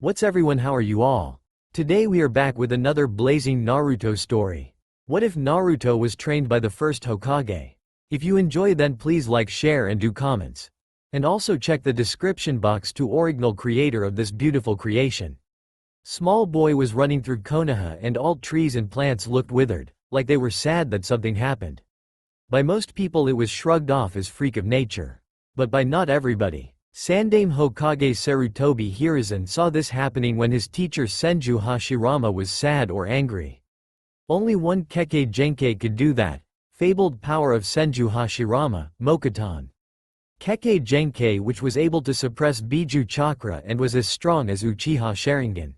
What's everyone, how are you all? Today we are back with another blazing Naruto story. What if Naruto was trained by the first Hokage? If you enjoy, then please like, share and do comments. And also check the description box to original creator of this beautiful creation. Small boy was running through Konoha and all trees and plants looked withered, like they were sad that something happened. By most people it was shrugged off as freak of nature. But by not everybody. Sandaime Hokage Sarutobi Hiruzen saw this happening when his teacher Senju Hashirama was sad or angry. Only one Kage Genkai could do that, fabled power of Senju Hashirama, Mokuton. Kage Genkai, which was able to suppress Biju Chakra and was as strong as Uchiha Sharingan.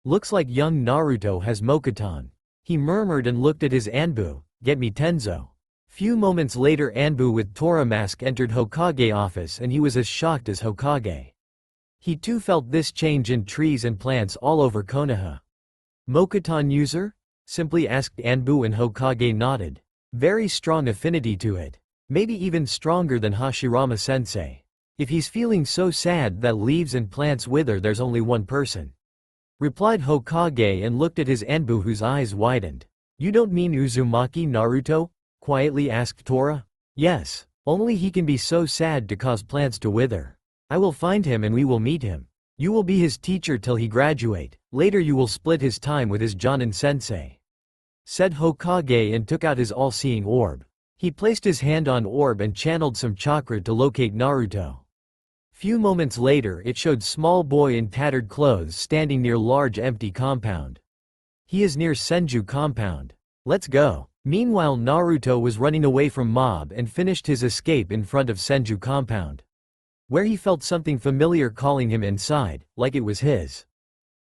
Looks like young Naruto has Mokuton. He murmured and looked at his Anbu, get me Tenzo. Few moments later Anbu with Tora mask entered Hokage office and he was as shocked as Hokage. He too felt this change in trees and plants all over Konoha. Mokuton user? Simply asked Anbu and Hokage nodded. Very strong affinity to it. Maybe even stronger than Hashirama sensei. If he's feeling so sad that leaves and plants wither, there's only one person. Replied Hokage and looked at his Anbu whose eyes widened. You don't mean Uzumaki Naruto? Quietly asked Tora. Yes, only he can be so sad to cause plants to wither. I will find him and we will meet him. You will be his teacher till he graduate, later you will split his time with his Jonin sensei. Said Hokage and took out his all-seeing orb. He placed his hand on orb and channeled some chakra to locate Naruto. Few moments later it showed small boy in tattered clothes standing near large empty compound. He is near Senju compound. Let's go. Meanwhile Naruto was running away from mob and finished his escape in front of Senju compound. Where he felt something familiar calling him inside, like it was his.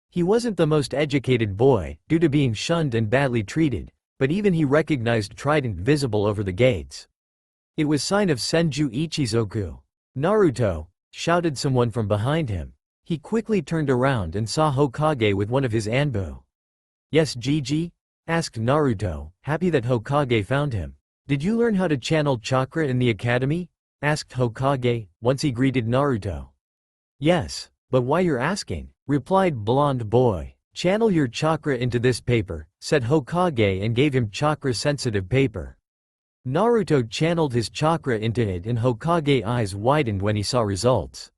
He wasn't the most educated boy, due to being shunned and badly treated, but even he recognized trident visible over the gates. It was sign of Senju Ichizoku. Naruto, shouted someone from behind him. He quickly turned around and saw Hokage with one of his Anbu. Yes, Gigi? Asked Naruto, happy that Hokage found him. Did you learn how to channel chakra in the academy? Asked Hokage, once he greeted Naruto. Yes, but why you're asking? Replied blonde boy. Channel your chakra into this paper, said Hokage and gave him chakra-sensitive paper. Naruto channeled his chakra into it and Hokage eyes widened when he saw results.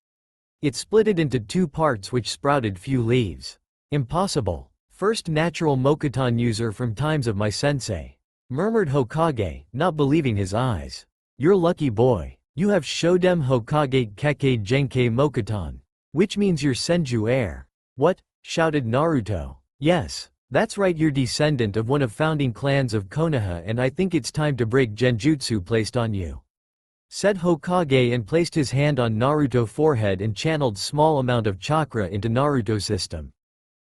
It split it into two parts which sprouted few leaves. Impossible. First natural Mokuton user from times of my sensei. Murmured Hokage, not believing his eyes. You're lucky boy. You have Shodem Hokage Kage Genkai Mokuton. Which means you're Senju heir. What? Shouted Naruto. Yes, that's right, you're descendant of one of founding clans of Konoha and I think it's time to break genjutsu placed on you. Said Hokage and placed his hand on Naruto's forehead and channeled small amount of chakra into Naruto's system.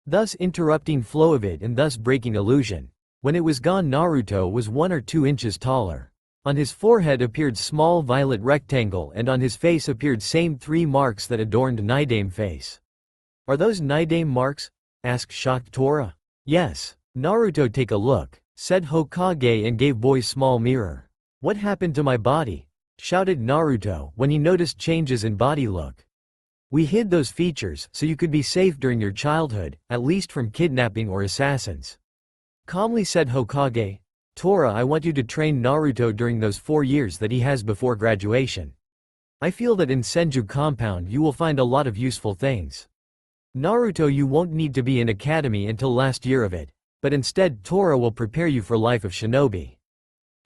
Thus interrupting flow of it and thus breaking illusion. When it was gone Naruto was 1 or 2 inches taller. On his forehead appeared small violet rectangle and on his face appeared same 3 marks that adorned Nidaime face. Are those Nidaime marks? Asked shocked Tora. Yes. Naruto, take a look, said Hokage and gave boy small mirror. What happened to my body? Shouted Naruto when he noticed changes in body look. We hid those features so you could be safe during your childhood, at least from kidnapping or assassins. Calmly said Hokage. Tora, I want you to train Naruto during those 4 years that he has before graduation. I feel that in Senju compound you will find a lot of useful things. Naruto, you won't need to be in academy until last year of it, but instead Tora will prepare you for life of shinobi.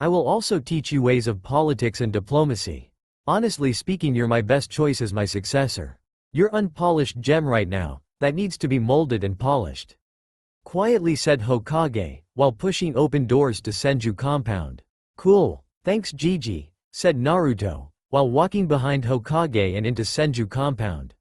I will also teach you ways of politics and diplomacy. Honestly speaking, you're my best choice as my successor. You're unpolished gem right now, that needs to be molded and polished. Quietly said Hokage, while pushing open doors to Senju compound. Cool, thanks Gigi, said Naruto, while walking behind Hokage and into Senju compound.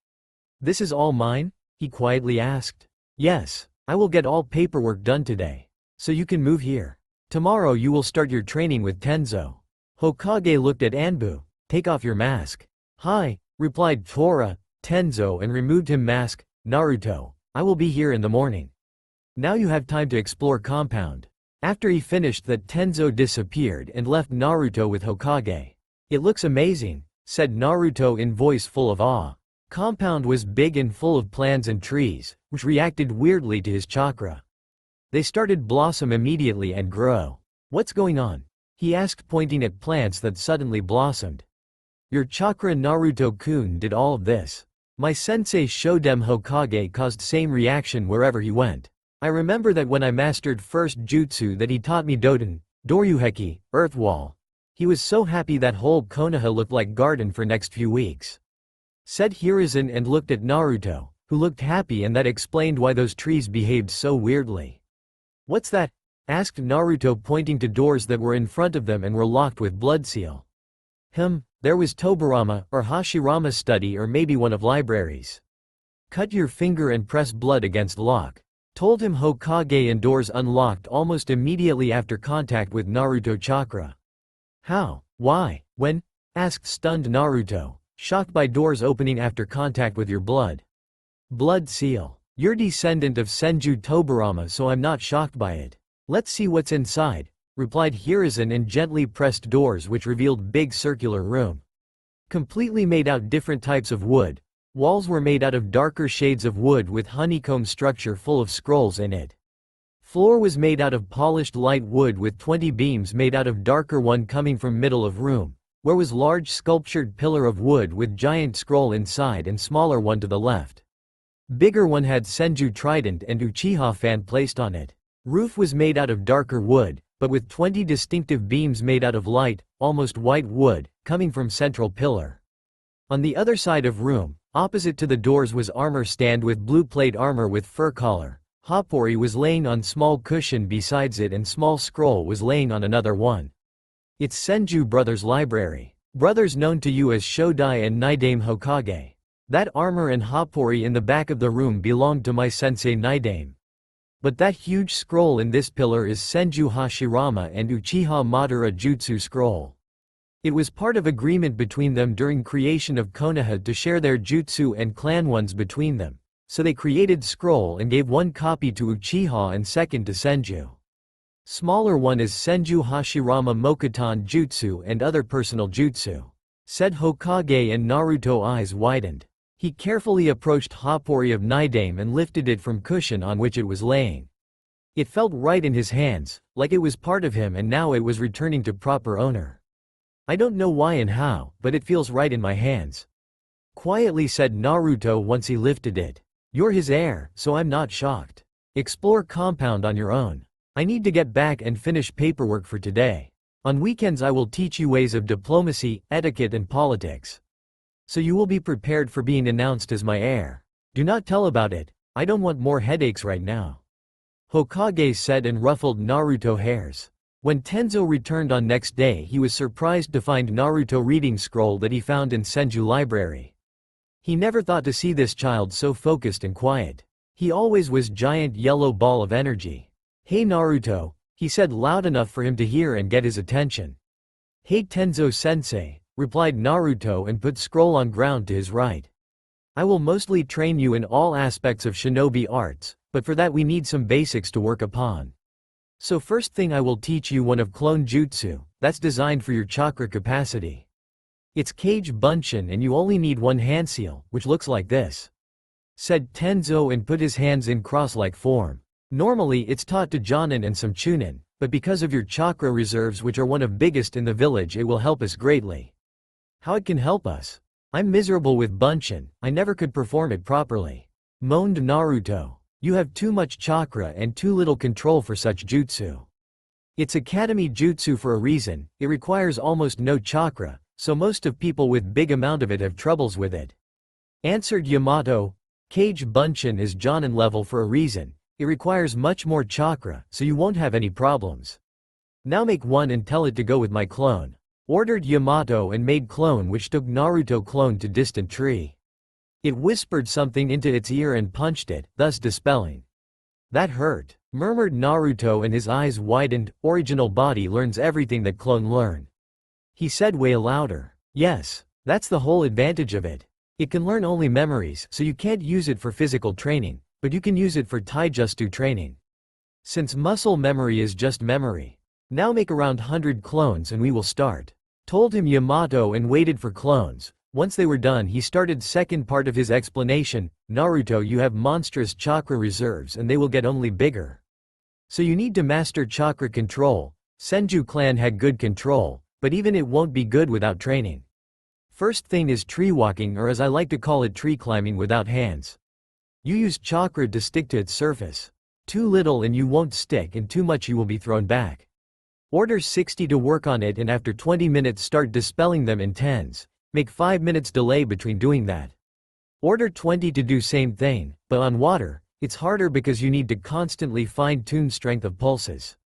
This is all mine? He quietly asked. Yes, I will get all paperwork done today. So you can move here. Tomorrow you will start your training with Tenzo. Hokage looked at Anbu. Take off your mask. Hi, replied Tora. Tenzo and removed him mask. Naruto, I will be here in the morning. Now you have time to explore compound. After he finished that, Tenzo disappeared and left Naruto with Hokage. It looks amazing, said Naruto in voice full of awe. Compound was big and full of plants and trees, which reacted weirdly to his chakra. They started blossom immediately and grow. What's going on? He asked, pointing at plants that suddenly blossomed. Your chakra, Naruto-kun, did all of this. My sensei Shodem Hokage caused same reaction wherever he went. I remember that when I mastered first jutsu that he taught me Doden, Doryuheki, Earth Wall. He was so happy that whole Konoha looked like garden for next few weeks. Said Hiruzen and looked at Naruto, who looked happy, and that explained why those trees behaved so weirdly. What's that? Asked Naruto, pointing to doors that were in front of them and were locked with blood seal. There was Tobarama, or Hashirama's study, or maybe one of libraries. Cut your finger and press blood against lock. Told him Hokage, and doors unlocked almost immediately after contact with Naruto chakra. How? Why? When? Asked stunned Naruto, shocked by doors opening after contact with your blood. Blood seal. You're descendant of Senju Tobarama, so I'm not shocked by it. Let's see what's inside, replied Hiruzen, and gently pressed doors which revealed big circular room. Completely made out different types of wood. Walls were made out of darker shades of wood with honeycomb structure full of scrolls in it. Floor was made out of polished light wood with 20 beams made out of darker one coming from middle of room, where was large sculptured pillar of wood with giant scroll inside and smaller one to the left. Bigger one had Senju trident and Uchiha fan placed on it. Roof was made out of darker wood, but with 20 distinctive beams made out of light, almost white wood, coming from central pillar. On the other side of room, opposite to the doors, was armor stand with blue plate armor with fur collar. Hapori was laying on small cushion besides it, and small scroll was laying on another one. It's Senju brothers library. Brothers known to you as Shodai and Nidame Hokage. That armor and Hapori in the back of the room belonged to my sensei Nidame. But that huge scroll in this pillar is Senju Hashirama and Uchiha Madara Jutsu scroll. It was part of agreement between them during creation of Konoha to share their jutsu and clan ones between them, so they created scroll and gave one copy to Uchiha and second to Senju. Smaller one is Senju Hashirama Mokutan Jutsu and other personal jutsu. Said Hokage, and Naruto eyes widened. He carefully approached Hapori of Nidame and lifted it from cushion on which it was laying. It felt right in his hands, like it was part of him and now it was returning to proper owner. I don't know why and how, but it feels right in my hands. Quietly said Naruto once he lifted it. You're his heir, so I'm not shocked. Explore compound on your own. I need to get back and finish paperwork for today. On weekends I will teach you ways of diplomacy, etiquette and politics. So you will be prepared for being announced as my heir. Do not tell about it. I don't want more headaches right now. Hokage said and ruffled Naruto hairs. When Tenzo returned on next day, he was surprised to find Naruto reading scroll that he found in Senju library. He never thought to see this child so focused and quiet. He always was giant yellow ball of energy. Hey Naruto, he said loud enough for him to hear and get his attention. Hey Tenzo-sensei, replied Naruto and put scroll on ground to his right. I will mostly train you in all aspects of shinobi arts, but for that we need some basics to work upon. So first thing I will teach you one of clone jutsu, that's designed for your chakra capacity. It's Kage Bunshin and you only need one hand seal, which looks like this. Said Tenzo and put his hands in cross-like form. Normally it's taught to Jonin and some Chunin, but because of your chakra reserves which are one of biggest in the village it will help us greatly. How it can help us? I'm miserable with Bunshin, I never could perform it properly. Moaned Naruto. You have too much chakra and too little control for such jutsu. It's academy jutsu for a reason, it requires almost no chakra, so most of people with big amount of it have troubles with it. Answered Yamato. Kage Bunshin is Jonin level for a reason, it requires much more chakra, so you won't have any problems. Now make one and tell it to go with my clone. Ordered Yamato and made clone, which took Naruto clone to distant tree. It whispered something into its ear and punched it, thus dispelling. That hurt, murmured Naruto and his eyes widened. Original body learns everything that clone learn. He said way louder. Yes, that's the whole advantage of it. It can learn only memories, so you can't use it for physical training, but you can use it for taijutsu training. Since muscle memory is just memory. Now make around 100 clones and we will start. Told him Yamato and waited for clones, Once they were done, he started second part of his explanation. Naruto, you have monstrous chakra reserves and they will get only bigger. So you need to master chakra control. Senju clan had good control, but even it won't be good without training. First thing is tree walking, or as I like to call it, tree climbing without hands. You use chakra to stick to its surface. Too little and you won't stick, and too much you will be thrown back. Order 60 to work on it, and after 20 minutes start dispelling them in tens. Make 5 minutes delay between doing that. Order 20 to do same thing, but on water. It's harder because you need to constantly fine-tune strength of pulses.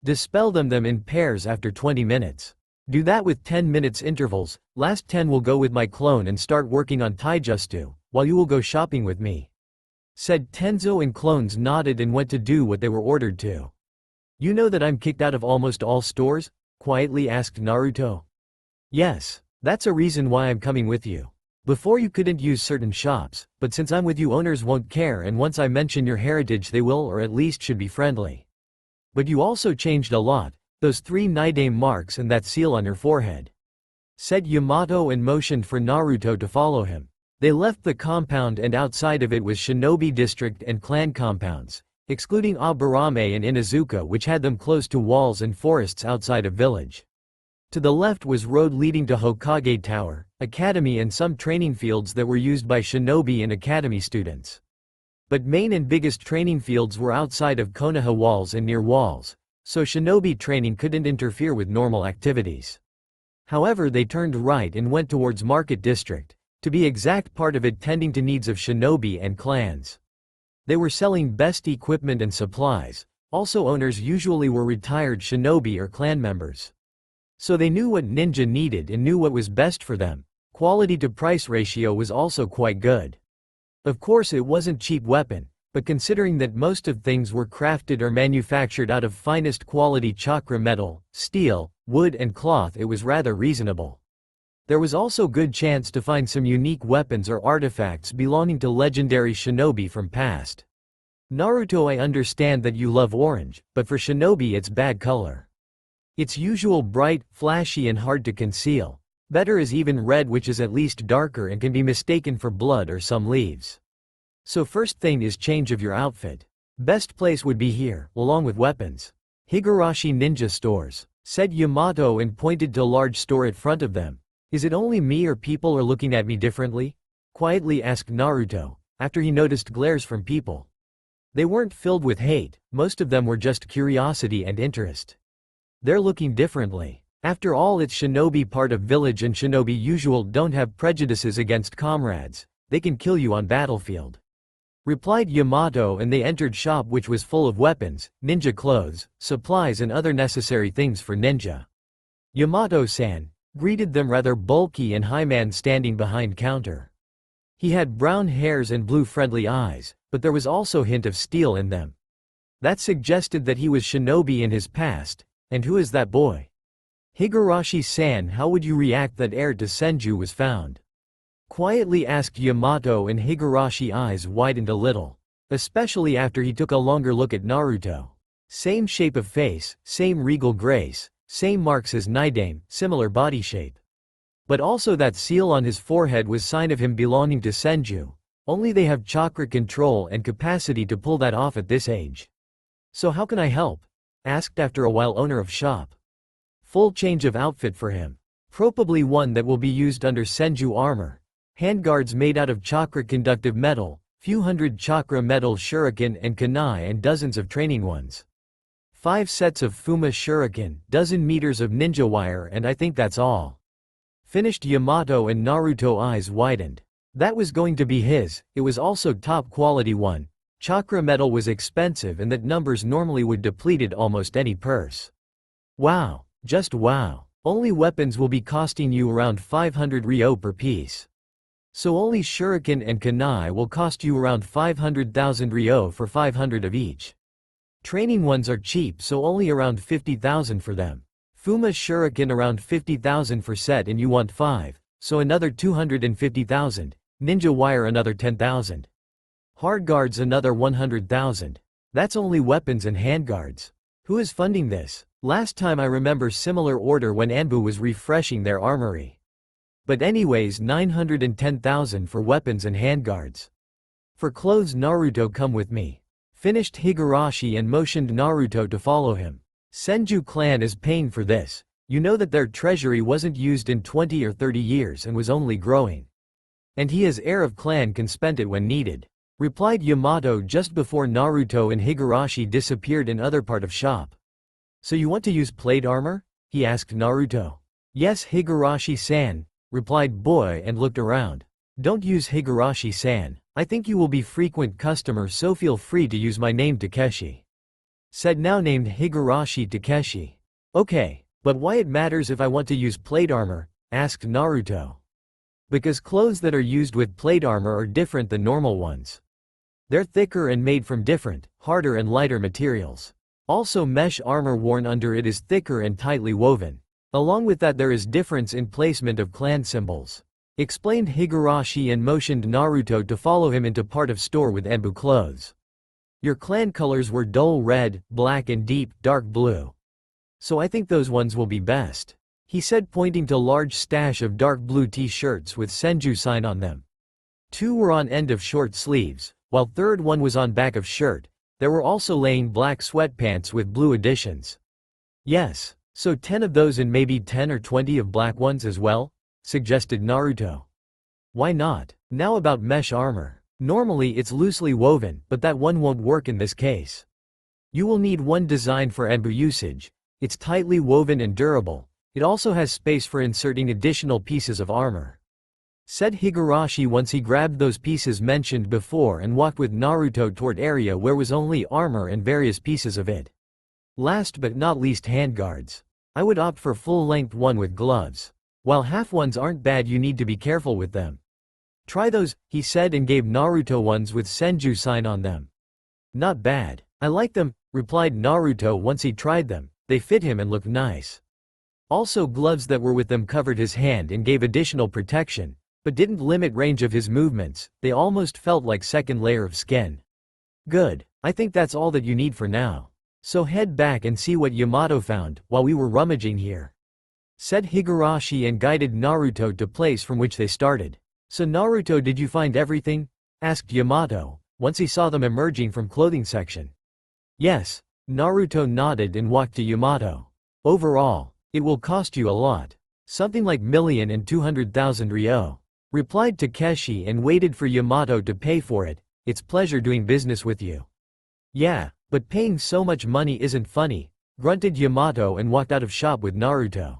Dispel them in pairs after 20 minutes. Do that with 10 minutes intervals. Last 10 will go with my clone and start working on taijutsu, while you will go shopping with me. Said Tenzo, and clones nodded and went to do what they were ordered to. You know that I'm kicked out of almost all stores? Quietly asked Naruto. Yes. That's a reason why I'm coming with you. Before you couldn't use certain shops, but since I'm with you owners won't care, and once I mention your heritage they will, or at least should be friendly. But you also changed a lot, those 3 Nidaime marks and that seal on your forehead. Said Yamato and motioned for Naruto to follow him. They left the compound, and outside of it was shinobi district and clan compounds, excluding Aburame and Inazuka, which had them close to walls and forests outside of village. To the left was road leading to Hokage Tower, academy, and some training fields that were used by shinobi and academy students. But main and biggest training fields were outside of Konoha walls and near walls, so shinobi training couldn't interfere with normal activities. However, they turned right and went towards Market District, to be exact, part of it tending to needs of shinobi and clans. They were selling best equipment and supplies, also owners usually were retired shinobi or clan members. So they knew what ninja needed and knew what was best for them. Quality to price ratio was also quite good. Of course it wasn't cheap weapon, but considering that most of things were crafted or manufactured out of finest quality chakra metal, steel, wood and cloth, it was rather reasonable. There was also good chance to find some unique weapons or artifacts belonging to legendary shinobi from past. Naruto, I understand that you love orange, but for shinobi it's bad color. It's usual bright, flashy and hard to conceal. Better is even red, which is at least darker and can be mistaken for blood or some leaves. So first thing is change of your outfit. Best place would be here, along with weapons. Higurashi ninja stores, said Yamato and pointed to a large store at front of them. Is it only me or people are looking at me differently? Quietly asked Naruto, after he noticed glares from people. They weren't filled with hate, most of them were just curiosity and interest. They're looking differently. After all, it's shinobi part of village, and shinobi usual don't have prejudices against comrades. They can kill you on battlefield. Replied Yamato, and they entered shop which was full of weapons, ninja clothes, supplies and other necessary things for ninja. Yamato-san greeted them, rather bulky and high man standing behind counter. He had brown hairs and blue friendly eyes, but there was also hint of steel in them. That suggested that he was shinobi in his past. And who is that boy? Higurashi-san, how would you react that heir to Senju was found? Quietly asked Yamato, and Higurashi eyes widened a little, especially after he took a longer look at Naruto. Same shape of face, same regal grace, same marks as Nidaime, similar body shape. But also that seal on his forehead was sign of him belonging to Senju. Only they have chakra control and capacity to pull that off at this age. So how can I help? Asked after a while owner of shop. Full change of outfit for him. Probably one that will be used under Senju armor. Handguards made out of chakra conductive metal, few hundred chakra metal shuriken and kunai, and dozens of training ones. 5 sets of Fuma shuriken, dozen meters of ninja wire, and I think that's all. Finished Yamato, and Naruto eyes widened. That was going to be his, it was also top quality one. Chakra metal was expensive, and that numbers normally would depleted almost any purse. Wow, just wow. Only weapons will be costing you around 500 ryo per piece. So only shuriken and kunai will cost you around 500,000 ryo for 500 of each. Training ones are cheap, so only around 50,000 for them. Fuma shuriken around 50,000 for set, and you want 5, so another 250,000. Ninja wire another 10,000. Hard guards another 100,000. That's only weapons and handguards. Who is funding this? Last time I remember similar order when Anbu was refreshing their armory. But anyways 910,000 for weapons and handguards. For clothes Naruto come with me. Finished Higurashi and motioned Naruto to follow him. Senju clan is paying for this. You know that their treasury wasn't used in 20 or 30 years and was only growing. And he as heir of clan can spend it when needed. Replied Yamato just before Naruto and Higurashi disappeared in other part of shop. So you want to use plate armor? He asked Naruto. Yes Higurashi-san, replied boy and looked around. Don't use Higurashi-san, I think you will be frequent customer so feel free to use my name Takeshi. Said now named Higurashi Takeshi. Okay, but why it matters if I want to use plate armor? Asked Naruto. Because clothes that are used with plate armor are different than normal ones. They're thicker and made from different, harder and lighter materials. Also mesh armor worn under it is thicker and tightly woven. Along with that there is difference in placement of clan symbols. Explained Higurashi and motioned Naruto to follow him into part of store with Enbu clothes. Your clan colors were dull red, black and deep, dark blue. So I think those ones will be best. He said pointing to large stash of dark blue t-shirts with Senju sign on them. 2 were on end of short sleeves, while third one was on back of shirt. There were also laying black sweatpants with blue additions. Yes, so 10 of those and maybe 10 or 20 of black ones as well? Suggested Naruto. Why not? Now about mesh armor. Normally it's loosely woven, but that one won't work in this case. You will need one designed for Enbu usage. It's tightly woven and durable. It also has space for inserting additional pieces of armor. Said Higurashi once he grabbed those pieces mentioned before and walked with Naruto toward area where was only armor and various pieces of it. Last but not least handguards. I would opt for full-length one with gloves. While half ones aren't bad you need to be careful with them. Try those, he said and gave Naruto ones with Senju sign on them. Not bad. I like them, replied Naruto once he tried them. They fit him and looked nice. Also gloves that were with them covered his hand and gave additional protection, but didn't limit range of his movements. They almost felt like second layer of skin. Good. I think that's all that you need for now. So head back and see what Yamato found while we were rummaging here. Said Higurashi and guided Naruto to place from which they started. So Naruto, did you find everything? Asked Yamato, once he saw them emerging from clothing section. Yes. Naruto nodded and walked to Yamato. Overall, it will cost you a lot. Something like 1,200,000 ryo. Replied Takeshi and waited for Yamato to pay for it. It's pleasure doing business with you. Yeah, but paying so much money isn't funny, grunted Yamato and walked out of shop with Naruto.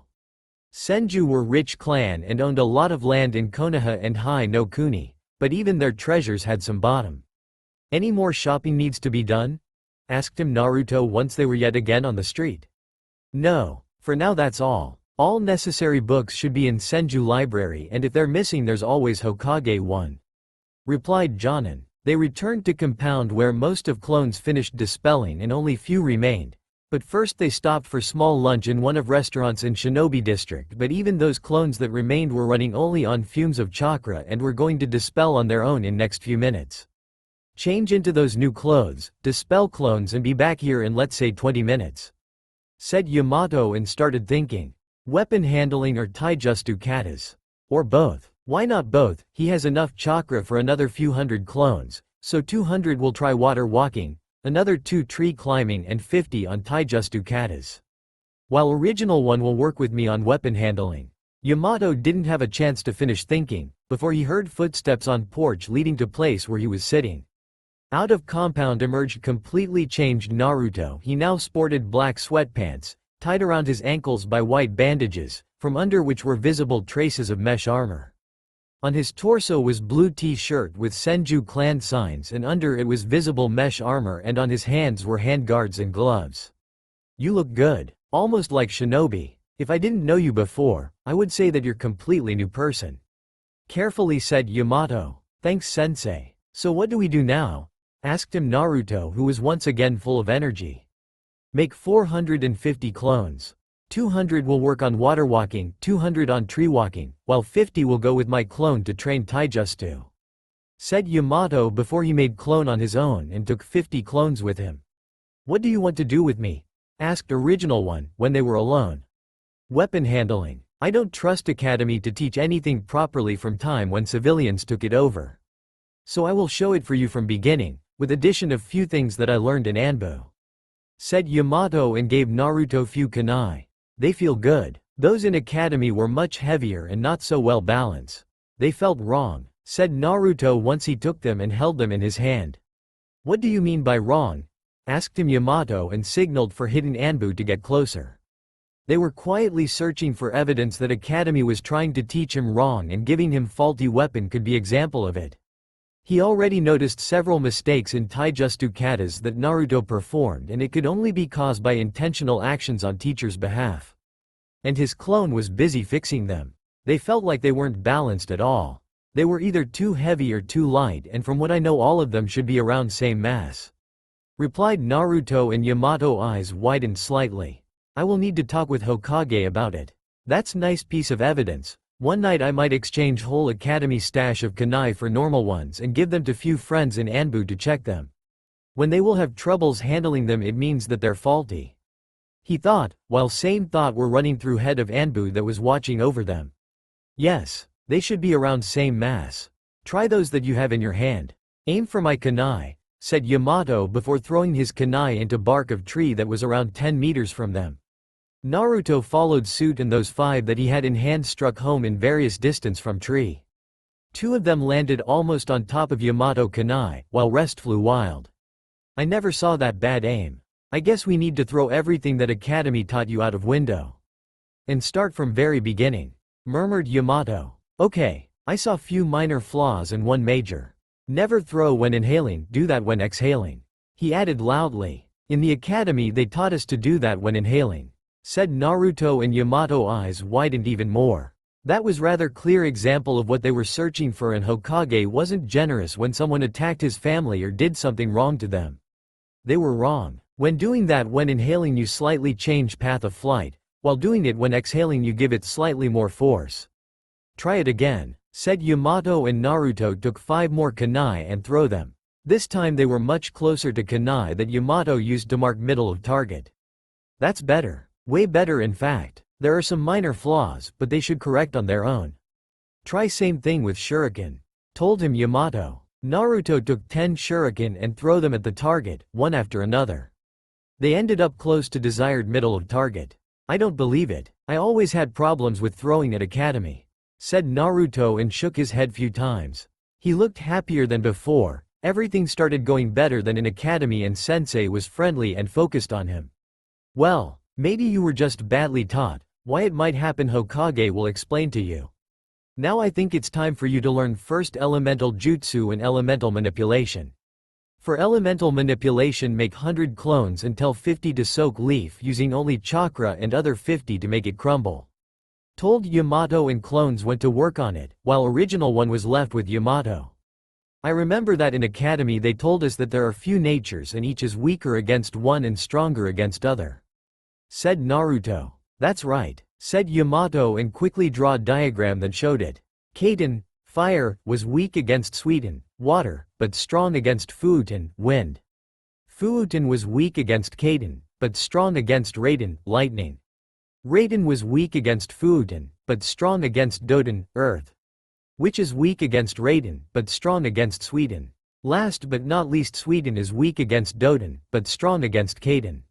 Senju were rich clan and owned a lot of land in Konoha and Hai no Kuni, but even their treasures had some bottom. Any more shopping needs to be done? Asked him Naruto once they were yet again on the street. No, for now that's all. All necessary books should be in Senju library and if they're missing there's always Hokage one. Replied Jonin. They returned to compound where most of clones finished dispelling and only few remained. But first they stopped for small lunch in one of restaurants in Shinobi district but even those clones that remained were running only on fumes of chakra and were going to dispel on their own in next few minutes. Change into those new clothes, dispel clones and be back here in let's say 20 minutes. Said Yamato and started thinking. Weapon handling or taijutsu katas. Or both. Why not both? He has enough chakra for another few hundred clones, so 200 will try water walking, another 2 tree climbing and 50 on taijutsu katas. While original one will work with me on weapon handling. Yamato didn't have a chance to finish thinking, before he heard footsteps on porch leading to place where he was sitting. Out of compound emerged completely changed Naruto. He now sported black sweatpants, tied around his ankles by white bandages, from under which were visible traces of mesh armor. On his torso was blue t-shirt with Senju clan signs and under it was visible mesh armor and on his hands were handguards and gloves. You look good, almost like shinobi. If I didn't know you before, I would say that you're completely new person. Carefully said Yamato. Thanks sensei. So what do we do now? Asked him Naruto who was once again full of energy. Make 450 clones. 200 will work on water walking, 200 on tree walking, while 50 will go with my clone to train taijutsu. Said Yamato before he made clone on his own and took 50 clones with him. What do you want to do with me? Asked original one when they were alone. Weapon handling. I don't trust Academy to teach anything properly from time when civilians took it over. So I will show it for you from beginning, with addition of few things that I learned in Anbu. Said Yamato and gave Naruto few kunai. They feel good. Those in Academy were much heavier and not so well balanced. They felt wrong, said Naruto once he took them and held them in his hand. What do you mean by wrong? Asked him Yamato and signaled for hidden Anbu to get closer. They were quietly searching for evidence that Academy was trying to teach him wrong, and giving him faulty weapon could be example of it. He already noticed several mistakes in taijutsu katas that Naruto performed, and it could only be caused by intentional actions on teacher's behalf. And his clone was busy fixing them. They felt like they weren't balanced at all. They were either too heavy or too light, and from what I know all of them should be around same mass. Replied Naruto, and Yamato eyes widened slightly. I will need to talk with Hokage about it. That's nice piece of evidence. One night I might exchange whole Academy stash of kunai for normal ones and give them to few friends in Anbu to check them. When they will have troubles handling them, it means that they're faulty. He thought, while same thought were running through head of Anbu that was watching over them. Yes, they should be around same mass. Try those that you have in your hand. Aim for my kunai, said Yamato before throwing his kunai into bark of tree that was around 10 meters from them. Naruto followed suit, and those 5 that he had in hand struck home in various distance from tree. 2 of them landed almost on top of Yamato kunai, while rest flew wild. I never saw that bad aim. I guess we need to throw everything that Academy taught you out of window. And start from very beginning, murmured Yamato. Okay, I saw few minor flaws and one major. Never throw when inhaling, do that when exhaling. He added loudly. In the Academy they taught us to do that when inhaling. Said Naruto, and Yamato eyes widened even more. That was rather clear example of what they were searching for, and Hokage wasn't generous when someone attacked his family or did something wrong to them. They were wrong. When doing that when inhaling you slightly change path of flight, while doing it when exhaling you give it slightly more force. Try it again, said Yamato, and Naruto took 5 more kunai and throw them. This time they were much closer to kunai that Yamato used to mark middle of target. That's better. Way better in fact. There are some minor flaws, but they should correct on their own. Try same thing with shuriken, told him Yamato. Naruto took 10 shuriken and throw them at the target, one after another. They ended up close to desired middle of target. I don't believe it. I always had problems with throwing at Academy, said Naruto, and shook his head few times. He looked happier than before. Everything started going better than in Academy, and Sensei was friendly and focused on him. Well, maybe you were just badly taught. Why it might happen Hokage will explain to you. Now I think it's time for you to learn first elemental jutsu and elemental manipulation. For elemental manipulation, make 100 clones and tell 50 to soak leaf using only chakra and other 50 to make it crumble. Told Yamato, and clones went to work on it, while original one was left with Yamato. I remember that in Academy they told us that there are few natures and each is weaker against one and stronger against other. Said Naruto. That's right, said Yamato, and quickly draw a diagram that showed it. Kaden, fire, was weak against Suiten, water, but strong against Fuuten, wind. Fuuten was weak against Kaden, but strong against Raiden, lightning. Raiden was weak against Fuuten, but strong against Doden, earth. Which is weak against Raiden, but strong against Suiten. Last but not least, Suiten is weak against Doden, but strong against Kaden.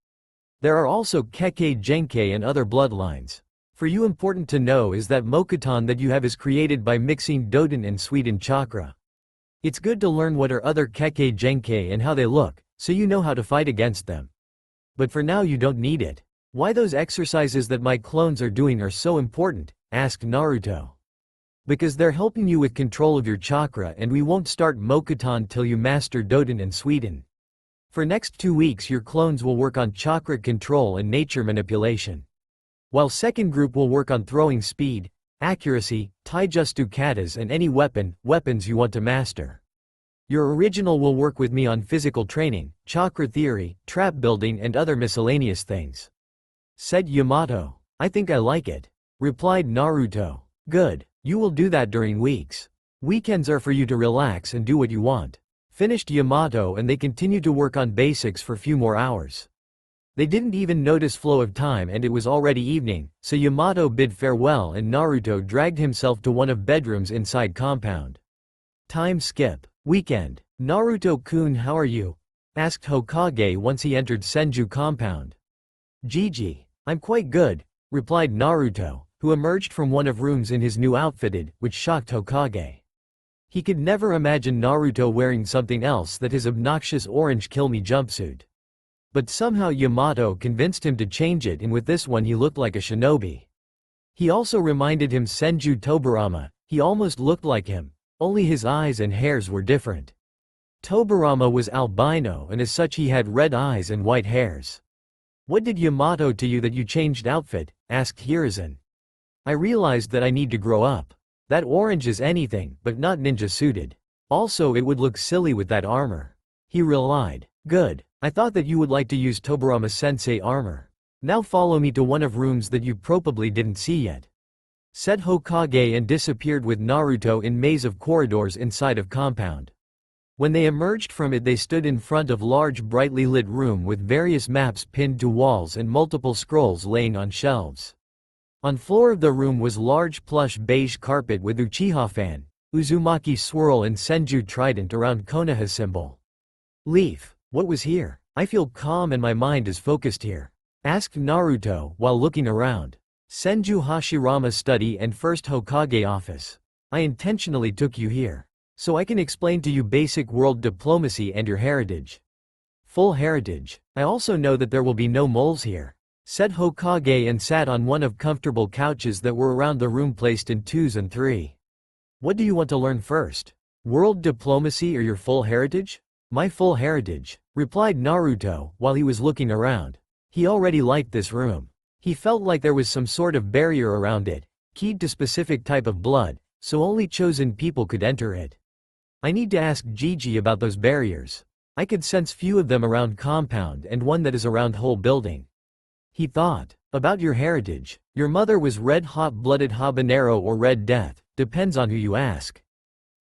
There are also Kage Genkai and other bloodlines. For you, important to know is that Mokuton that you have is created by mixing Doden and Suiten chakra. It's good to learn what are other Kage Genkai and how they look, so you know how to fight against them. But for now you don't need it. Why those exercises that my clones are doing are so important? Asked Naruto. Because they're helping you with control of your chakra, and we won't start Mokuton till you master Doden and Suiten. For next 2 weeks your clones will work on chakra control and nature manipulation. While second group will work on throwing speed, accuracy, taijutsu katas and any weapons you want to master. Your original will work with me on physical training, chakra theory, trap building and other miscellaneous things. Said Yamato. I think I like it. Replied Naruto. Good, you will do that during weeks. Weekends are for you to relax and do what you want. Finished Yamato, and they continued to work on basics for few more hours. They didn't even notice flow of time and it was already evening, so Yamato bid farewell and Naruto dragged himself to one of bedrooms inside compound. Time skip. Weekend. Naruto-kun, how are you? Asked Hokage once he entered Senju compound. Gigi. I'm quite good, replied Naruto, who emerged from one of rooms in his new outfitted, which shocked Hokage. He could never imagine Naruto wearing something else than his obnoxious orange kill-me jumpsuit. But somehow Yamato convinced him to change it, and with this one he looked like a shinobi. He also reminded him Senju Tobirama, he almost looked like him, only his eyes and hairs were different. Tobirama was albino and as such he had red eyes and white hairs. What did Yamato to you that you changed outfit? Asked Hiruzen. I realized that I need to grow up. That orange is anything but not ninja suited. Also it would look silly with that armor. He relied. Good. I thought that you would like to use Tobirama-sensei armor. Now follow me to one of rooms that you probably didn't see yet. Said Hokage and disappeared with Naruto in maze of corridors inside of compound. When they emerged from it they stood in front of large brightly lit room with various maps pinned to walls and multiple scrolls laying on shelves. On floor of the room was large plush beige carpet with Uchiha fan, Uzumaki swirl and Senju trident around Konoha symbol. Leaf. What was here? I feel calm and my mind is focused here. Asked Naruto while looking around. Senju Hashirama study and first Hokage office. I intentionally took you here. So I can explain to you basic world diplomacy and your heritage. Full heritage. I also know that there will be no moles here. Said Hokage and sat on one of comfortable couches that were around the room placed in 2s and 3. What do you want to learn first? World diplomacy or your full heritage? My full heritage, replied Naruto while he was looking around. He already liked this room. He felt like there was some sort of barrier around it, keyed to specific type of blood, so only chosen people could enter it. I need to ask Gigi about those barriers. I could sense few of them around compound and one that is around whole building. He thought. About your heritage. Your mother was red hot-blooded habanero or red death, depends on who you ask.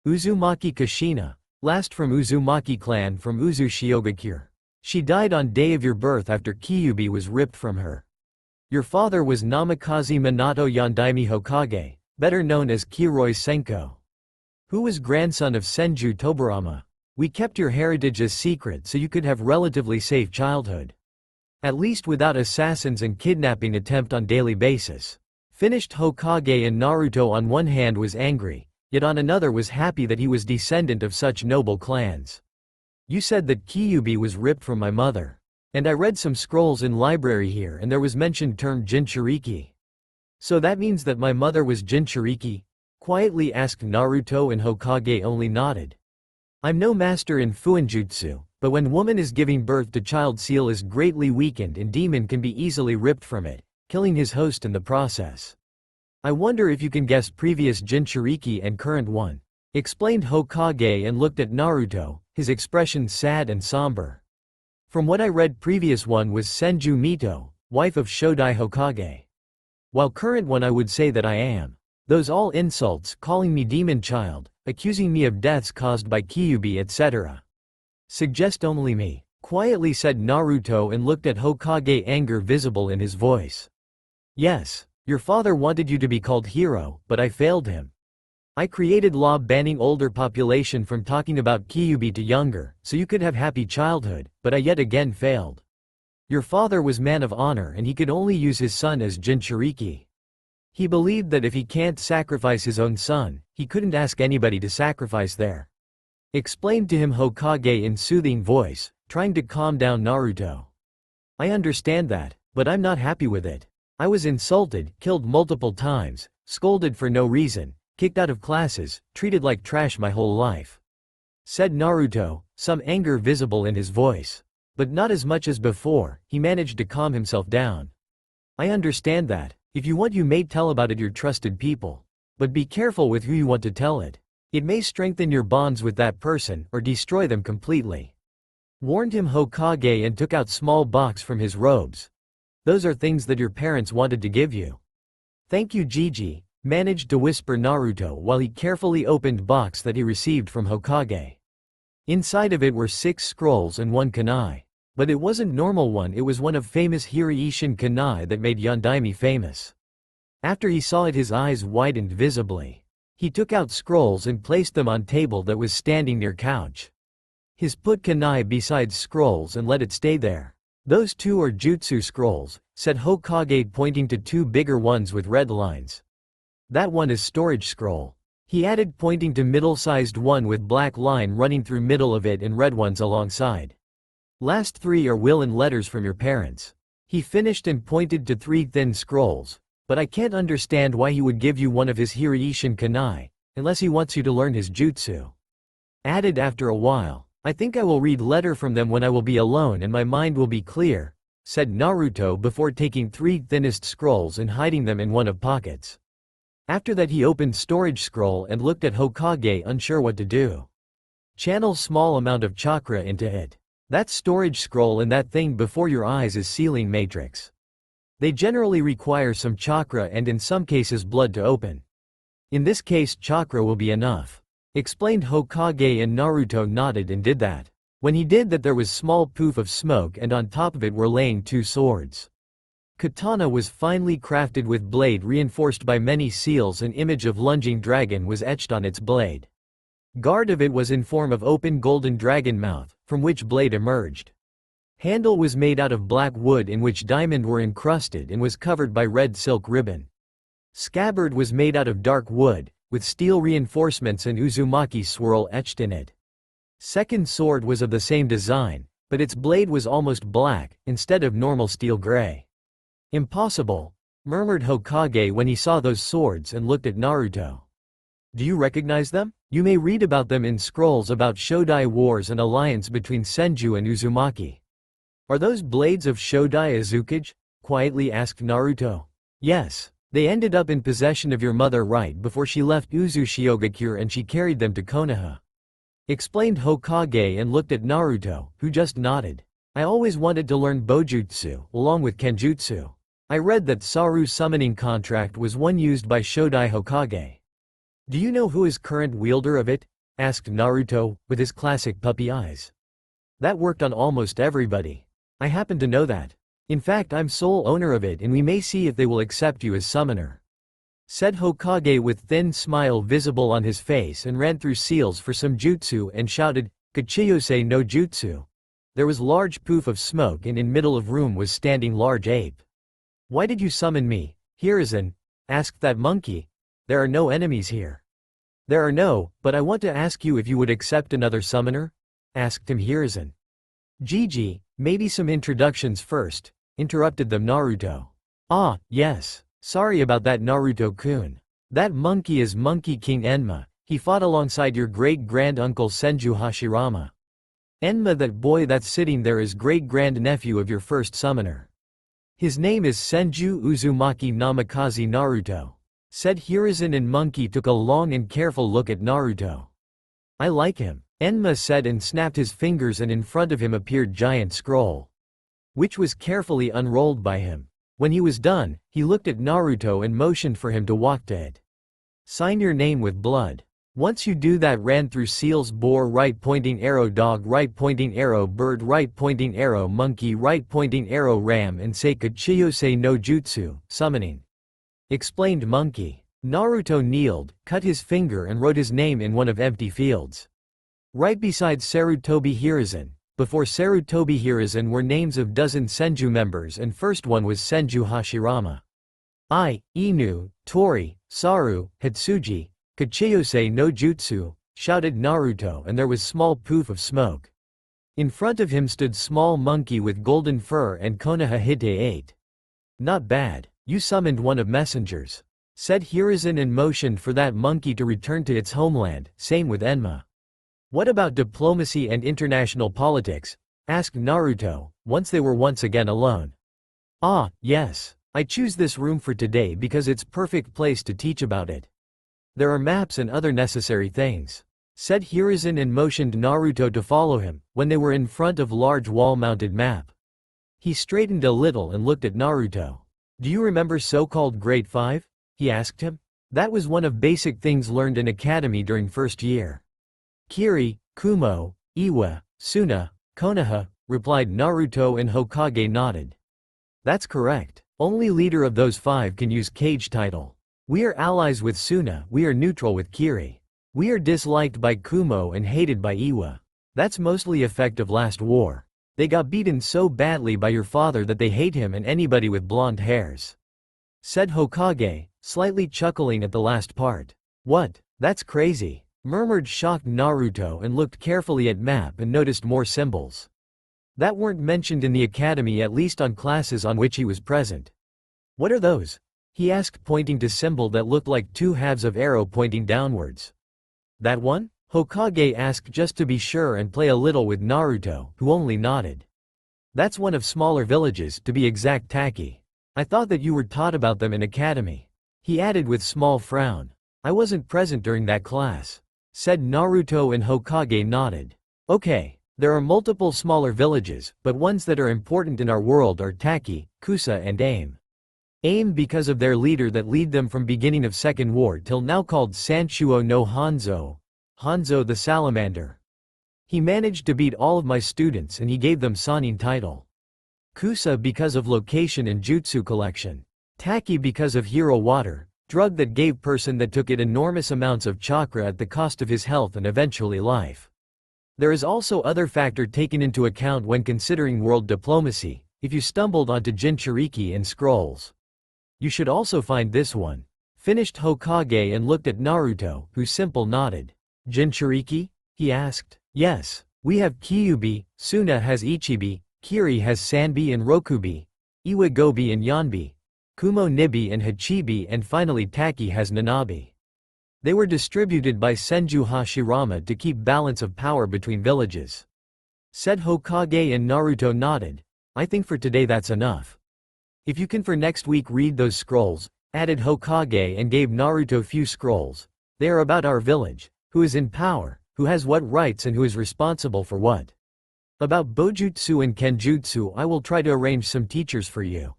Uzumaki Kushina. Last from Uzumaki clan from Uzu Shiogakure. She died on day of your birth after Kyuubi was ripped from her. Your father was Namikaze Minato Yondaime Hokage, better known as Kiroi Senko. Who was grandson of Senju Tobirama. We kept your heritage as secret so you could have relatively safe childhood. At least without assassins and kidnapping attempt on daily basis. Finished Hokage and Naruto on one hand was angry, yet on another was happy that he was descendant of such noble clans. You said that Kyuubi was ripped from my mother. And I read some scrolls in library here and there was mentioned term Jinchuriki. So that means that my mother was Jinchuriki? Quietly asked Naruto and Hokage only nodded. I'm no master in Fuinjutsu, but when woman is giving birth to child seal is greatly weakened and demon can be easily ripped from it, killing his host in the process. I wonder if you can guess previous Jinchuriki and current one. Explained Hokage and looked at Naruto, his expression sad and somber. From what I read previous one was Senju Mito, wife of Shodai Hokage. While current one I would say that I am. Those all insults calling me demon child, accusing me of deaths caused by Kyuubi etc. Suggest only me, quietly said Naruto and looked at Hokage, anger visible in his voice. Yes, your father wanted you to be called hero, but I failed him. I created law banning older population from talking about Kyuubi to younger, so you could have happy childhood, but I yet again failed. Your father was man of honor and he could only use his son as Jinchuriki. He believed that if he can't sacrifice his own son, he couldn't ask anybody to sacrifice there. Explained to him Hokage in soothing voice, trying to calm down Naruto. I understand that, but I'm not happy with it. I was insulted, killed multiple times, scolded for no reason, kicked out of classes, treated like trash my whole life. Said Naruto, some anger visible in his voice. But not as much as before, he managed to calm himself down. I understand that. If you want you may tell about it your trusted people. But be careful with who you want to tell it. It may strengthen your bonds with that person or destroy them completely. Warned him Hokage and took out small box from his robes. Those are things that your parents wanted to give you. Thank you Gigi, managed to whisper Naruto while he carefully opened box that he received from Hokage. Inside of it were 6 scrolls and 1 kunai. But it wasn't normal one, it was one of famous Hiraishin Kanai that made Yondaime famous. After he saw it his eyes widened visibly. He took out scrolls and placed them on table that was standing near couch. His put Kanai beside scrolls and let it stay there. Those two are jutsu scrolls, said Hokage pointing to two bigger ones with red lines. That one is storage scroll. He added pointing to middle-sized one with black line running through middle of it and red ones alongside. Last three are will and letters from your parents. He finished and pointed to three thin scrolls, but I can't understand why he would give you one of his Hiraishin Kanai, unless he wants you to learn his jutsu. Added after a while, I think I will read letter from them when I will be alone and my mind will be clear, said Naruto before taking three thinnest scrolls and hiding them in one of pockets. After that he opened storage scroll and looked at Hokage unsure what to do. Channel small amount of chakra into it. That storage scroll and that thing before your eyes is sealing matrix. They generally require some chakra and in some cases blood to open. In this case chakra will be enough, explained Hokage, and Naruto nodded and did that. When he did that there was small poof of smoke and on top of it were laying two swords. Katana was finely crafted with blade reinforced by many seals. An image of lunging dragon was etched on its blade. Guard of it was in form of open golden dragon mouth, from which blade emerged. Handle was made out of black wood in which diamond were encrusted and was covered by red silk ribbon. Scabbard was made out of dark wood, with steel reinforcements and Uzumaki swirl etched in it. Second sword was of the same design, but its blade was almost black, instead of normal steel gray. Impossible, murmured Hokage when he saw those swords and looked at Naruto. Do you recognize them? You may read about them in scrolls about Shodai wars and alliance between Senju and Uzumaki. Are those blades of Shodai Azukage? Quietly asked Naruto. Yes, they ended up in possession of your mother right before she left Uzushiogakure and she carried them to Konoha. Explained Hokage and looked at Naruto, who just nodded. I always wanted to learn Bojutsu, along with Kenjutsu. I read that Saru summoning contract was one used by Shodai Hokage. Do you know who is current wielder of it? Asked Naruto, with his classic puppy eyes. That worked on almost everybody. I happen to know that. In fact I'm sole owner of it and we may see if they will accept you as summoner. Said Hokage with thin smile visible on his face and ran through seals for some jutsu and shouted, Kachiyose no jutsu. There was large poof of smoke and in middle of room was standing large ape. Why did you summon me, Hiruzen? Asked that monkey. There are no enemies here. There are no, but I want to ask you if you would accept another summoner? Asked him Hiruzen. Gigi, maybe some introductions first, interrupted them Naruto. Ah, yes. Sorry about that Naruto-kun. That monkey is Monkey King Enma, he fought alongside your great-grand-uncle Senju Hashirama. Enma, that boy that's sitting there, is great-grand-nephew of your first summoner. His name is Senju Uzumaki Namikaze Naruto. Said Hiruzen, and Monkey took a long and careful look at Naruto. I like him, Enma said and snapped his fingers and in front of him appeared giant scroll, which was carefully unrolled by him. When he was done, he looked at Naruto and motioned for him to walk to it. Sign your name with blood. Once you do that, ran through seals, boar right pointing arrow, dog right pointing arrow, bird right pointing arrow, monkey right pointing arrow, ram, and say Kachiyose no jutsu, summoning. Explained Monkey. Naruto kneeled, cut his finger and wrote his name in one of empty fields. Right beside Sarutobi Hiruzen. Before Sarutobi Hiruzen were names of dozen Senju members and first one was Senju Hashirama. Inu, Tori, Saru, Hitsuji, Kachiyose no jutsu, shouted Naruto, and there was small poof of smoke. In front of him stood small monkey with golden fur and Konoha Hite 8. Not bad. You summoned one of messengers, said Hiruzen and motioned for that monkey to return to its homeland, same with Enma. What about diplomacy and international politics? Asked Naruto, once they were once again alone. Ah, yes. I choose this room for today because it's perfect place to teach about it. There are maps and other necessary things, said Hiruzen and motioned Naruto to follow him, when they were in front of large wall-mounted map. He straightened a little and looked at Naruto. Do you remember so-called grade 5? He asked him. That was one of basic things learned in academy during first year. Kiri, Kumo, Iwa, Suna, Konoha, replied Naruto, and Hokage nodded. That's correct. Only leader of those 5 can use Kage title. We are allies with Suna, we are neutral with Kiri. We are disliked by Kumo and hated by Iwa. That's mostly effect of last war. They got beaten so badly by your father that they hate him and anybody with blonde hairs," said Hokage, slightly chuckling at the last part. "What? That's crazy," murmured shocked Naruto and looked carefully at map and noticed more symbols that weren't mentioned in the academy, at least on classes on which he was present. "What are those?" he asked, pointing to symbol that looked like 2 halves of arrow pointing downwards. "That one?" Hokage asked just to be sure and play a little with Naruto, who only nodded. "That's one of smaller villages, to be exact, Taki. I thought that you were taught about them in academy," he added with small frown. "I wasn't present during that class," said Naruto, and Hokage nodded. "Okay, there are multiple smaller villages, but ones that are important in our world are Taki, Kusa and Aim. Aim because of their leader that lead them from beginning of Second War till now, called Sanchuo no Hanzo the Salamander. He managed to beat all of my students and he gave them Sannin title. Kusa because of location and jutsu collection. Taki because of hero water, drug that gave person that took it enormous amounts of chakra at the cost of his health and eventually life. There is also other factor taken into account when considering world diplomacy. If you stumbled onto Jinchuriki and scrolls, you should also find this one," finished Hokage and looked at Naruto, who simple nodded. "Jinchuriki?" he asked. "Yes. We have Kyubi, Suna has Ichibi, Kiri has Sanbi and Rokubi, Iwagobi and Yanbi, Kumo Nibi and Hachibi, and finally Taki has Nanabi. They were distributed by Senju Hashirama to keep balance of power between villages," said Hokage, and Naruto nodded. "I think for today that's enough. If you can for next week read those scrolls," added Hokage and gave Naruto few scrolls. "They are about our village, who is in power, who has what rights and who is responsible for what. About Bojutsu and Kenjutsu I will try to arrange some teachers for you.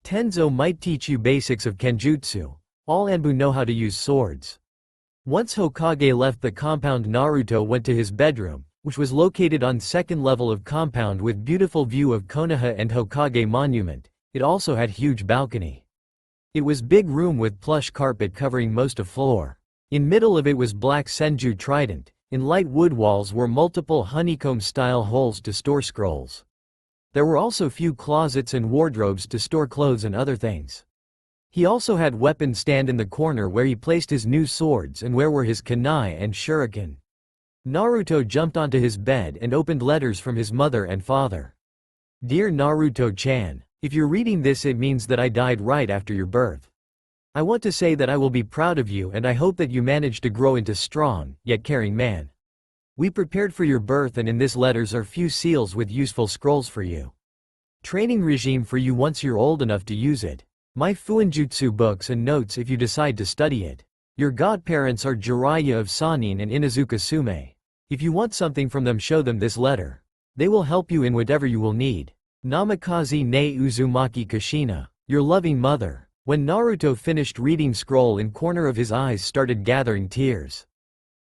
Tenzo might teach you basics of Kenjutsu. All Anbu know how to use swords." Once Hokage left the compound, Naruto went to his bedroom, which was located on second level of compound with beautiful view of Konoha and Hokage monument. It also had huge balcony. It was big room with plush carpet covering most of floor. In middle of it was black Senju trident. In light wood walls were multiple honeycomb-style holes to store scrolls. There were also few closets and wardrobes to store clothes and other things. He also had weapon stand in the corner where he placed his new swords and where were his kunai and shuriken. Naruto jumped onto his bed and opened letters from his mother and father. "Dear Naruto-chan, if you're reading this, it means that I died right after your birth. I want to say that I will be proud of you and I hope that you manage to grow into strong, yet caring man. We prepared for your birth and in this letters are few seals with useful scrolls for you. Training regime for you once you're old enough to use it. My Fuinjutsu books and notes if you decide to study it. Your godparents are Jiraiya of Sannin and Inazuka Sume. If you want something from them, show them this letter. They will help you in whatever you will need. Namikaze ne Uzumaki Kushina, your loving mother." When Naruto finished reading scroll, in corner of his eyes started gathering tears.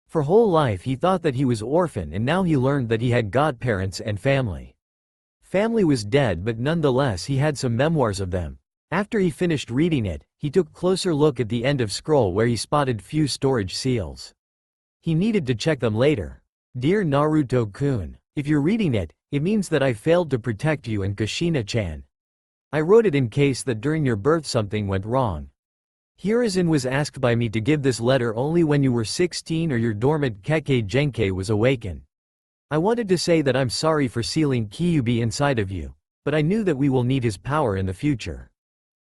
For whole life he thought that he was orphan and now he learned that he had godparents and family. Family was dead but nonetheless he had some memoirs of them. After he finished reading it, he took closer look at the end of scroll where he spotted few storage seals. He needed to check them later. "Dear Naruto-kun, if you're reading it, it means that I failed to protect you and Kushina-chan. I wrote it in case that during your birth something went wrong. Hiruzen was asked by me to give this letter only when you were 16 or your dormant Keke Genkai was awakened. I wanted to say that I'm sorry for sealing Kyubi inside of you, but I knew that we will need his power in the future.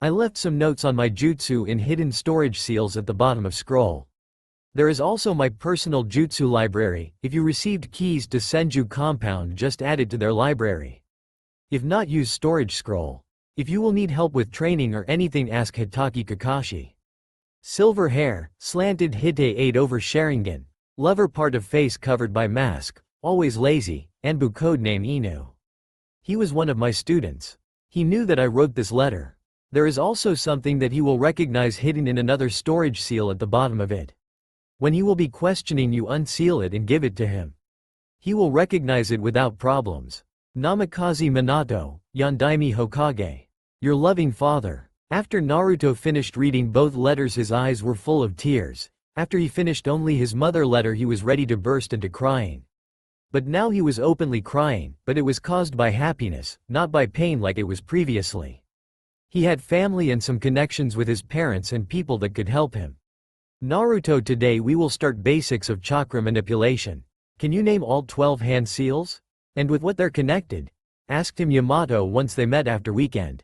I left some notes on my jutsu in hidden storage seals at the bottom of scroll. There is also my personal jutsu library. If you received keys to Senju compound, just add it to their library. If not, use storage scroll. If you will need help with training or anything, ask Hitaki Kakashi. Silver hair, slanted Hite 8 over Sharingan. Lover part of face covered by mask, always lazy, Anbu codename Inu. He was one of my students. He knew that I wrote this letter. There is also something that he will recognize hidden in another storage seal at the bottom of it. When he will be questioning you, unseal it and give it to him. He will recognize it without problems. Namikaze Minato, Yondaime Hokage. Your loving father. After Naruto finished reading both letters his eyes were full of tears. After he finished only his mother letter he was ready to burst into crying. But now he was openly crying, but it was caused by happiness, not by pain like it was previously. He had family and some connections with his parents and people that could help him. Naruto, today we will start basics of chakra manipulation. Can you name all 12 hand seals? And with what they're connected? Asked him Yamato once they met after weekend.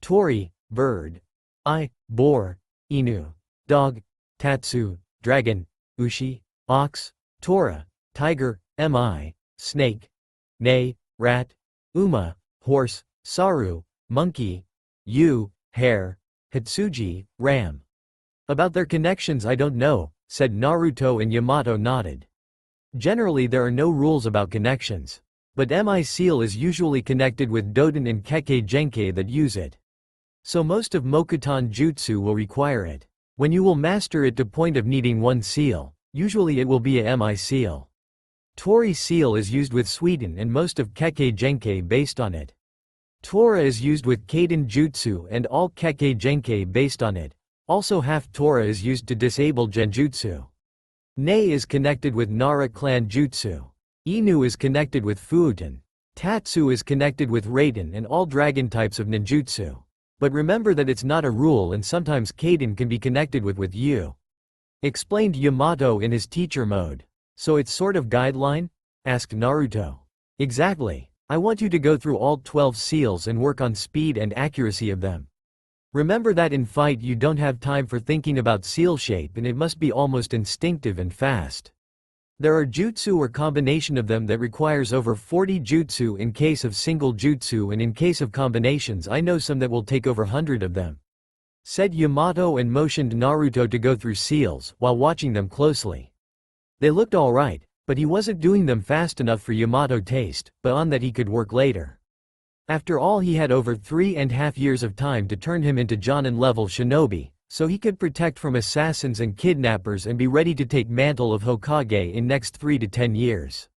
Tori, bird. I, boar. Inu, dog. Tatsu, dragon. Ushi, ox. Tora, tiger. Mi, snake. Ne, rat. Uma, horse. Saru, monkey. Yu, hare. Hitsuji, ram. About their connections I don't know, said Naruto, and Yamato nodded. Generally there are no rules about connections. But Mi seal is usually connected with Doden and Kage Genkai that use it. So most of Mokuton jutsu will require it. When you will master it to point of needing one seal, usually it will be a Mi seal. Tori seal is used with Suiten and most of Kage Genkai based on it. Tora is used with Kaden jutsu and all Kage Genkai based on it. Also half Tora is used to disable Genjutsu. Ne is connected with Nara clan jutsu. Inu is connected with Fuuten. Tatsu is connected with Raiden and all dragon types of ninjutsu. But remember that it's not a rule and sometimes Kaden can be connected with you. Explained Yamato in his teacher mode. So it's sort of guideline? Asked Naruto. Exactly. I want you to go through all 12 seals and work on speed and accuracy of them. Remember that in fight you don't have time for thinking about seal shape and it must be almost instinctive and fast. There are jutsu or combination of them that requires over 40 jutsu in case of single jutsu, and in case of combinations I know some that will take over 100 of them. Said Yamato and motioned Naruto to go through seals while watching them closely. They looked alright, but he wasn't doing them fast enough for Yamato taste, but on that he could work later. After all he had over 3.5 years of time to turn him into Jonin level shinobi, so he could protect from assassins and kidnappers and be ready to take mantle of Hokage in next 3 to 10 years.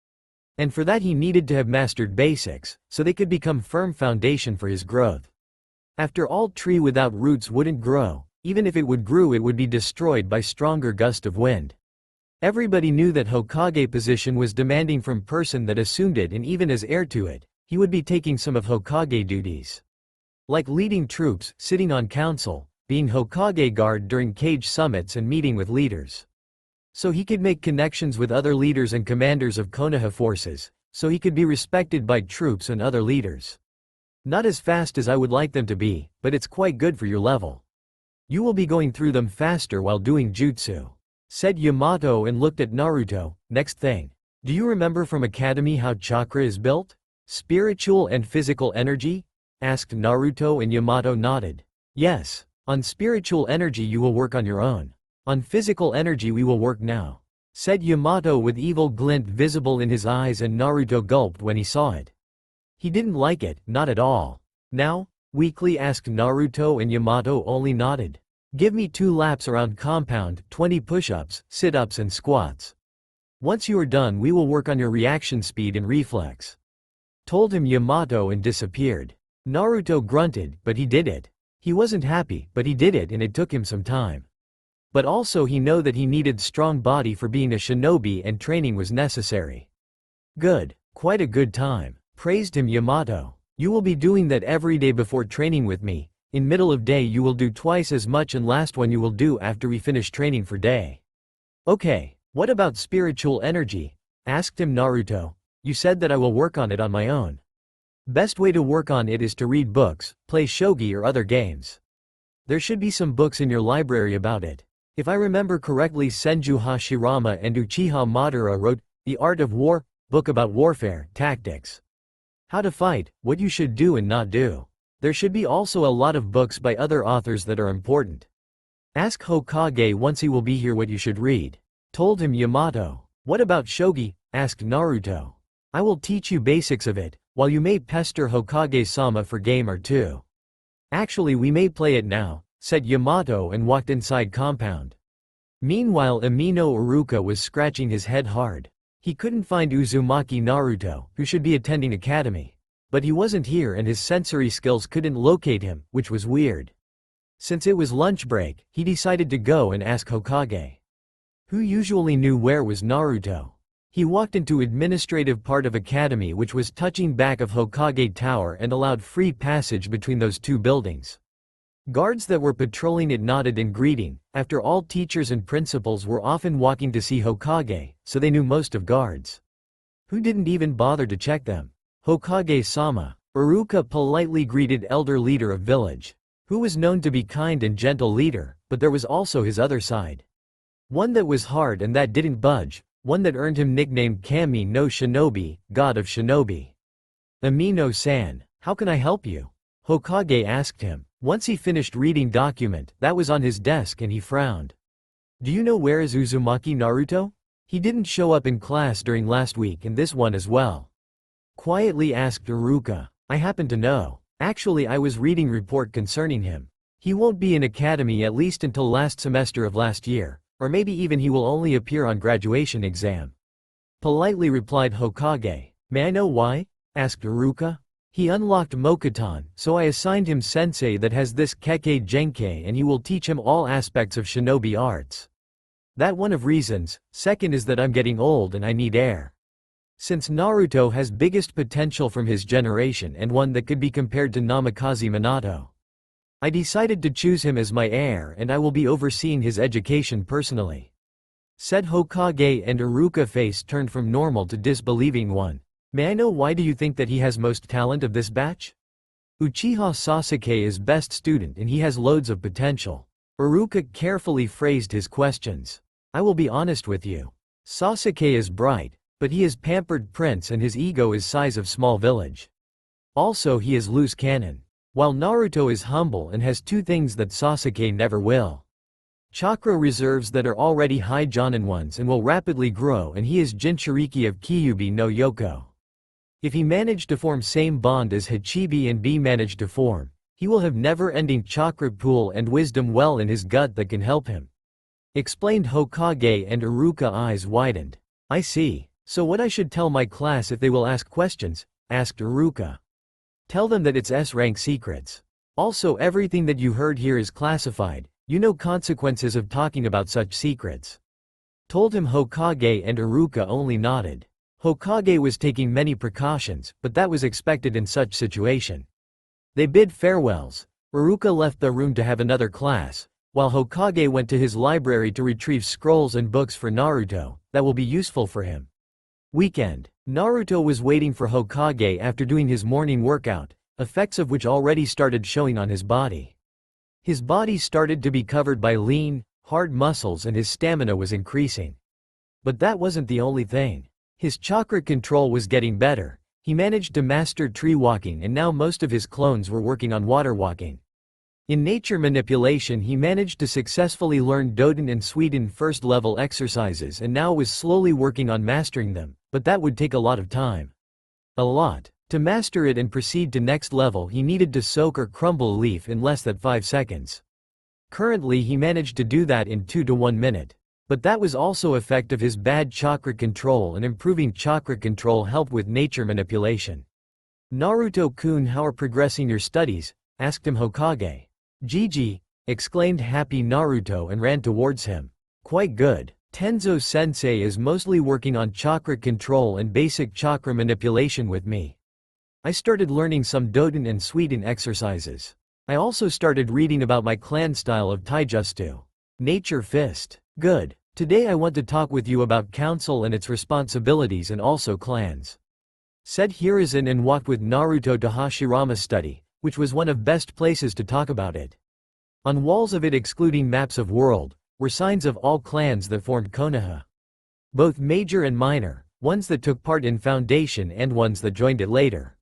And for that he needed to have mastered basics, so they could become firm foundation for his growth. After all, tree without roots wouldn't grow, even if it would grow it would be destroyed by stronger gust of wind. Everybody knew that Hokage position was demanding from person that assumed it, and even as heir to it, he would be taking some of Hokage duties. Like leading troops, sitting on council, being Hokage guard during Kage summits and meeting with leaders. So he could make connections with other leaders and commanders of Konoha forces, so he could be respected by troops and other leaders. Not as fast as I would like them to be, but it's quite good for your level. You will be going through them faster while doing jutsu. Said Yamato and looked at Naruto. Next thing. Do you remember from academy how chakra is built? Spiritual and physical energy? Asked Naruto and Yamato nodded. Yes. On spiritual energy you will work on your own. On physical energy we will work now. Said Yamato with evil glint visible in his eyes, and Naruto gulped when he saw it. He didn't like it, not at all. Now? Weakly asked Naruto, and Yamato only nodded. Give me 2 laps around compound, 20 push-ups, sit-ups and squats. Once you are done we will work on your reaction speed and reflex. Told him Yamato and disappeared. Naruto grunted, but he did it. He wasn't happy, but he did it, and it took him some time. But also he knew that he needed strong body for being a shinobi and training was necessary. Good, quite a good time. Praised him Yamato. You will be doing that every day before training with me. In middle of day you will do twice as much, and last one you will do after we finish training for day. Okay, what about spiritual energy? Asked him Naruto. You said that I will work on it on my own. Best way to work on it is to read books, play shogi or other games. There should be some books in your library about it. If I remember correctly, Senju Hashirama and Uchiha Madara wrote The Art of War, book about warfare, tactics. How to fight, what you should do and not do. There should be also a lot of books by other authors that are important. Ask Hokage once he will be here what you should read. Told him Yamato. What about shogi? Asked Naruto. I will teach you basics of it, while you may pester Hokage-sama for game or two. Actually we may play it now, said Yamato and walked inside compound. Meanwhile Amino Iruka was scratching his head hard. He couldn't find Uzumaki Naruto, who should be attending academy. But he wasn't here and his sensory skills couldn't locate him, which was weird. Since it was lunch break, he decided to go and ask Hokage, who usually knew where was Naruto. He walked into administrative part of academy, which was touching back of Hokage Tower and allowed free passage between those two buildings. Guards that were patrolling it nodded in greeting. After all, teachers and principals were often walking to see Hokage, so they knew most of guards. Who didn't even bother to check them. Hokage-sama. Iruka politely greeted elder leader of village, who was known to be kind and gentle leader, but there was also his other side. One that was hard and that didn't budge, one that earned him nickname Kami no Shinobi, god of shinobi. Amino-san, how can I help you? Hokage asked him. Once he finished reading document that was on his desk and he frowned. Do you know where is Uzumaki Naruto? He didn't show up in class during last week and this one as well. Quietly asked Iruka. I happen to know. Actually, I was reading report concerning him. He won't be in academy at least until last semester of last year, or maybe even he will only appear on graduation exam. Politely replied Hokage. May I know why? Asked Iruka. He unlocked Mokuton, so I assigned him sensei that has this Kage Genkai and he will teach him all aspects of shinobi arts. That one of reasons. Second is that I'm getting old and I need heir. Since Naruto has biggest potential from his generation and one that could be compared to Namikaze Minato, I decided to choose him as my heir and I will be overseeing his education personally. Said Hokage, and Iruka face turned from normal to disbelieving one. May I know why do you think that he has most talent of this batch? Uchiha Sasuke is best student and he has loads of potential. Iruka carefully phrased his questions. I will be honest with you. Sasuke is bright, but he is pampered prince and his ego is size of small village. Also he is loose cannon. While Naruto is humble and has two things that Sasuke never will. Chakra reserves that are already high Jonin ones and will rapidly grow, and he is Jinchuriki of Kyuubi no Yoko. If he managed to form same bond as Hachibi and B managed to form, he will have never-ending chakra pool and wisdom well in his gut that can help him. Explained Hokage, and Iruka eyes widened. I see. So what I should tell my class if they will ask questions? Asked Iruka. Tell them that it's S-rank secrets. Also everything that you heard here is classified, you know consequences of talking about such secrets. Told him Hokage, and Iruka only nodded. Hokage was taking many precautions, but that was expected in such situation. They bid farewells. Iruka left the room to have another class, while Hokage went to his library to retrieve scrolls and books for Naruto, that will be useful for him. Weekend. Naruto was waiting for Hokage after doing his morning workout, effects of which already started showing on his body. His body started to be covered by lean, hard muscles and his stamina was increasing. But that wasn't the only thing. His chakra control was getting better. He managed to master tree walking and now most of his clones were working on water walking. In nature manipulation he managed to successfully learn Doden and Sweden first level exercises and now was slowly working on mastering them, but that would take a lot of time. A lot. To master it and proceed to next level he needed to soak or crumble a leaf in less than 5 seconds. Currently he managed to do that in 2 to 1 minute. But that was also effect of his bad chakra control, and improving chakra control helped with nature manipulation. Naruto-kun, how are progressing your studies? Asked him Hokage. Gigi, exclaimed happy Naruto and ran towards him. Quite good. Tenzo-sensei is mostly working on chakra control and basic chakra manipulation with me. I started learning some Doden and Sweden exercises. I also started reading about my clan style of taijutsu. Nature fist. Good. Today I want to talk with you about council and its responsibilities and also clans. Said Hiruzen and walked with Naruto to Hashirama's study, which was one of best places to talk about it. On walls of it, excluding maps of world, were signs of all clans that formed Konoha. Both major and minor, ones that took part in foundation and ones that joined it later.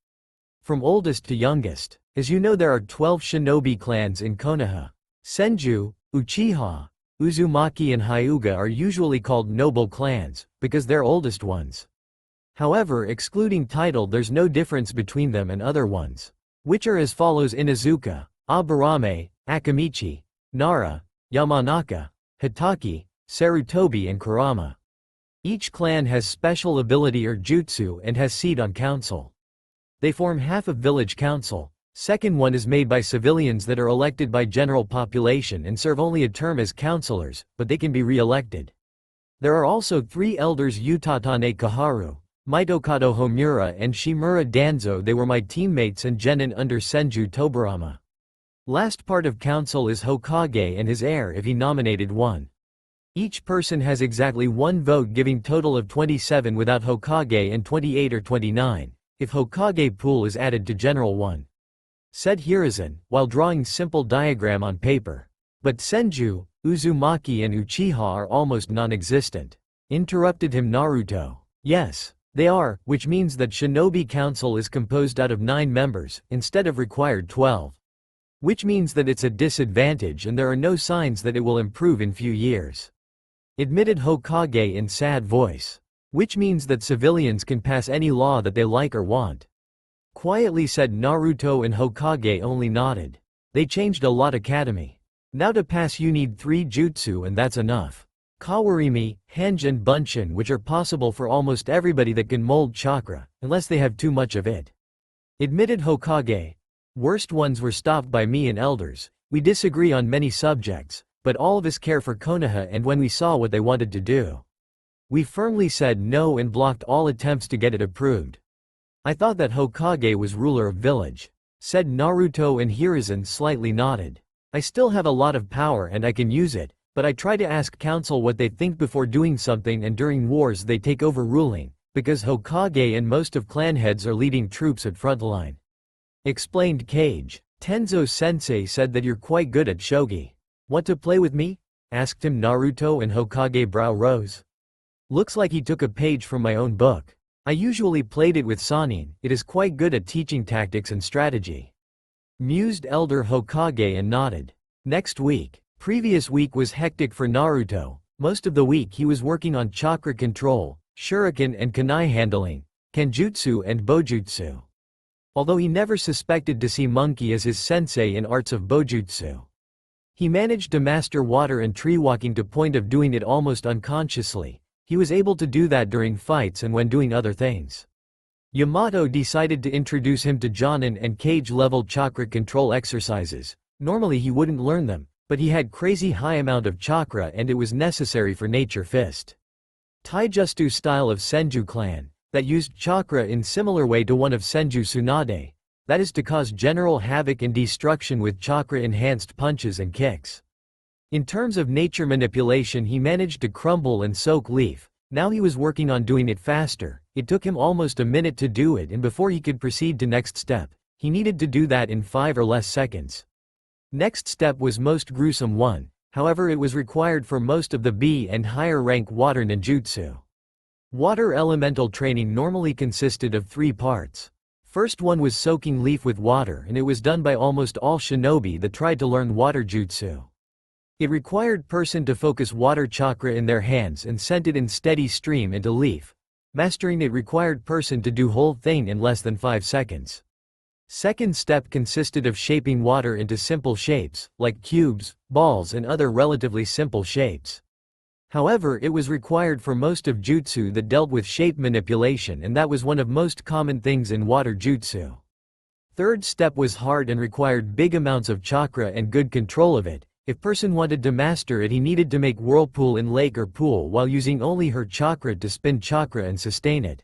From oldest to youngest. As you know, there are 12 shinobi clans in Konoha. Senju, Uchiha, Uzumaki and Hyuga are usually called noble clans, because they're oldest ones. However, excluding title, there's no difference between them and other ones, which are as follows: Inazuka, Aburame, Akamichi, Nara, Yamanaka, Hitaki, Sarutobi and Kurama. Each clan has special ability or jutsu and has seat on council. They form half of village council. Second one is made by civilians that are elected by general population and serve only a term as councillors, but they can be re-elected. There are also 3 elders Utatane Kaharu, Mitokado Homura and Shimura Danzo. They were my teammates and genin under Senju Tobarama. Last part of council is Hokage and his heir if he nominated one. Each person has exactly 1 vote, giving total of 27 without Hokage and 28 or 29, if Hokage pool is added to general one. Said Hiruzen, while drawing simple diagram on paper. But Senju, Uzumaki and Uchiha are almost non-existent. Interrupted him Naruto. Yes, they are, which means that Shinobi Council is composed out of 9 members, instead of required 12. Which means that it's a disadvantage and there are no signs that it will improve in few years. Admitted Hokage in sad voice. Which means that civilians can pass any law that they like or want. Quietly said Naruto and Hokage only nodded. They changed a lot academy. Now to pass you need 3 jutsu and that's enough. Kawarimi, Henge and Bunshin, which are possible for almost everybody that can mold chakra, unless they have too much of it. Admitted Hokage. Worst ones were stopped by me and elders. We disagree on many subjects, but all of us care for Konoha, and when we saw what they wanted to do, we firmly said no and blocked all attempts to get it approved. I thought that Hokage was ruler of village. Said Naruto and Hiruzen slightly nodded. I still have a lot of power and I can use it, but I try to ask council what they think before doing something, and during wars they take over ruling, because Hokage and most of clan heads are leading troops at frontline. Explained Kage. Tenzo sensei said that you're quite good at shogi. Want to play with me? Asked him Naruto, and Hokage brow rose. Looks like he took a page from my own book. I usually played it with Sanin. It is quite good at teaching tactics and strategy. Mused elder Hokage and nodded. Next week. Previous week was hectic for Naruto. Most of the week he was working on chakra control, shuriken and kunai handling, kenjutsu and bojutsu. Although he never suspected to see Monkey as his sensei in arts of bojutsu. He managed to master water and tree walking to point of doing it almost unconsciously. He was able to do that during fights and when doing other things. Yamato decided to introduce him to Jonin and Kage level chakra control exercises. Normally he wouldn't learn them, but he had crazy high amount of chakra and it was necessary for nature fist. Taijutsu style of Senju clan, that used chakra in similar way to one of Senju Tsunade, that is to cause general havoc and destruction with chakra enhanced punches and kicks. In terms of nature manipulation he managed to crumble and soak leaf. Now he was working on doing it faster. It took him almost a minute to do it, and before he could proceed to next step, he needed to do that in 5 or less seconds. Next step was most gruesome one, however it was required for most of the B and higher rank water ninjutsu. Water elemental training normally consisted of 3 parts. First one was soaking leaf with water, and it was done by almost all shinobi that tried to learn water jutsu. It required person to focus water chakra in their hands and sent it in steady stream into leaf. Mastering it required person to do whole thing in less than 5 seconds. Second step consisted of shaping water into simple shapes, like cubes, balls and other relatively simple shapes. However, it was required for most of jutsu that dealt with shape manipulation, and that was one of most common things in water jutsu. Third step was hard and required big amounts of chakra and good control of it. If person wanted to master it, he needed to make whirlpool in lake or pool while using only her chakra to spin chakra and sustain it.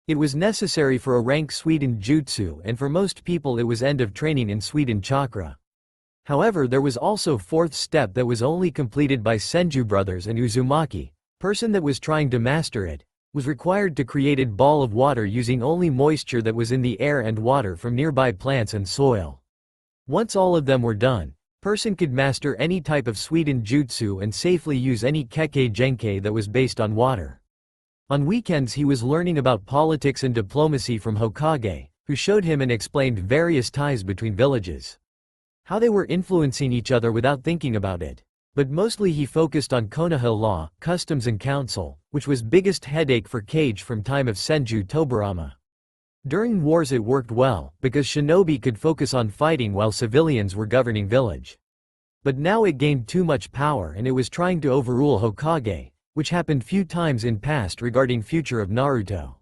It was necessary for a rank Sweden jutsu, and for most people it was end of training in Sweden chakra. However, there was also fourth step that was only completed by Senju brothers and Uzumaki. Person that was trying to master it was required to create a ball of water using only moisture that was in the air and water from nearby plants and soil. Once all of them were done, person could master any type of Sweden jutsu and safely use any Kage Genkai that was based on water. On weekends he was learning about politics and diplomacy from Hokage, who showed him and explained various ties between villages. How they were influencing each other without thinking about it. But mostly he focused on Konoha law, customs and council, which was biggest headache for Kage from time of Senju Tobarama. During wars it worked well, because shinobi could focus on fighting while civilians were governing village. But now it gained too much power and it was trying to overrule Hokage, which happened few times in past regarding future of Naruto.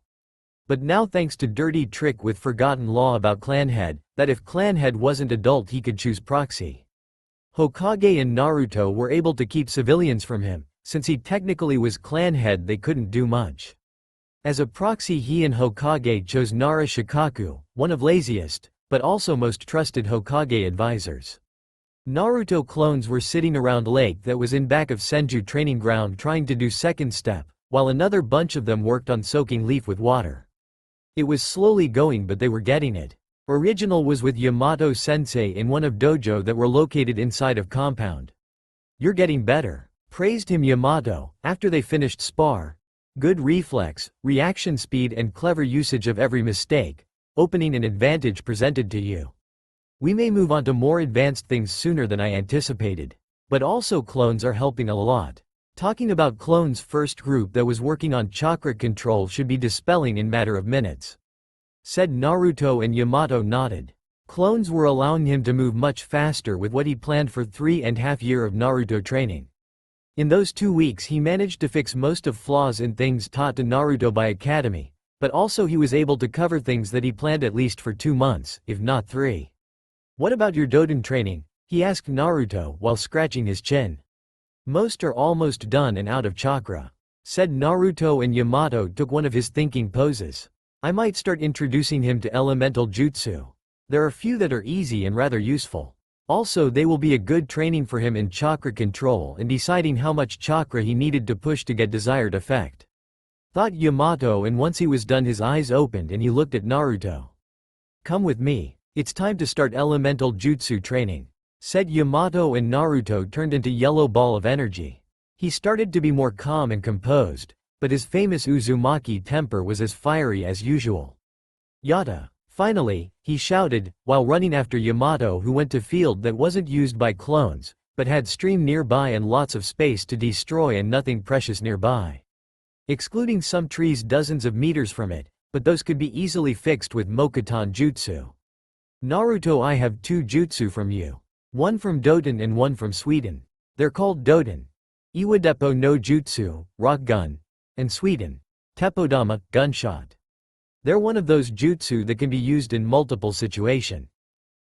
But now thanks to dirty trick with forgotten law about clan head, that if clan head wasn't adult he could choose proxy. Hokage and Naruto were able to keep civilians from him, since he technically was clan head they couldn't do much. As a proxy he and Hokage chose Nara Shikaku, one of laziest, but also most trusted Hokage advisors. Naruto clones were sitting around lake that was in back of Senju training ground trying to do second step, while another bunch of them worked on soaking leaf with water. It was slowly going but they were getting it. Original was with Yamato sensei in one of dojo that were located inside of compound. "You're getting better," praised him Yamato, after they finished spar. "Good reflex, reaction speed and clever usage of every mistake, opening an advantage presented to you. We may move on to more advanced things sooner than I anticipated. But also clones are helping a lot. Talking about clones first group that was working on chakra control should be dispelling in matter of minutes," said Naruto and Yamato nodded. Clones were allowing him to move much faster with what he planned for 3.5 years of Naruto training. In those 2 weeks he managed to fix most of flaws in things taught to Naruto by Academy, but also he was able to cover things that he planned at least for 2 months, if not 3. "What about your Doden training?" he asked Naruto while scratching his chin. "Most are almost done and out of chakra," said Naruto, and Yamato took one of his thinking poses. "I might start introducing him to elemental jutsu. There are few that are easy and rather useful. Also they will be a good training for him in chakra control and deciding how much chakra he needed to push to get desired effect," thought Yamato, and once he was done his eyes opened and he looked at Naruto. "Come with me. It's time to start elemental jutsu training," said Yamato, and Naruto turned into yellow ball of energy. He started to be more calm and composed, but his famous Uzumaki temper was as fiery as usual. "Yata!" Finally, he shouted, while running after Yamato, who went to field that wasn't used by clones, but had stream nearby and lots of space to destroy and nothing precious nearby. Excluding some trees dozens of meters from it, but those could be easily fixed with Mokuton jutsu. "Naruto, I have 2 jutsu from you. One from Doden and one from Sweden. They're called Doden Iwadepo no Jutsu, rock gun, and Sweden Teppodama, gunshot. They're one of those jutsu that can be used in multiple situation.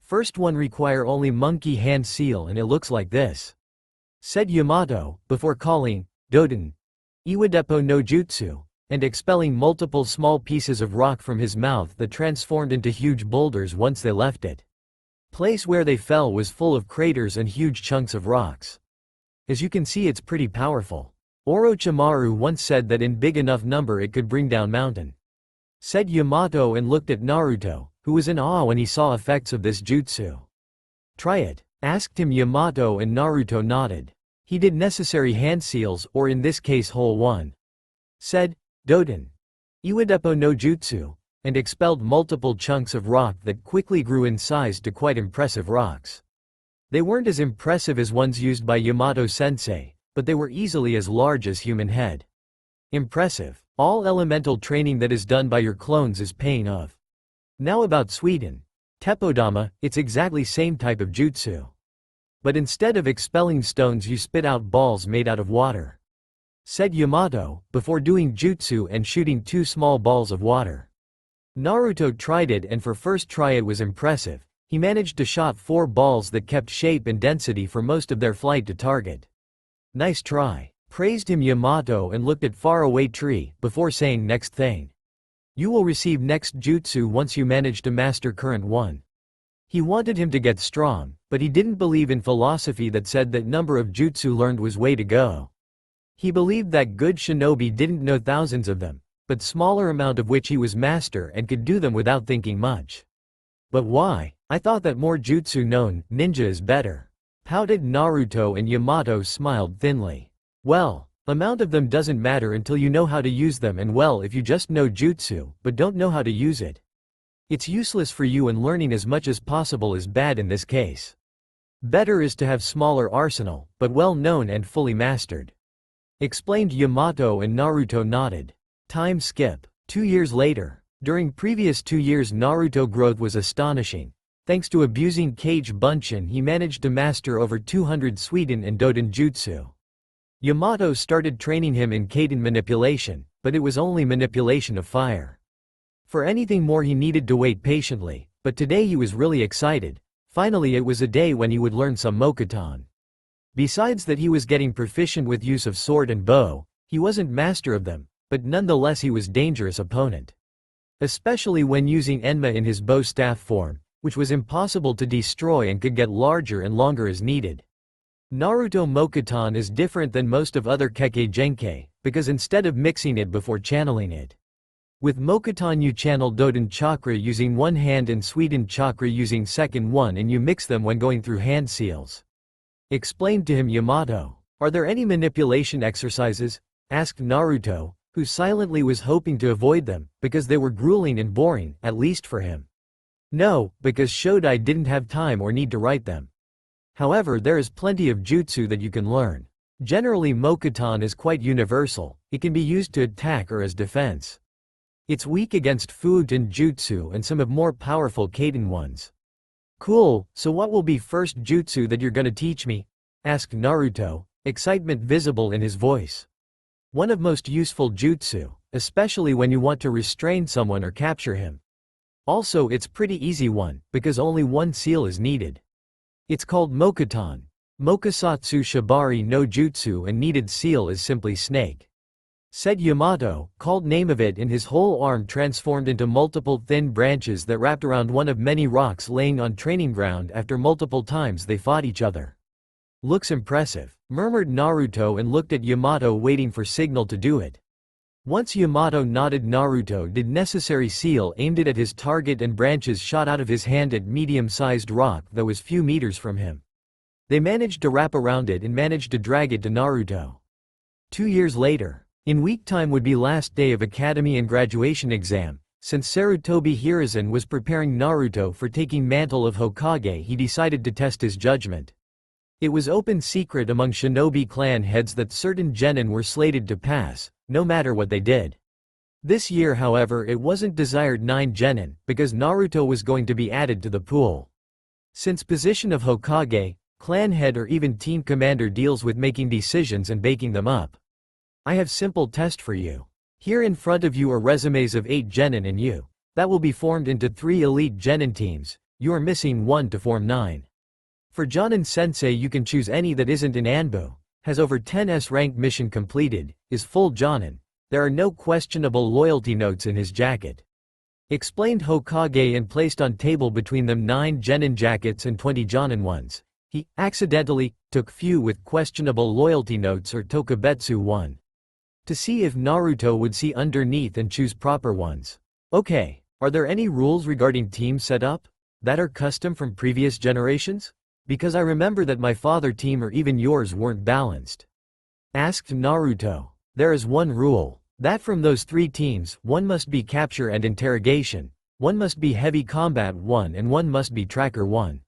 First one require only monkey hand seal and it looks like this," said Yamato, before calling Doden Iwadepo no Jutsu, and expelling multiple small pieces of rock from his mouth that transformed into huge boulders once they left it. Place where they fell was full of craters and huge chunks of rocks. As you can see, it's pretty powerful. Orochimaru once said that in big enough number it could bring down mountain, said Yamato, and looked at Naruto, who was in awe when he saw effects of this jutsu. "Try it?" asked him Yamato, and Naruto nodded. He did necessary hand seals, or in this case whole one. Said, "Doden Iwadepo no Jutsu," and expelled multiple chunks of rock that quickly grew in size to quite impressive rocks. They weren't as impressive as ones used by Yamato sensei, but they were easily as large as human head. Impressive. All elemental training that is done by your clones is paying off. Now about Sweden Teppodama, it's exactly same type of jutsu. But instead of expelling stones you spit out balls made out of water, said Yamato, before doing jutsu and shooting 2 small balls of water. Naruto tried it, and for first try it was impressive. He managed to shot 4 balls that kept shape and density for most of their flight to target. "Nice try," praised him Yamato, and looked at faraway tree, before saying, "Next thing. You will receive next jutsu once you manage to master current one." He wanted him to get strong, but he didn't believe in philosophy that said that number of jutsu learned was way to go. He believed that good shinobi didn't know thousands of them, but smaller amount of which he was master and could do them without thinking much. "But why? I thought that more jutsu known, ninja is better," pouted Naruto, and Yamato smiled thinly. "Well, amount of them doesn't matter until you know how to use them, and well, if you just know jutsu, but don't know how to use it, it's useless for you, and learning as much as possible is bad in this case. Better is to have smaller arsenal, but well known and fully mastered," explained Yamato, and Naruto nodded. Time skip. 2 years later. During previous 2 years Naruto growth was astonishing. Thanks to abusing Kage Bunshin he managed to master over 200 Sweden and Doden jutsu. Yamato started training him in Kaden manipulation, but it was only manipulation of fire. For anything more he needed to wait patiently, but today he was really excited. Finally it was a day when he would learn some Mokuton. Besides that he was getting proficient with use of sword and bow, he wasn't master of them, but nonetheless he was dangerous opponent. Especially when using Enma in his bow staff form, which was impossible to destroy and could get larger and longer as needed. Naruto Mokuton is different than most of other Kage Genkai, because instead of mixing it before channeling it. With Mokuton you channel Doden Chakra using one hand and Suiden Chakra using second one, and you mix them when going through hand seals. Explained to him Yamato. Are there any manipulation exercises? Asked Naruto, who silently was hoping to avoid them, because they were grueling and boring, at least for him. No, because Shodai didn't have time or need to write them. However, there is plenty of jutsu that you can learn. Generally Mokuton is quite universal, it can be used to attack or as defense. It's weak against Fuuten jutsu and some of more powerful Kaden ones. Cool, so what will be first jutsu that you're gonna teach me? Asked Naruto, excitement visible in his voice. One of most useful jutsu, especially when you want to restrain someone or capture him. Also it's pretty easy one, because only one seal is needed. It's called Mokuton. Mokusatsu Shibari no Jutsu, and needed seal is simply snake. Said Yamato, called name of it, in his whole arm transformed into multiple thin branches that wrapped around one of many rocks laying on training ground after multiple times they fought each other. Looks impressive, murmured Naruto and looked at Yamato waiting for signal to do it. Once Yamato nodded, Naruto did necessary seal, aimed it at his target, and branches shot out of his hand at medium-sized rock that was few meters from him. They managed to wrap around it and managed to drag it to Naruto. 2 years later. In week time would be last day of academy and graduation exam. Since Sarutobi Hiruzen was preparing Naruto for taking mantle of Hokage, he decided to test his judgment. It was open secret among shinobi clan heads that certain genin were slated to pass, no matter what they did. This year however it wasn't desired 9 genin, because Naruto was going to be added to the pool. Since position of Hokage, clan head or even team commander deals with making decisions and baking them up. I have simple test for you. Here in front of you are resumes of 8 genin and you. That will be formed into 3 elite genin teams. You are missing 1 to form 9. For Jonin Sensei you can choose any that isn't in Anbu, has over 10s rank, mission completed, is full Jonin. There are no questionable loyalty notes in his jacket. Explained Hokage and placed on table between them 9 genin jackets and 20 Jonin ones. He accidentally took few with questionable loyalty notes or Tokubetsu 1. To see if Naruto would see underneath and choose proper ones. Okay, are there any rules regarding team setup that are custom from previous generations? Because I remember that my father team or even yours weren't balanced. Asked Naruto. There is one rule, that from those 3 teams, one must be capture and interrogation, one must be heavy combat 1, and one must be tracker 1.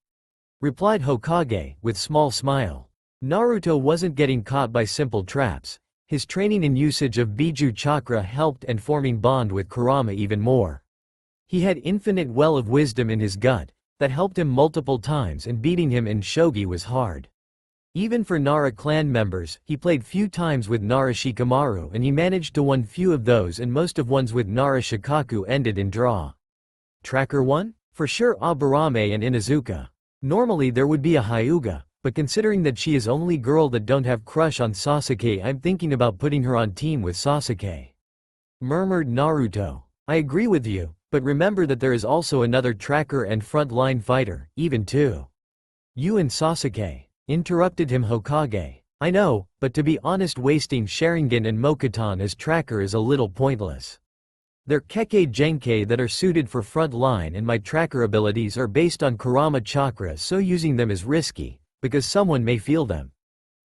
Replied Hokage, with small smile. Naruto wasn't getting caught by simple traps. His training and usage of Biju Chakra helped, and forming bond with Kurama even more. He had infinite well of wisdom in his gut, that helped him multiple times, and beating him in shogi was hard. Even for Nara clan members, he played few times with Nara Shikamaru and he managed to win few of those, and most of ones with Nara Shikaku ended in draw. Tracker 1? For sure Aburame and Inuzuka. Normally there would be a Hyuga, but considering that she is only girl that don't have crush on Sasuke, I'm thinking about putting her on team with Sasuke. Murmured Naruto. I agree with you, but remember that there is also another tracker and front-line fighter, even 2. You and Sasuke. Interrupted him Hokage. I know, but to be honest wasting Sharingan and Mokuton as tracker is a little pointless. They're Kage Genkai that are suited for front line, and my tracker abilities are based on Kurama Chakra, so using them is risky, because someone may feel them.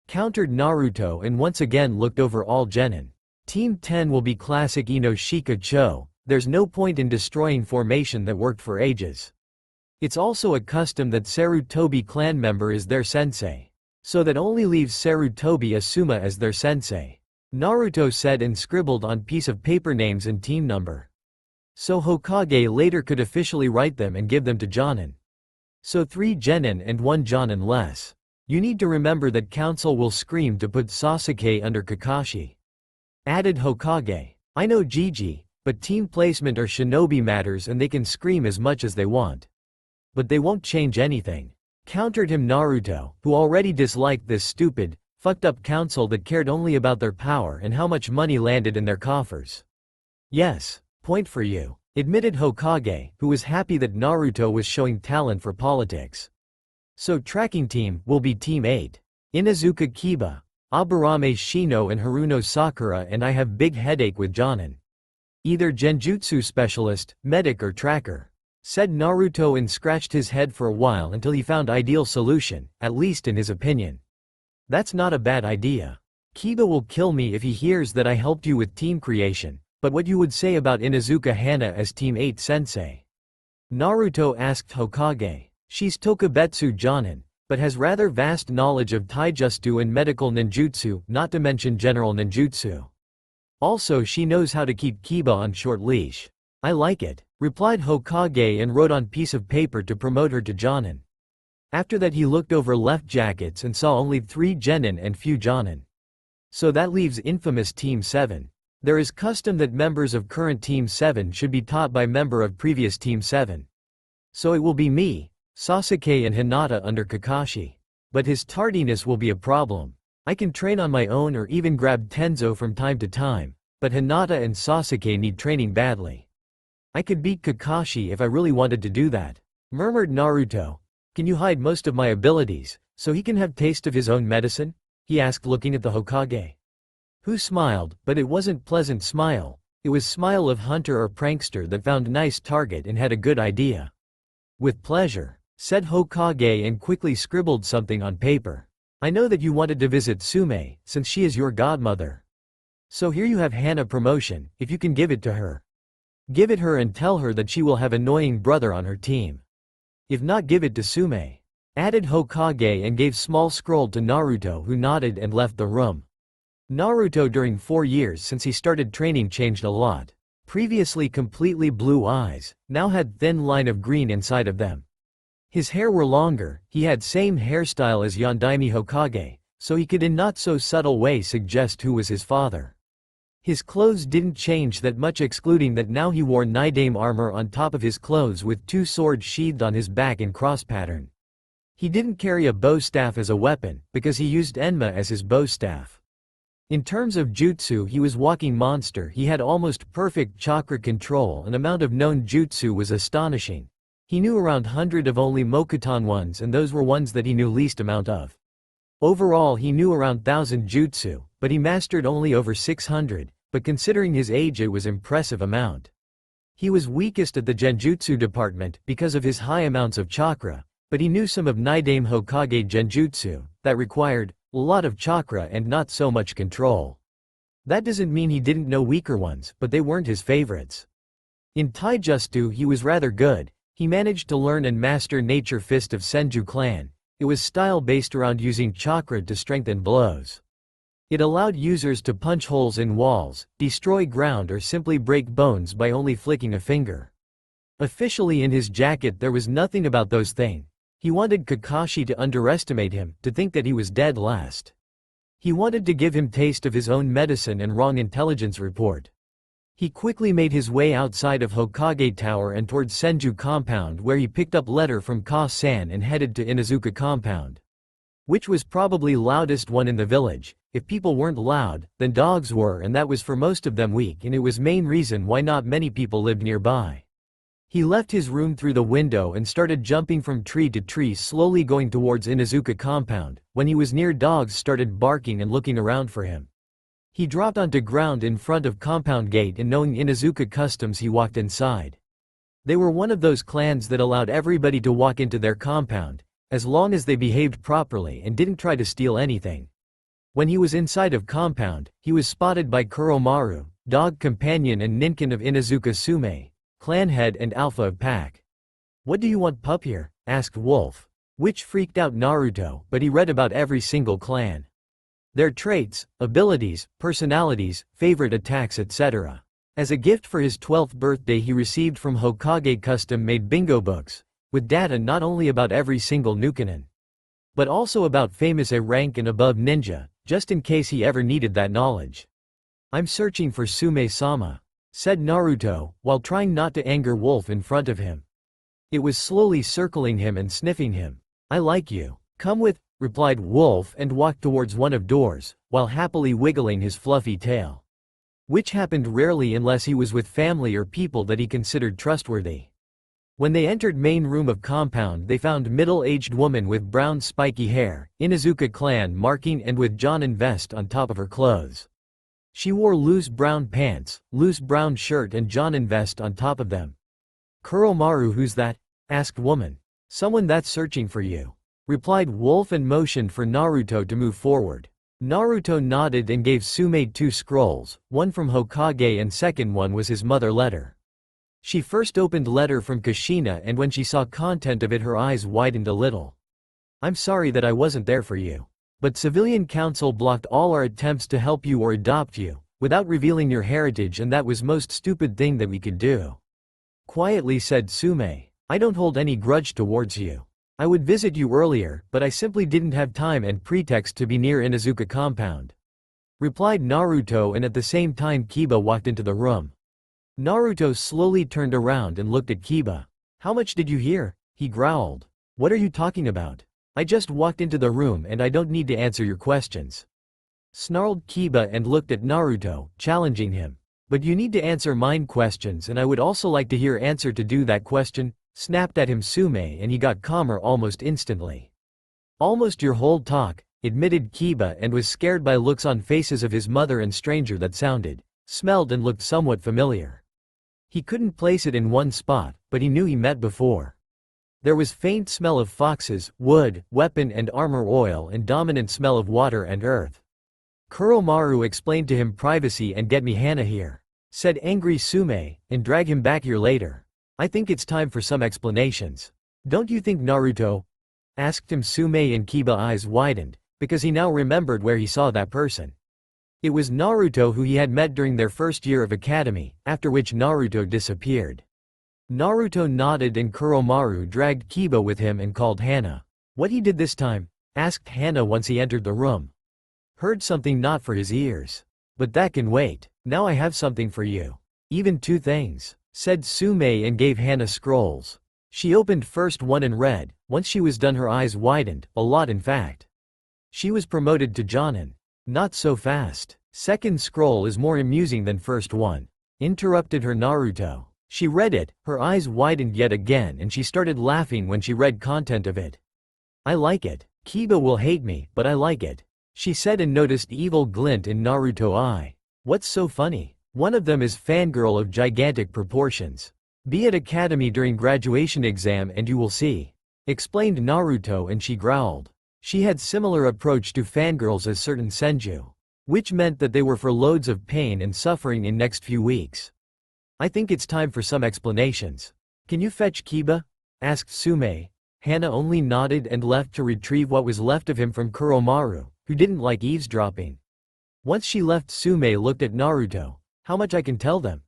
Countered Naruto and once again looked over all genin. Team 10 will be classic Ino Shika Cho, there's no point in destroying formation that worked for ages. It's also a custom that Sarutobi clan member is their sensei. So that only leaves Sarutobi Asuma as their sensei. Naruto said and scribbled on piece of paper names and team number. So Hokage later could officially write them and give them to Jonin. So 3 genin and 1 Jonin less. You need to remember that council will scream to put Sasuke under Kakashi. Added Hokage. I know Gigi, But team placement or shinobi matters, and they can scream as much as they want. But they won't change anything. Countered him Naruto, who already disliked this stupid, fucked up council that cared only about their power and how much money landed in their coffers. Yes, point for you, admitted Hokage, who was happy that Naruto was showing talent for politics. So tracking team will be Team 8. Inuzuka Kiba, Aburame Shino and Haruno Sakura, and I have big headache with Jonin. Either genjutsu specialist, medic or tracker, said Naruto, and scratched his head for a while until he found ideal solution, at least in his opinion. That's not a bad idea. Kiba will kill me if he hears that I helped you with team creation, but what you would say about Inuzuka Hana as Team 8 sensei? Naruto asked Hokage. She's Tokubetsu Jonin, but has rather vast knowledge of taijutsu and medical ninjutsu, not to mention general ninjutsu. Also, she knows how to keep Kiba on short leash. I like it, replied Hokage and wrote on piece of paper to promote her to Jonin. After that he looked over left jackets and saw only 3 genin and few jonin. So that leaves infamous Team 7. There is custom that members of current Team 7 should be taught by member of previous Team 7. So it will be me, Sasuke and Hinata under Kakashi. But his tardiness will be a problem. I can train on my own or even grab Tenzo from time to time, but Hinata and Sasuke need training badly. I could beat Kakashi if I really wanted to do that, murmured Naruto. Can you hide most of my abilities, so he can have taste of his own medicine? He asked, looking at the Hokage. Who smiled, but it wasn't pleasant smile. It was smile of hunter or prankster that found nice target and had a good idea. With pleasure, said Hokage and quickly scribbled something on paper. I know that you wanted to visit Sume, since she is your godmother. So here you have Hana promotion, if you can give it to her. Give it her and tell her that she will have annoying brother on her team. If not, give it to Sume, added Hokage and gave small scroll to Naruto, who nodded and left the room. Naruto during 4 years since he started training changed a lot. Previously completely blue eyes, now had thin line of green inside of them. His hair were longer, he had same hairstyle as Yondaime Hokage, so he could in not so subtle way suggest who was his father. His clothes didn't change that much, excluding that now he wore Nidaime armor on top of his clothes with 2 swords sheathed on his back in cross pattern. He didn't carry a bow staff as a weapon, because he used Enma as his bow staff. In terms of jutsu, he was walking monster. He had almost perfect chakra control, and amount of known jutsu was astonishing. He knew around 100 of only Mokuton ones, and those were ones that he knew least amount of. Overall he knew around 1000 jutsu, but he mastered only over 600, but considering his age it was impressive amount. He was weakest at the genjutsu department because of his high amounts of chakra, but he knew some of Nidaime Hokage genjutsu, that required a lot of chakra and not so much control. That doesn't mean he didn't know weaker ones, but they weren't his favorites. In taijutsu he was rather good. He managed to learn and master Nature Fist of Senju clan. It was style based around using chakra to strengthen blows. It allowed users to punch holes in walls, destroy ground or simply break bones by only flicking a finger. Officially in his jacket there was nothing about those things. He wanted Kakashi to underestimate him, to think that he was dead last. He wanted to give him taste of his own medicine and wrong intelligence report. He quickly made his way outside of Hokage Tower and towards Senju compound, where he picked up letter from Ka-san and headed to Inuzuka compound, which was probably loudest one in the village. If people weren't loud, then dogs were, and that was for most of them weak, and it was main reason why not many people lived nearby. He left his room through the window and started jumping from tree to tree, slowly going towards Inuzuka compound. When he was near, dogs started barking and looking around for him. He dropped onto ground in front of compound gate, and knowing Inuzuka customs he walked inside. They were one of those clans that allowed everybody to walk into their compound, as long as they behaved properly and didn't try to steal anything. When he was inside of compound, he was spotted by Kuromaru, dog companion and ninkin of Inuzuka Sume, clan head and alpha of pack. What do you want, pup, here? Asked Wolf, which freaked out Naruto, but he read about every single clan, their traits, abilities, personalities, favorite attacks, etc. As a gift for his 12th birthday he received from Hokage custom-made bingo books, with data not only about every single Nukenin, but also about famous A rank and above ninja, just in case he ever needed that knowledge. I'm searching for Sume-sama. said Naruto, while trying not to anger Wolf in front of him. It was slowly circling him and sniffing him. I like you. Come with, replied Wolf and walked towards one of doors, while happily wiggling his fluffy tail. Which happened rarely unless he was with family or people that he considered trustworthy. When they entered main room of compound they found middle-aged woman with brown spiky hair, Inuzuka clan marking and with Jonin vest on top of her clothes. She wore loose brown pants, loose brown shirt and Jonin vest on top of them. Kuromaru, who's that? Asked woman. Someone that's searching for you, replied Wolf and motioned for Naruto to move forward. Naruto nodded and gave Tsume 2 scrolls, one from Hokage and second one was his mother letter. She first opened letter from Kushina and when she saw content of it her eyes widened a little. I'm sorry that I wasn't there for you. But civilian council blocked all our attempts to help you or adopt you, without revealing your heritage and that was most stupid thing that we could do. Quietly said Tsume. I don't hold any grudge towards you. I would visit you earlier, but I simply didn't have time and pretext to be near Inuzuka compound. Replied Naruto and at the same time Kiba walked into the room. Naruto slowly turned around and looked at Kiba. How much did you hear? He growled. What are you talking about? I just walked into the room and I don't need to answer your questions. Snarled Kiba and looked at Naruto, challenging him. But you need to answer mine questions and I would also like to hear answer to do that question, snapped at him Tsume and he got calmer almost instantly. Almost your whole talk, admitted Kiba and was scared by looks on faces of his mother and stranger that sounded, smelled and looked somewhat familiar. He couldn't place it in one spot, but he knew he met before. There was faint smell of foxes, wood, weapon and armor oil and dominant smell of water and earth. Kuromaru explained to him privacy and get me Hana here, said angry Tsume, and drag him back here later. I think it's time for some explanations. Don't you think Naruto? Asked him Tsume and Kiba eyes widened, because he now remembered where he saw that person. It was Naruto who he had met during their first year of academy, after which Naruto disappeared. Naruto nodded and Kuromaru dragged Kiba with him and called Hana. What he did this time? Asked Hana once he entered the room. Heard something not for his ears. But that can wait. Now I have something for you. Even 2 things, said Tsume and gave Hana scrolls. She opened first one and read. Once she was done her eyes widened, a lot in fact. She was promoted to Jonin. Not so fast. Second scroll is more amusing than first one. Interrupted her Naruto. She read it, her eyes widened yet again and she started laughing when she read content of it. I like it. Kiba will hate me, but I like it. She said and noticed evil glint in Naruto's eye. What's so funny? One of them is fangirl of gigantic proportions. Be at academy during graduation exam and you will see. Explained Naruto and she growled. She had similar approach to fangirls as certain Senju. Which meant that they were for loads of pain and suffering in next few weeks. I think it's time for some explanations. Can you fetch Kiba? Asked Tsume. Hana only nodded and left to retrieve what was left of him from Kuromaru, who didn't like eavesdropping. Once she left Tsume looked at Naruto. How much I can tell them?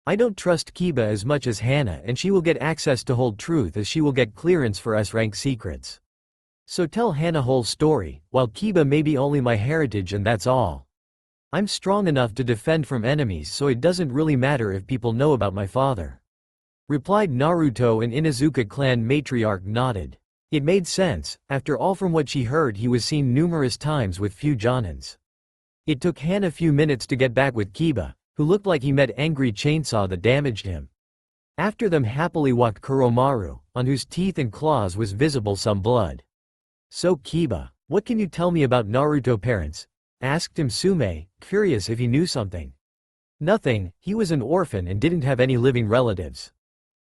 I don't trust Kiba as much as Hana and she will get access to hold truth as she will get clearance for S-rank secrets. So tell Hana whole story, while Kiba may be only my heritage and that's all. I'm strong enough to defend from enemies so it doesn't really matter if people know about my father. Replied Naruto and Inuzuka clan matriarch nodded. It made sense, after all from what she heard he was seen numerous times with few Jonins. It took Hana few minutes to get back with Kiba, who looked like he met angry chainsaw that damaged him. After them happily walked Kuromaru, on whose teeth and claws was visible some blood. So Kiba, what can you tell me about Naruto parents? Asked him Tsume, curious if he knew something. Nothing, he was an orphan and didn't have any living relatives.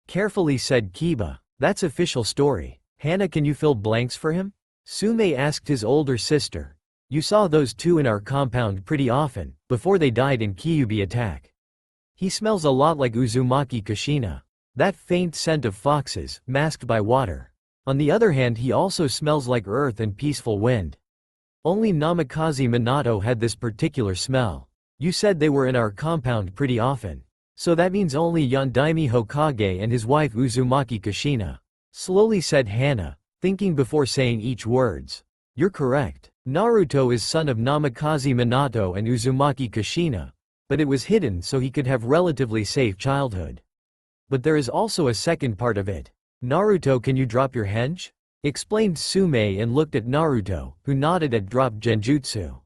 Carefully said Kiba, that's official story. Hana, can you fill blanks for him? Tsume asked his older sister. You saw those 2 in our compound pretty often, before they died in Kyuubi attack. He smells a lot like Uzumaki Kushina. That faint scent of foxes, masked by water. On the other hand he also smells like earth and peaceful wind. Only Namikaze Minato had this particular smell. You said they were in our compound pretty often. So that means only Yondaime Hokage and his wife Uzumaki Kushina. Slowly said Hana, thinking before saying each words. You're correct. Naruto is son of Namikaze Minato and Uzumaki Kushina. but it was hidden so he could have relatively safe childhood. But there is also a second part of it. Naruto, can you drop your henge? Explained Sume and looked at Naruto, who nodded at drop genjutsu.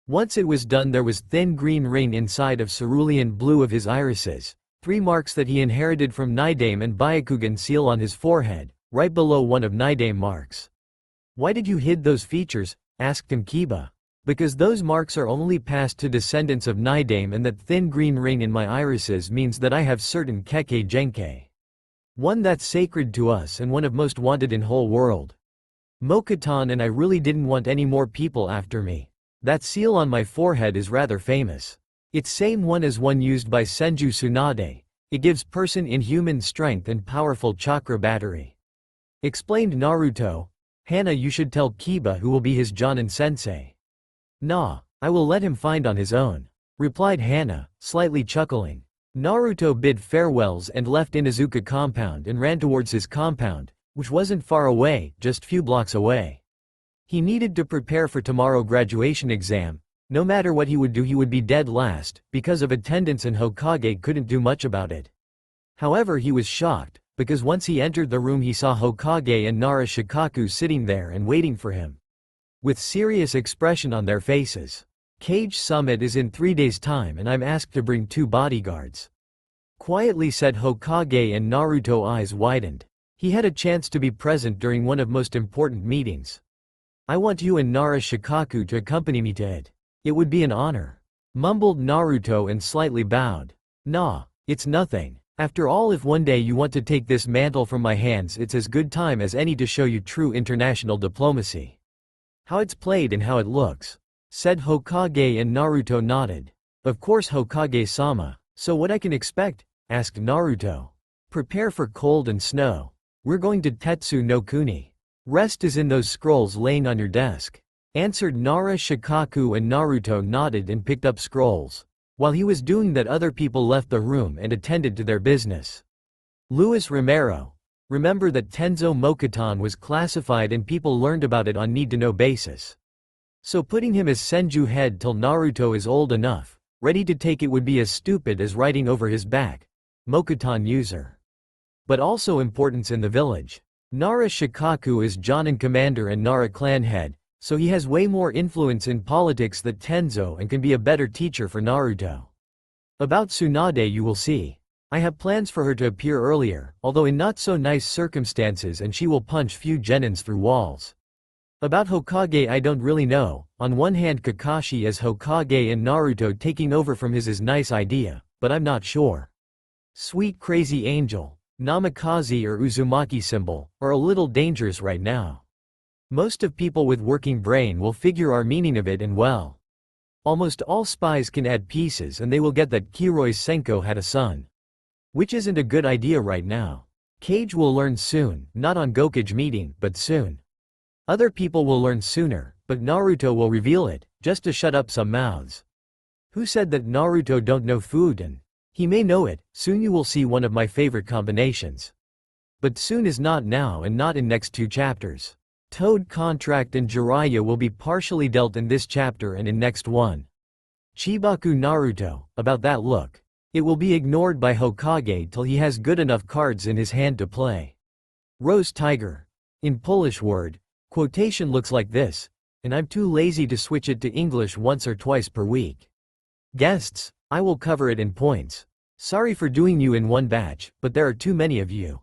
Once it was done, there was thin green ring inside of cerulean blue of his irises, 3 marks that he inherited from Nidaime, and Byakugan seal on his forehead, right below one of Nidaime marks. Why did you hide those features? Asked him Kiba. Because those marks are only passed to descendants of Nidaime, and that thin green ring in my irises means that I have certain Kage Genkai. One that's sacred to us and one of most wanted in whole world. Mokutan, and I really didn't want any more people after me. That seal on my forehead is rather famous. It's same one as one used by Senju Tsunade. It gives person inhuman strength and powerful chakra battery. Explained Naruto. Hana, you should tell Kiba, who will be his Jonin sensei. Nah, I will let him find on his own, replied Hana, slightly chuckling. Naruto bid farewells and left Inuzuka compound and ran towards his compound, which wasn't far away, just few blocks away. He needed to prepare for tomorrow graduation exam. No matter what he would do, he would be dead last, because of attendance, and Hokage couldn't do much about it. However, he was shocked, because once he entered the room he saw Hokage and Nara Shikaku sitting there and waiting for him, with serious expression on their faces. Kage summit is in 3 days' time and I'm asked to bring 2 bodyguards. Quietly said Hokage, and Naruto eyes widened. He had a chance to be present during one of most important meetings. I want you and Nara Shikaku to accompany me to it. It would be an honor. Mumbled Naruto and slightly bowed. Nah, it's nothing. After all, if one day you want to take this mantle from my hands, it's as good time as any to show you true international diplomacy. How it's played and how it looks. Said Hokage, and Naruto nodded. Of course, Hokage-sama. So what I can expect? Asked Naruto. Prepare for cold and snow. We're going to Tetsu no Kuni. Rest is in those scrolls laying on your desk. Answered Nara Shikaku, and Naruto nodded and picked up scrolls. While he was doing that, other people left the room and attended to their business. Luis Romero. Remember that Tenzo Mokutan was classified and people learned about it on need-to-know basis. So putting him as Senju head till Naruto is old enough, ready to take it, would be as stupid as writing over his back, Mokutan user. But also importance in the village. Nara Shikaku is Jonin commander and Nara clan head, so he has way more influence in politics than Tenzo and can be a better teacher for Naruto. About Tsunade, you will see. I have plans for her to appear earlier, although in not so nice circumstances, and she will punch few genins through walls. About Hokage, I don't really know. On one hand, Kakashi as Hokage and Naruto taking over from his is nice idea, but I'm not sure. Sweet crazy angel, Namikaze or Uzumaki symbol, are a little dangerous right now. Most of people with working brain will figure our meaning of it, and well, almost all spies can add pieces, and they will get that Kiroi Senko had a son. Which isn't a good idea right now. Kage will learn soon, not on Gokage meeting, but soon. Other people will learn sooner, but Naruto will reveal it, just to shut up some mouths. Who said that Naruto don't know food? And he may know it. Soon you will see one of my favorite combinations. But soon is not now and not in next 2 chapters. Toad contract and Jiraiya will be partially dealt in this chapter and in next one. Chibaku Naruto, about that look. It will be ignored by Hokage till he has good enough cards in his hand to play. Rose Tiger. In Polish word, quotation looks like this, and I'm too lazy to switch it to English once or twice per week. Guests, I will cover it in points. Sorry for doing you in one batch, but there are too many of you.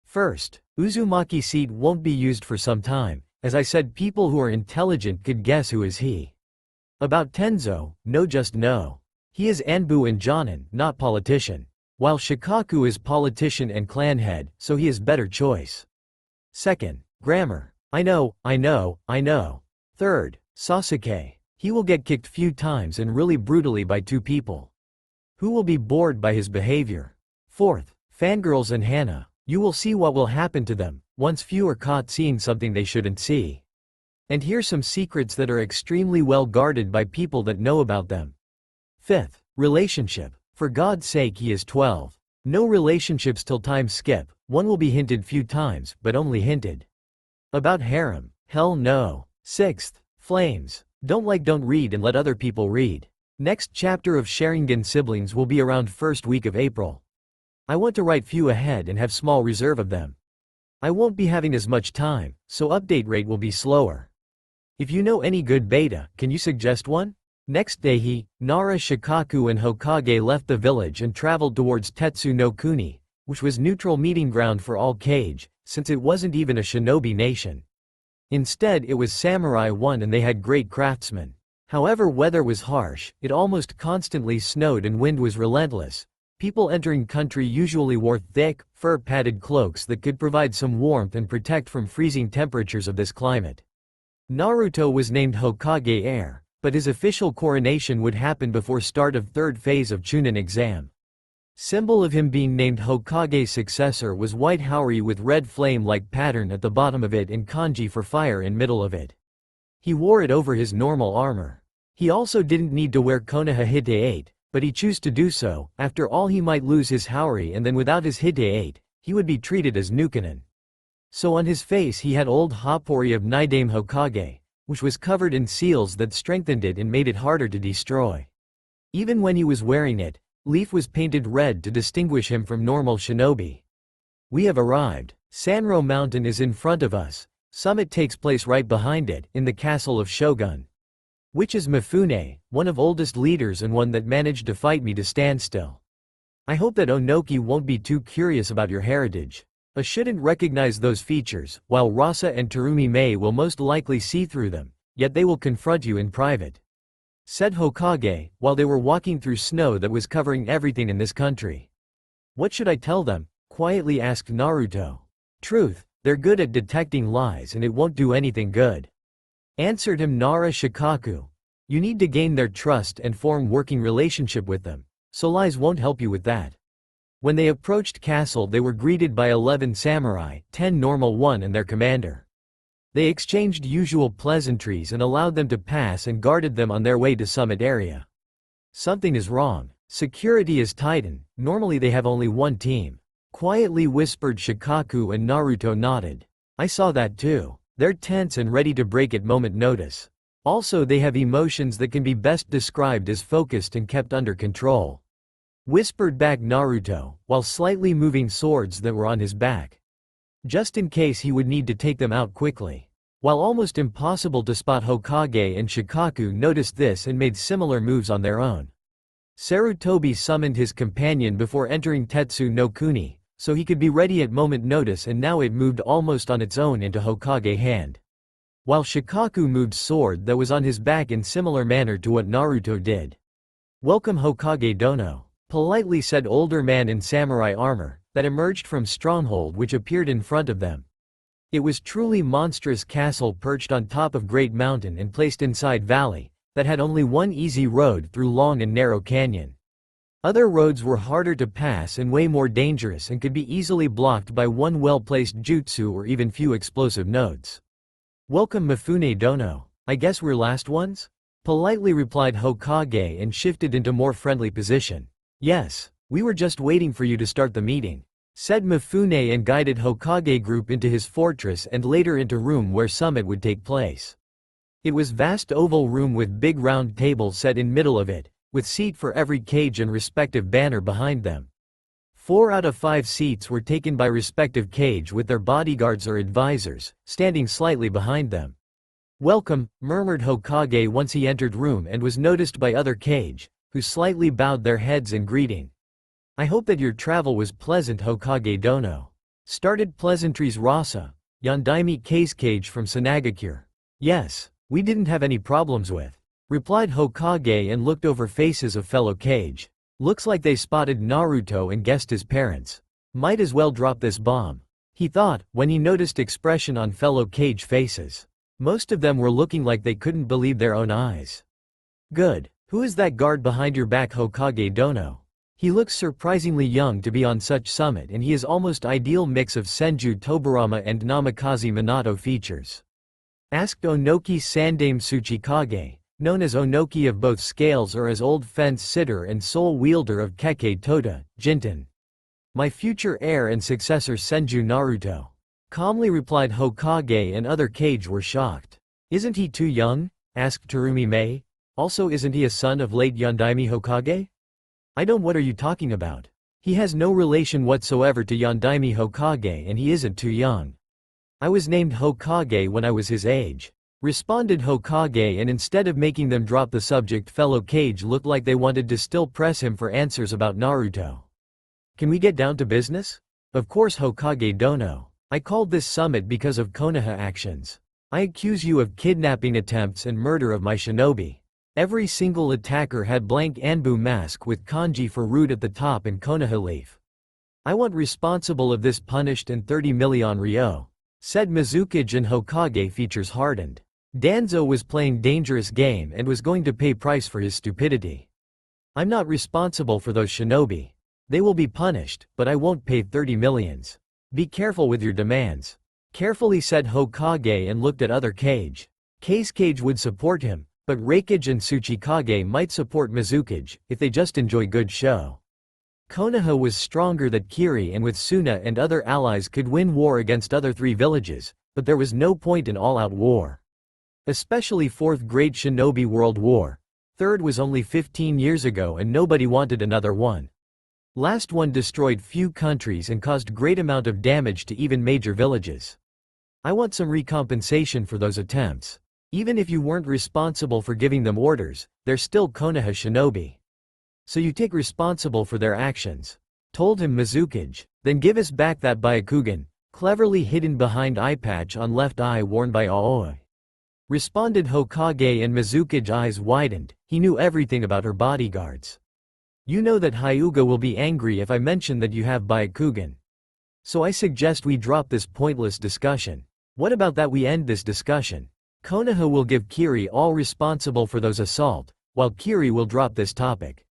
First, Uzumaki seat won't be used for some time. As I said, people who are intelligent could guess who is he. About Tenzo, no, just no. He is Anbu and Jonin, not politician. While Shikaku is politician and clan head, so he is better choice. Second, grammar. I know. Third, Sasuke. He will get kicked few times and really brutally by 2 people, who will be bored by his behavior. Fourth, fangirls and Hana. You will see what will happen to them, once few are caught seeing something they shouldn't see. And here's some secrets that are extremely well guarded by people that know about them. Fifth, relationship. For God's sake, he is 12. No relationships till time skip. One will be hinted few times, but only hinted. About harem. Hell no. Sixth, flames. Don't read and let other people read. Next chapter of Sharingan siblings will be around first week of April. I want to write few ahead and have small reserve of them. I won't be having as much time, so update rate will be slower. If you know any good beta, can you suggest one? Next day Nara, Shikaku and Hokage left the village and traveled towards Tetsu no Kuni, which was neutral meeting ground for all Kage, since it wasn't even a shinobi nation. Instead it was samurai one and they had great craftsmen. However, weather was harsh, it almost constantly snowed and wind was relentless. People entering country usually wore thick, fur-padded cloaks that could provide some warmth and protect from freezing temperatures of this climate. Naruto was named Hokage heir, but his official coronation would happen before start of third phase of Chunin exam. Symbol of him being named Hokage's successor was white haori with red flame-like pattern at the bottom of it and kanji for fire in middle of it. He wore it over his normal armor. He also didn't need to wear Konoha Hite-8, but he chose to do so. After all, he might lose his haori and then without his Hite-8, he would be treated as Nukanen. So on his face he had old hapori of Nidame Hokage, which was covered in seals that strengthened it and made it harder to destroy. Even when he was wearing it, leaf was painted red to distinguish him from normal shinobi. We have arrived. Sanro Mountain is in front of us. Summit takes place right behind it, in the castle of Shogun. Which is Mifune, one of oldest leaders and one that managed to fight me to stand still. I hope that Onoki won't be too curious about your heritage. I shouldn't recognize those features, while Rasa and Terumi Mei will most likely see through them, yet they will confront you in private. Said Hokage, while they were walking through snow that was covering everything in this country. What should I tell them? Quietly asked Naruto. Truth, they're good at detecting lies and it won't do anything good. Answered him Nara Shikaku. You need to gain their trust and form working relationship with them, so lies won't help you with that. When they approached castle they were greeted by 11 samurai, 10 normal one and their commander. They exchanged usual pleasantries and allowed them to pass and guarded them on their way to summit area. Something is wrong. Security is tightened, normally they have only one team. Quietly whispered Shikaku and Naruto nodded. I saw that too. They're tense and ready to break at moment notice. Also they have emotions that can be best described as focused and kept under control. Whispered back Naruto, while slightly moving swords that were on his back. Just in case he would need to take them out quickly. While almost impossible to spot, Hokage and Shikaku noticed this and made similar moves on their own. Sarutobi summoned his companion before entering Tetsu no Kuni, so he could be ready at moment notice, and now it moved almost on its own into Hokage hand. While Shikaku moved sword that was on his back in similar manner to what Naruto did. Welcome Hokage Dono, politely said older man in samurai armor, that emerged from stronghold which appeared in front of them. It was truly monstrous castle perched on top of great mountain and placed inside valley, that had only one easy road through long and narrow canyon. Other roads were harder to pass and way more dangerous and could be easily blocked by one well-placed jutsu or even few explosive nodes. Welcome Mifune Dono, I guess we're last ones? Politely replied Hokage and shifted into more friendly position. Yes, we were just waiting for you to start the meeting, said Mifune and guided Hokage group into his fortress and later into room where summit would take place. It was vast oval room with big round table set in middle of it, with seat for every cage and respective banner behind them. 4 out of 5 seats were taken by respective cage with their bodyguards or advisors, standing slightly behind them. Welcome, murmured Hokage once he entered room and was noticed by other cage, who slightly bowed their heads in greeting. I hope that your travel was pleasant Hokage Dono. Started pleasantries Rasa, Yondaime Cage from Sanagakure. Yes, we didn't have any problems with. Replied Hokage and looked over faces of fellow Kage. Looks like they spotted Naruto and guessed his parents. Might as well drop this bomb, he thought, when he noticed expression on fellow Kage faces. Most of them were looking like they couldn't believe their own eyes. Good. Who is that guard behind your back Hokage Dono? He looks surprisingly young to be on such summit and he is almost ideal mix of Senju Tobirama and Namikaze Minato features. Asked Onoki Sandame Tsuchikage, known as Onoki of both scales or as old fence sitter and sole wielder of Keke Tota, Jinten. My future heir and successor Senju Naruto. Calmly replied Hokage and other Kage were shocked. Isn't he too young? Asked Terumi Mei. Also, isn't he a son of late Yondaime Hokage? I don't. What are you talking about? He has no relation whatsoever to Yondaime Hokage and he isn't too young. I was named Hokage when I was his age. Responded Hokage, and instead of making them drop the subject, fellow Kage looked like they wanted to still press him for answers about Naruto. Can we get down to business? Of course Hokage Dono. I called this summit because of Konoha actions. I accuse you of kidnapping attempts and murder of my shinobi. Every single attacker had blank Anbu mask with kanji for root at the top and Konoha leaf. I want responsible of this punished and 30 million ryo. Said Mizukage, and Hokage features hardened. Danzo was playing dangerous game and was going to pay price for his stupidity. I'm not responsible for those shinobi. They will be punished, but I won't pay 30 millions. Be careful with your demands. Carefully said Hokage and looked at other Kage. Kage would support him, but Raikage and Tsuchikage might support Mizukage, if they just enjoy good show. Konoha was stronger than Kiri and with Suna and other allies could win war against other 3 villages, but there was no point in all-out war. Especially 4th grade shinobi world war. 3rd was only 15 years ago and nobody wanted another one. Last one destroyed few countries and caused great amount of damage to even major villages. I want some recompensation for those attempts. Even if you weren't responsible for giving them orders, they're still Konoha shinobi. So you take responsible for their actions. Told him Mizukage. Then give us back that Byakugan, cleverly hidden behind eye patch on left eye worn by Aoi. Responded Hokage, and Mizukage eyes widened. He knew everything about her bodyguards. You know that Hyuga will be angry if I mention that you have Byakugan. So I suggest we drop this pointless discussion. What about that we end this discussion? Konoha will give Kiri all responsible for those assault, while Kiri will drop this topic.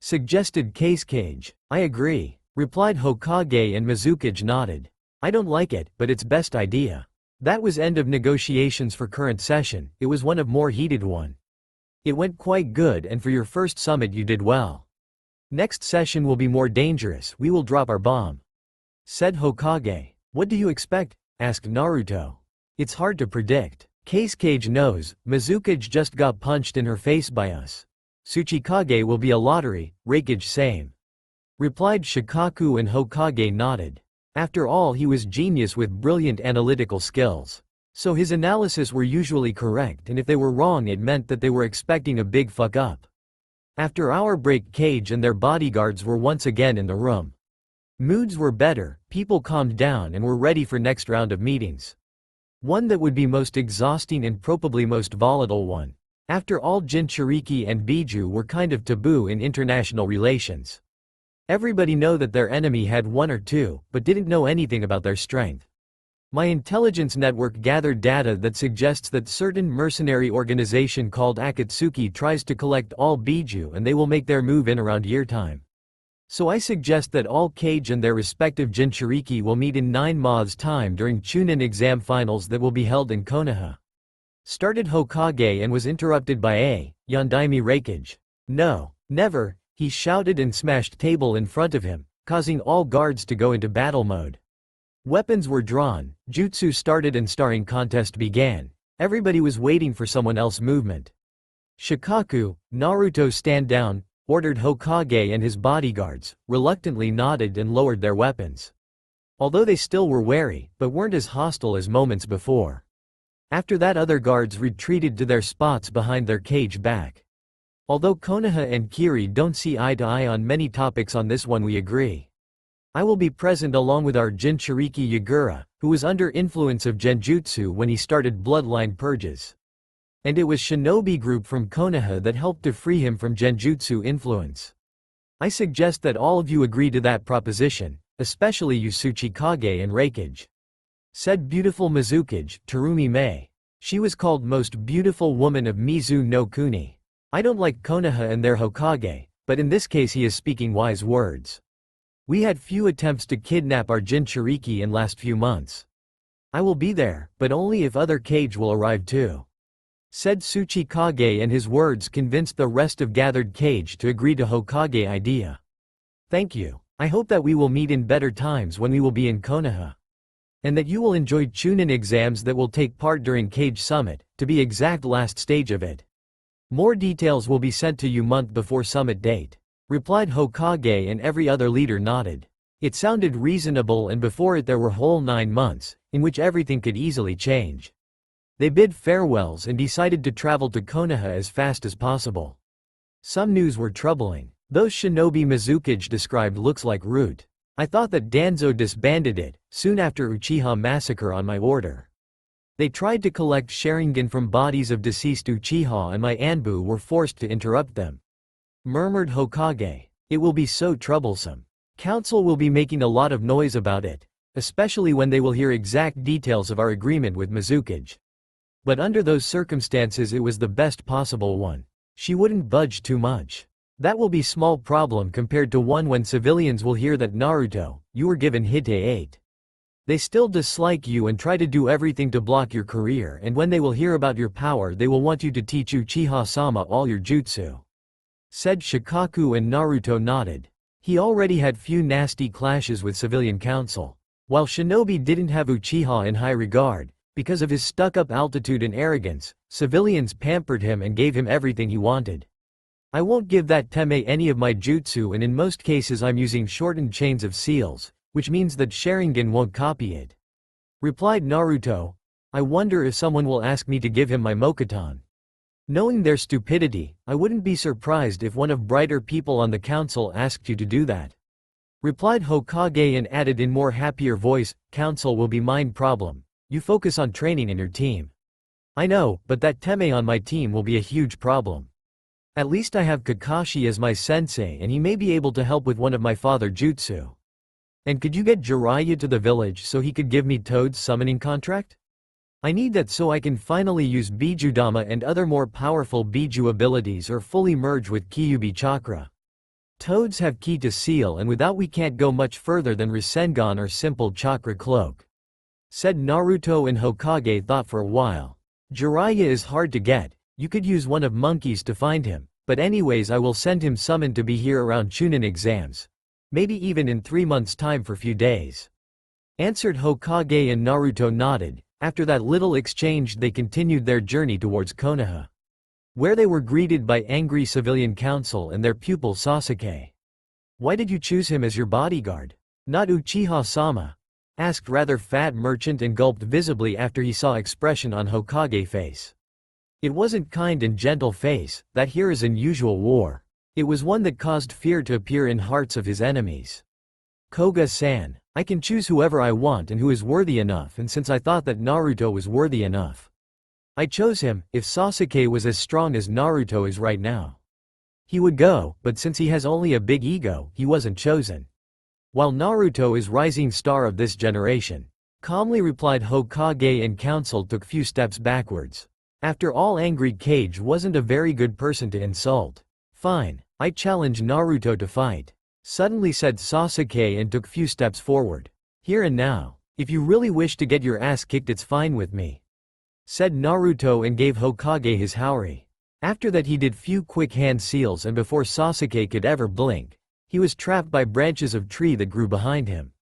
Suggested Kage. I agree. Replied Hokage, and Mizukage nodded. I don't like it, but it's best idea. That was end of negotiations for current session. It was one of more heated one. It went quite good, and for your first summit you did well. Next session will be more dangerous. We will drop our bomb. Said Hokage. What do you expect? Asked Naruto. It's hard to predict. Kage knows, Mizukage just got punched in her face by us. Tsuchikage will be a lottery, Raikage same. Replied Shikaku, and Hokage nodded. After all, he was genius with brilliant analytical skills. So his analysis were usually correct, and if they were wrong it meant that they were expecting a big fuck up. After our break, Kage and their bodyguards were once again in the room. Moods were better, people calmed down and were ready for next round of meetings. One that would be most exhausting and probably most volatile one. After all, Jinchuriki and Biju were kind of taboo in international relations. Everybody know that their enemy had 1 or 2, but didn't know anything about their strength. My intelligence network gathered data that suggests that certain mercenary organization called Akatsuki tries to collect all Biju, and they will make their move in around year time. So I suggest that all Kage and their respective Jinchuriki will meet in 9 months' time during Chunin exam finals that will be held in Konoha. Started Hokage and was interrupted by Yondaime Raikage. No, never, he shouted and smashed table in front of him, causing all guards to go into battle mode. Weapons were drawn, jutsu started and sparring contest began. Everybody was waiting for someone else movement. Shikaku, Naruto stand down, ordered Hokage, and his bodyguards reluctantly nodded and lowered their weapons. Although they still were wary, but weren't as hostile as moments before. After that, other guards retreated to their spots behind their Kage back. Although Konoha and Kiri don't see eye to eye on many topics, on this one we agree. I will be present along with our Jinchuriki Yagura, who was under influence of Genjutsu when he started bloodline purges. And it was shinobi group from Konoha that helped to free him from Genjutsu influence. I suggest that all of you agree to that proposition, especially you Tsuchikage and Raikage. Said beautiful Mizukage, Terumi Mei. She was called most beautiful woman of Mizu no Kuni. I don't like Konoha and their Hokage, but in this case he is speaking wise words. We had few attempts to kidnap our Jinchuriki in last few months. I will be there, but only if other Kage will arrive too. Said Tsuchikage, and his words convinced the rest of gathered Kage to agree to Hokage idea. Thank you. I hope that we will meet in better times when we will be in Konoha. And that you will enjoy Chunin exams that will take part during Kage Summit, to be exact last stage of it. More details will be sent to you month before summit date, replied Hokage, and every other leader nodded. It sounded reasonable, and before it there were whole 9 months, in which everything could easily change. They bid farewells and decided to travel to Konoha as fast as possible. Some news were troubling. Those shinobi Mizukage described looks like root. I thought that Danzo disbanded it, soon after Uchiha massacre on my order. They tried to collect Sharingan from bodies of deceased Uchiha, and my Anbu were forced to interrupt them. Murmured Hokage. It will be so troublesome. Council will be making a lot of noise about it, especially when they will hear exact details of our agreement with Mizukage. But under those circumstances it was the best possible one. She wouldn't budge too much. That will be small problem compared to one when civilians will hear that Naruto, you were given Hite 8. They still dislike you and try to do everything to block your career, and when they will hear about your power they will want you to teach Uchiha-sama all your jutsu. Said Shikaku, and Naruto nodded. He already had few nasty clashes with civilian council. While Shinobi didn't have Uchiha in high regard, because of his stuck-up attitude and arrogance, civilians pampered him and gave him everything he wanted. I won't give that Teme any of my jutsu, and in most cases I'm using shortened chains of seals, which means that Sharingan won't copy it. Replied Naruto. I wonder if someone will ask me to give him my Mokuton. Knowing their stupidity, I wouldn't be surprised if one of brighter people on the council asked you to do that. Replied Hokage, and added in more happier voice, council will be mine problem. You focus on training in your team. I know, but that Teme on my team will be a huge problem. At least I have Kakashi as my sensei, and he may be able to help with one of my father jutsu. And could you get Jiraiya to the village so he could give me Toad's summoning contract? I need that so I can finally use Bijudama and other more powerful Biju abilities, or fully merge with Kyuubi chakra. Toads have ki to seal, and without we can't go much further than Rasengan or simple chakra cloak. Said Naruto, and Hokage thought for a while. Jiraiya is hard to get, you could use one of monkeys to find him, but anyways I will send him summoned to be here around Chunin exams. Maybe even in 3 months' time for few days. Answered Hokage, and Naruto nodded. After that little exchange they continued their journey towards Konoha, where they were greeted by angry civilian council and their pupil Sasuke. Why did you choose him as your bodyguard? Not Uchiha-sama? Asked rather fat merchant, and gulped visibly after he saw expression on Hokage face. It wasn't kind and gentle face, that here is unusual war. It was one that caused fear to appear in hearts of his enemies. Koga-san, I can choose whoever I want and who is worthy enough, and since I thought that Naruto was worthy enough, I chose him. If Sasuke was as strong as Naruto is right now, he would go, but since he has only a big ego, he wasn't chosen. While Naruto is rising star of this generation, calmly replied Hokage, and council took few steps backwards. After all, angry Kage wasn't a very good person to insult. Fine, I challenge Naruto to fight. Suddenly said Sasuke, and took few steps forward. Here and now. If you really wish to get your ass kicked it's fine with me. Said Naruto, and gave Hokage his Haori. After that he did few quick hand seals, and before Sasuke could ever blink, he was trapped by branches of tree that grew behind him.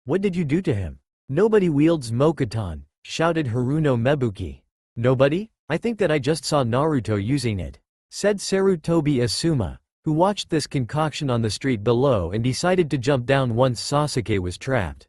What did you do to him? Nobody wields Mokuton, shouted Haruno Mebuki. Nobody? I think that I just saw Naruto using it. Said Sarutobi Asuma, who watched this concoction on the street below and decided to jump down once Sasuke was trapped.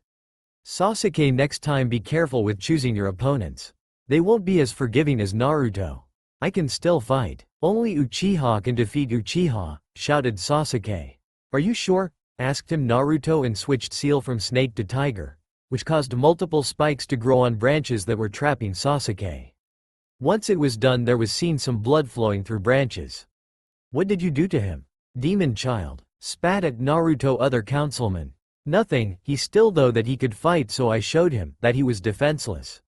Sasuke, next time be careful with choosing your opponents. They won't be as forgiving as Naruto. I can still fight. Only Uchiha can defeat Uchiha, shouted Sasuke. Are you sure? Asked him Naruto, and switched seal from snake to tiger, which caused multiple spikes to grow on branches that were trapping Sasuke. Once it was done there was seen some blood flowing through branches. What did you do to him? Demon child. Spat at Naruto other councilman. Nothing, he still though that he could fight, so I showed him that he was defenseless.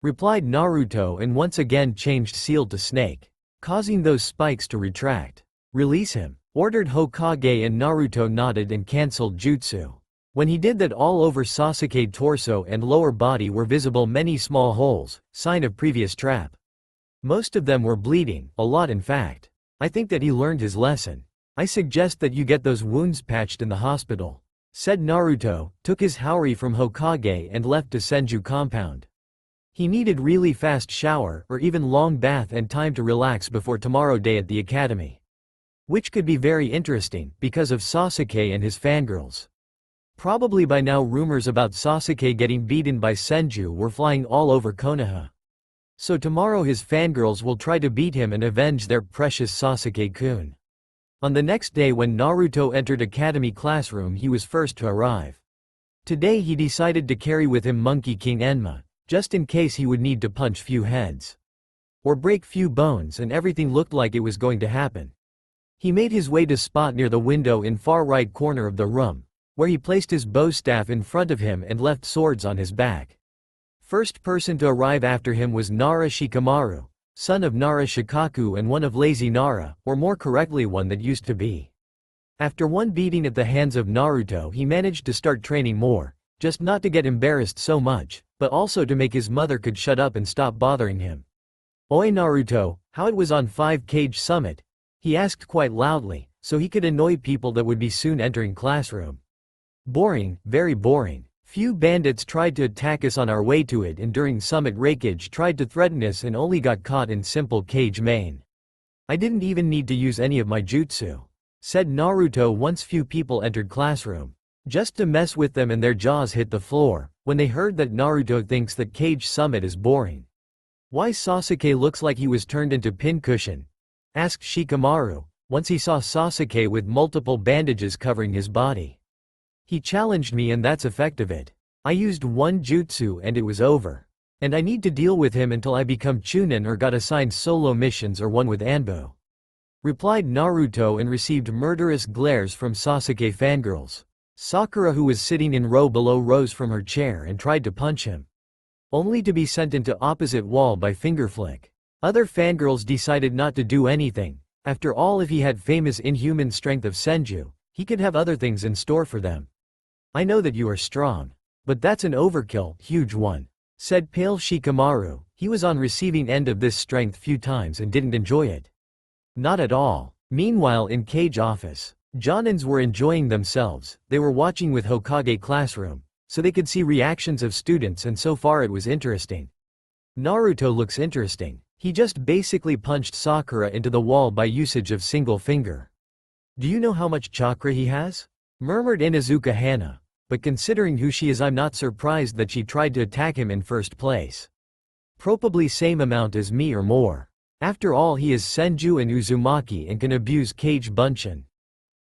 Replied Naruto, and once again changed seal to snake, causing those spikes to retract. Release him, ordered Hokage, and Naruto nodded and cancelled jutsu. When he did that, all over Sasuke torso and lower body were visible many small holes, sign of previous trap. Most of them were bleeding, a lot in fact. I think that he learned his lesson. I suggest that you get those wounds patched in the hospital. Said Naruto, took his Haori from Hokage and left to Senju compound. He needed really fast shower or even long bath and time to relax before tomorrow day at the academy. Which could be very interesting because of Sasuke and his fangirls. Probably by now rumors about Sasuke getting beaten by Senju were flying all over Konoha. So tomorrow his fangirls will try to beat him and avenge their precious Sasuke-kun. On the next day when Naruto entered academy classroom he was first to arrive. Today he decided to carry with him Monkey King Enma, just in case he would need to punch few heads. Or break few bones, and everything looked like it was going to happen. He made his way to spot near the window in far right corner of the room, where he placed his bow staff in front of him and left swords on his back. First person to arrive after him was Nara Shikamaru, son of Nara Shikaku and one of Lazy Nara, or more correctly one that used to be. After one beating at the hands of Naruto he managed to start training more, just not to get embarrassed so much, but also to make his mother could shut up and stop bothering him. "Oi Naruto, how it was on 5 Kage Summit?" he asked quite loudly, so he could annoy people that would be soon entering classroom. "Boring, very boring. Few bandits tried to attack us on our way to it, and during summit Raikage tried to threaten us and only got caught in simple Kage main. I didn't even need to use any of my jutsu," said Naruto once few people entered classroom. Just to mess with them and their jaws hit the floor, when they heard that Naruto thinks that Kage Summit is boring. "Why Sasuke looks like he was turned into pincushion?" asked Shikamaru, once he saw Sasuke with multiple bandages covering his body. "He challenged me and that's effect of it. I used one jutsu and it was over. And I need to deal with him until I become Chunin or got assigned solo missions or one with Anbu," replied Naruto and received murderous glares from Sasuke fangirls. Sakura, who was sitting in row below, rose from her chair and tried to punch him, only to be sent into opposite wall by finger flick. Other fangirls decided not to do anything. After all, if he had famous inhuman strength of Senju, he could have other things in store for them. "I know that you are strong. But that's an overkill, huge one," said pale Shikamaru. He was on receiving end of this strength few times and didn't enjoy it. Not at all. Meanwhile in Kage office, Jonins were enjoying themselves. They were watching with Hokage classroom, so they could see reactions of students, and so far it was interesting. Naruto looks interesting. He just basically punched Sakura into the wall by usage of single finger. "Do you know how much chakra he has?" murmured Inuzuka Hana. "But considering who she is, I'm not surprised that she tried to attack him in first place. Probably same amount as me or more. After all, he is Senju and Uzumaki and can abuse Kage Bunshin.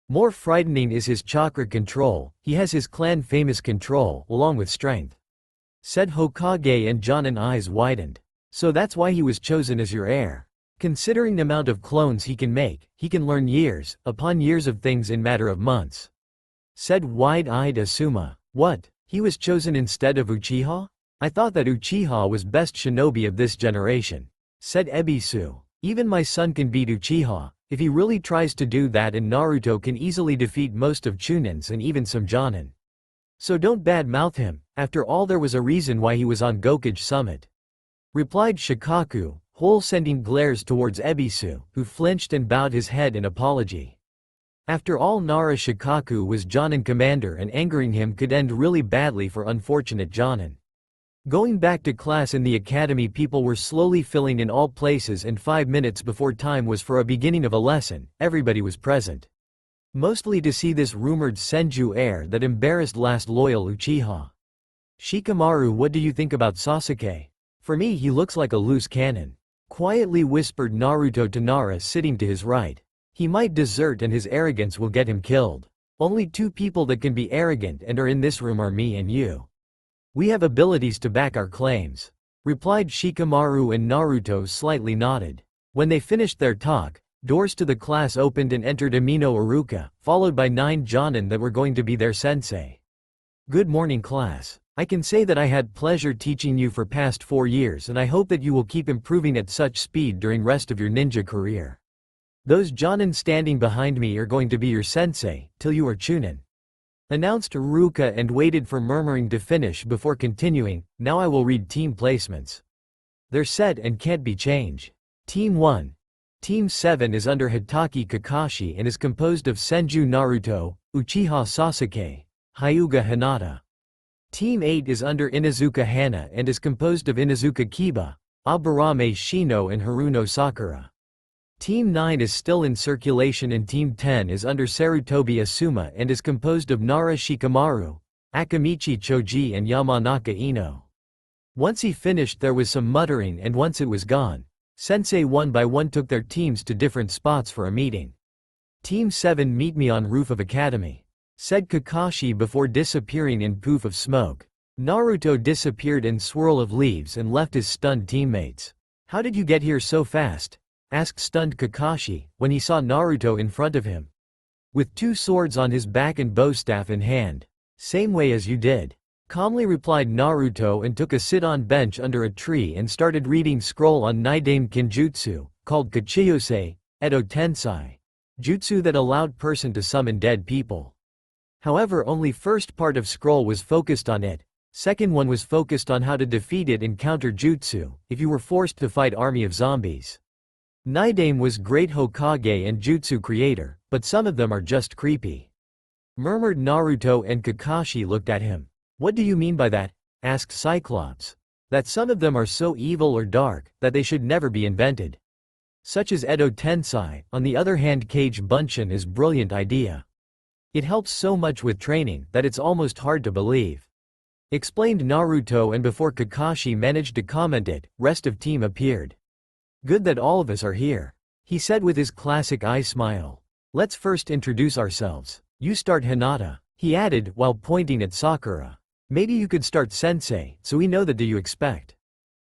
More frightening is his chakra control. He has his clan famous control, along with strength," said Hokage, and Jonin eyes widened. "So that's why he was chosen as your heir. Considering the amount of clones he can make, he can learn years upon years of things in matter of months," said wide-eyed Asuma. "What? He was chosen instead of Uchiha? I thought that Uchiha was best shinobi of this generation," said Ebisu. "Even my son can beat Uchiha, if he really tries to do that, and Naruto can easily defeat most of Chunins and even some Jonin. So don't bad-mouth him. After all, there was a reason why he was on Gokage Summit," replied Shikaku, whole sending glares towards Ebisu, who flinched and bowed his head in apology. After all, Nara Shikaku was Jonin commander, and angering him could end really badly for unfortunate Jonin. Going back to class in the academy, people were slowly filling in all places, and 5 minutes before time was for a beginning of a lesson, everybody was present. Mostly to see this rumored Senju heir that embarrassed last loyal Uchiha. "Shikamaru, what do you think about Sasuke? For me, he looks like a loose cannon," quietly whispered Naruto to Nara sitting to his right. "He might desert and his arrogance will get him killed. Only 2 people that can be arrogant and are in this room are me and you. We have abilities to back our claims," replied Shikamaru, and Naruto slightly nodded. When they finished their talk, doors to the class opened and entered Amino Iruka, followed by 9 Jonin that were going to be their sensei. "Good morning, class. I can say that I had pleasure teaching you for past 4 years, and I hope that you will keep improving at such speed during rest of your ninja career. Those Jonin standing behind me are going to be your sensei, till you are Chunin," announced Iruka, and waited for murmuring to finish before continuing. "Now I will read team placements. They're set and can't be changed. Team 1. Team 7 is under Hitaki Kakashi and is composed of Senju Naruto, Uchiha Sasuke, Hyuga Hinata. Team 8 is under Inuzuka Hana and is composed of Inuzuka Kiba, Aburame Shino and Haruno Sakura. Team 9 is still in circulation and Team 10 is under Sarutobi Asuma and is composed of Nara Shikamaru, Akamichi Choji and Yamanaka Ino. Once he finished there was some muttering and once it was gone, Sensei one by one took their teams to different spots for a meeting. Team 7 meet me on roof of academy, said Kakashi before disappearing in poof of smoke. Naruto disappeared in swirl of leaves and left his stunned teammates. How did you get here so fast? Asked stunned Kakashi, when he saw Naruto in front of him. With 2 swords on his back and bow staff in hand. Same way as you did. Calmly replied Naruto and took a sit-on bench under a tree and started reading scroll on Nidaime Kinjutsu, called Kachiyose, Edo Tensai. Jutsu that allowed person to summon dead people. However, only first part of scroll was focused on it. Second one was focused on how to defeat it and counter jutsu, if you were forced to fight army of zombies. Nidaime was great Hokage and jutsu creator, but some of them are just creepy. Murmured Naruto and Kakashi looked at him. What do you mean by that? Asked Cyclops. That some of them are so evil or dark, that they should never be invented. Such as Edo Tensai, on the other hand Kage Bunshin is brilliant idea. It helps so much with training, that it's almost hard to believe. Explained Naruto and before Kakashi managed to comment it, rest of team appeared. Good that all of us are here. He said with his classic eye smile. Let's first introduce ourselves. You start Hinata, he added while pointing at Sakura. Maybe you could start Sensei, so we know that do you expect.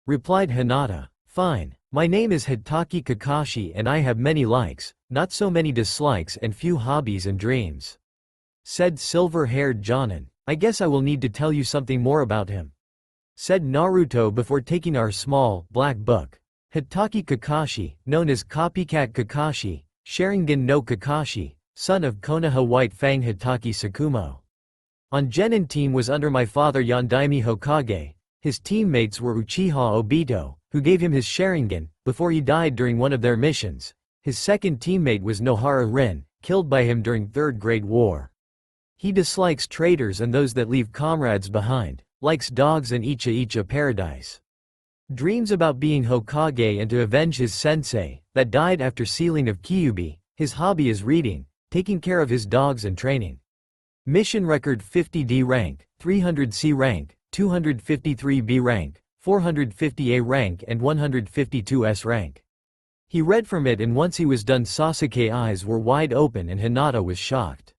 Replied Hinata. Fine. My name is Hitaki Kakashi and I have many likes, not so many dislikes and few hobbies and dreams. Said silver-haired Jonin. I guess I will need to tell you something more about him. Said Naruto before taking our small, black book. Hitaki Kakashi, known as Copycat Kakashi, Sharingan no Kakashi, son of Konoha White Fang Hitaki Sakumo. On Genin team was under my father Yondaime Hokage. His teammates were Uchiha Obito, who gave him his Sharingan, before he died during one of their missions. His second teammate was Nohara Rin, killed by him during Third Great War. He dislikes traitors and those that leave comrades behind, likes dogs and Icha paradise. Dreams about being Hokage and to avenge his sensei, that died after sealing of Kyuubi. His hobby is reading, taking care of his dogs and training. Mission record 50D rank, 300C rank, 253B rank, 450A rank and 152S rank. He read from it and once he was done Sasuke's eyes were wide open and Hinata was shocked.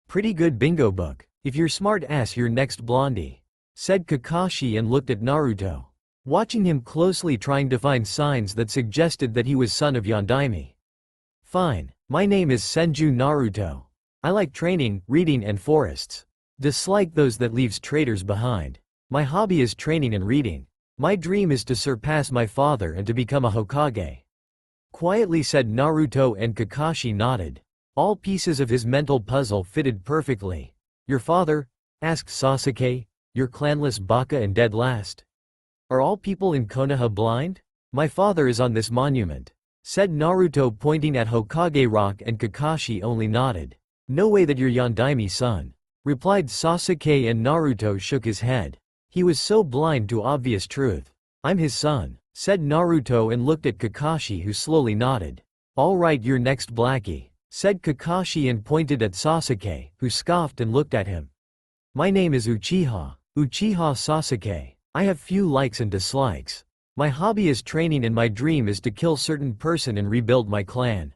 Pretty good bingo book. If you're smart ass you're next blondie. Said Kakashi and looked at Naruto. Watching him closely trying to find signs that suggested that he was son of Yondaime. Fine. My name is Senju Naruto. I like training, reading and forests. Dislike those that leaves traitors behind. My hobby is training and reading. My dream is to surpass my father and to become a Hokage. Quietly said Naruto and Kakashi nodded. All pieces of his mental puzzle fitted perfectly. Your father? Asked Sasuke. Your clanless baka and dead last? Are all people in Konoha blind? My father is on this monument. Said Naruto pointing at Hokage Rock and Kakashi only nodded. No way that you're Yondaime's son. Replied Sasuke and Naruto shook his head. He was so blind to obvious truth. I'm his son. Said Naruto and looked at Kakashi who slowly nodded. Alright you're next Blackie. Said Kakashi and pointed at Sasuke, who scoffed and looked at him. My name is Uchiha. Uchiha Sasuke. I have few likes and dislikes. My hobby is training and my dream is to kill certain person and rebuild my clan.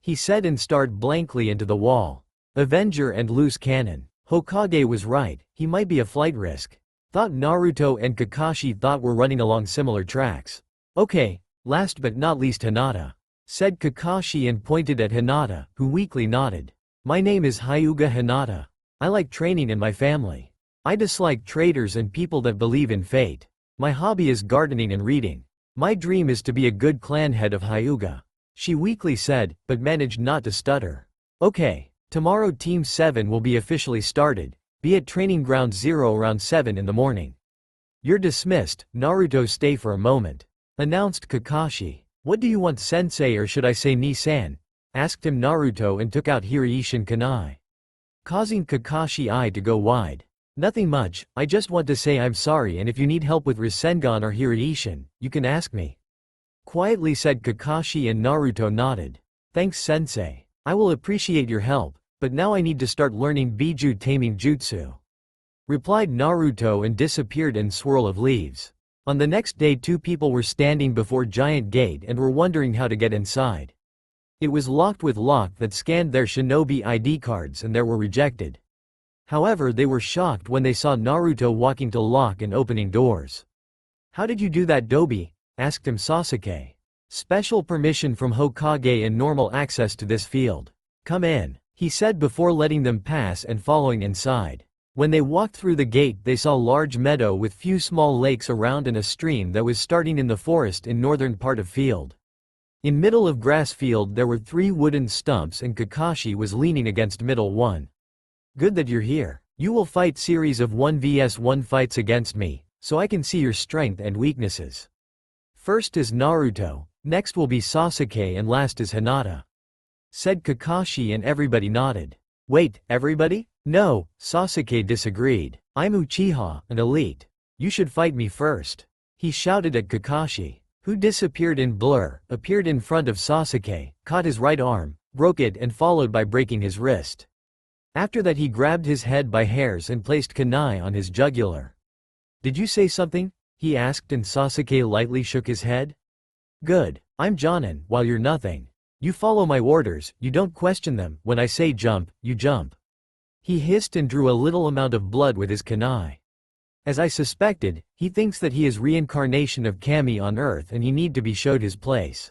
He said and stared blankly into the wall. Avenger and loose cannon. Hokage was right, he might be a flight risk. Thought Naruto and Kakashi thought were running along similar tracks. Okay, last but not least Hinata. Said Kakashi and pointed at Hinata, who weakly nodded. My name is Hyuga Hinata. I like training in my family. I dislike traitors and people that believe in fate. My hobby is gardening and reading. My dream is to be a good clan head of Hyuga. She weakly said, but managed not to stutter. Okay, tomorrow Team 7 will be officially started. Be at Training Ground 0 around 7 in the morning. You're dismissed, Naruto stay for a moment. Announced Kakashi. What do you want sensei or should I say Ni-san? Asked him Naruto and took out Hiraishin Kunai. Causing Kakashi eye to go wide. Nothing much, I just want to say I'm sorry, and if you need help with Rasengan or Hiruishin, you can ask me. Quietly said Kakashi, and Naruto nodded. Thanks sensei. I will appreciate your help, but now I need to start learning Biju taming jutsu. Replied Naruto and disappeared in swirl of leaves. On the next day, two people were standing before giant gate and were wondering how to get inside. It was locked with lock that scanned their shinobi ID cards and they were rejected. However, they were shocked when they saw Naruto walking to lock and opening doors. How did you do that, Dobi? Asked him Sasuke. Special permission from Hokage and normal access to this field. Come in, he said before letting them pass and following inside. When they walked through the gate, they saw a large meadow with few small lakes around and a stream that was starting in the forest in northern part of field. In middle of grass field there were 3 wooden stumps and Kakashi was leaning against middle one. Good that you're here. You will fight series of 1 vs 1 fights against me, so I can see your strength and weaknesses. First is Naruto, next will be Sasuke, and last is Hinata. Said Kakashi, and everybody nodded. Wait, everybody? No, Sasuke disagreed. I'm Uchiha, an elite. You should fight me first. He shouted at Kakashi, who disappeared in blur, appeared in front of Sasuke, caught his right arm, broke it and followed by breaking his wrist. After that he grabbed his head by hairs and placed kunai on his jugular. Did you say something? He asked, and Sasuke lightly shook his head. Good, I'm Jonin, while you're nothing. You follow my orders, you don't question them, when I say jump, you jump. He hissed and drew a little amount of blood with his kunai. As I suspected, he thinks that he is reincarnation of Kami on Earth and he need to be showed his place.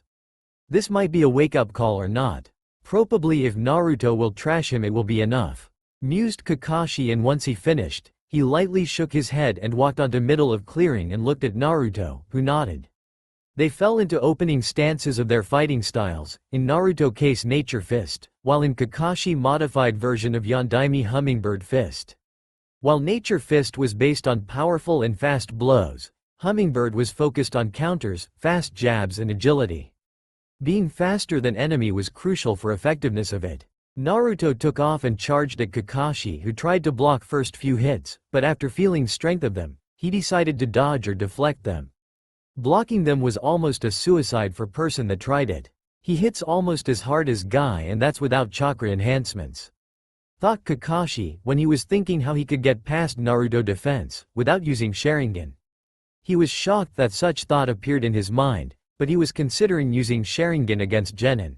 This might be a wake-up call or not. Probably if Naruto will trash him it will be enough. Mused Kakashi, and once he finished, he lightly shook his head and walked onto middle of clearing and looked at Naruto, who nodded. They fell into opening stances of their fighting styles, in Naruto case Nature Fist, while in Kakashi modified version of Yondaime Hummingbird Fist. While Nature Fist was based on powerful and fast blows, Hummingbird was focused on counters, fast jabs and agility. Being faster than enemy was crucial for effectiveness of it. Naruto took off and charged at Kakashi, who tried to block first few hits, but after feeling strength of them, he decided to dodge or deflect them. Blocking them was almost a suicide for person that tried it. He hits almost as hard as Guy, and that's without chakra enhancements. Thought Kakashi, when he was thinking how he could get past Naruto defense, without using Sharingan. He was shocked that such thought appeared in his mind, but he was considering using Sharingan against Genin.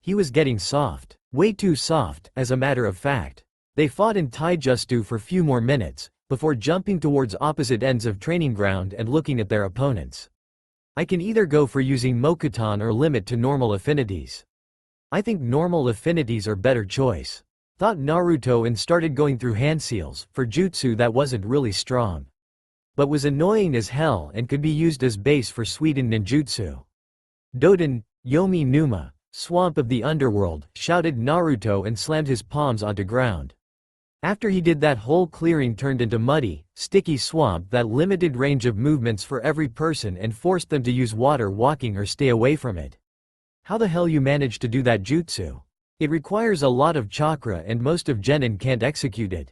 He was getting soft. Way too soft, as a matter of fact. They fought in taijutsu for few more minutes, before jumping towards opposite ends of training ground and looking at their opponents. I can either go for using Mokuton or limit to normal affinities. I think normal affinities are better choice. Thought Naruto, and started going through hand seals for jutsu that wasn't really strong, but was annoying as hell and could be used as base for Suiden ninjutsu. Doden, Yomi Numa, Swamp of the Underworld, shouted Naruto and slammed his palms onto ground. After he did that, whole clearing turned into muddy, sticky swamp that limited range of movements for every person and forced them to use water walking or stay away from it. How the hell you manage to do that jutsu? It requires a lot of chakra and most of Genin can't execute it.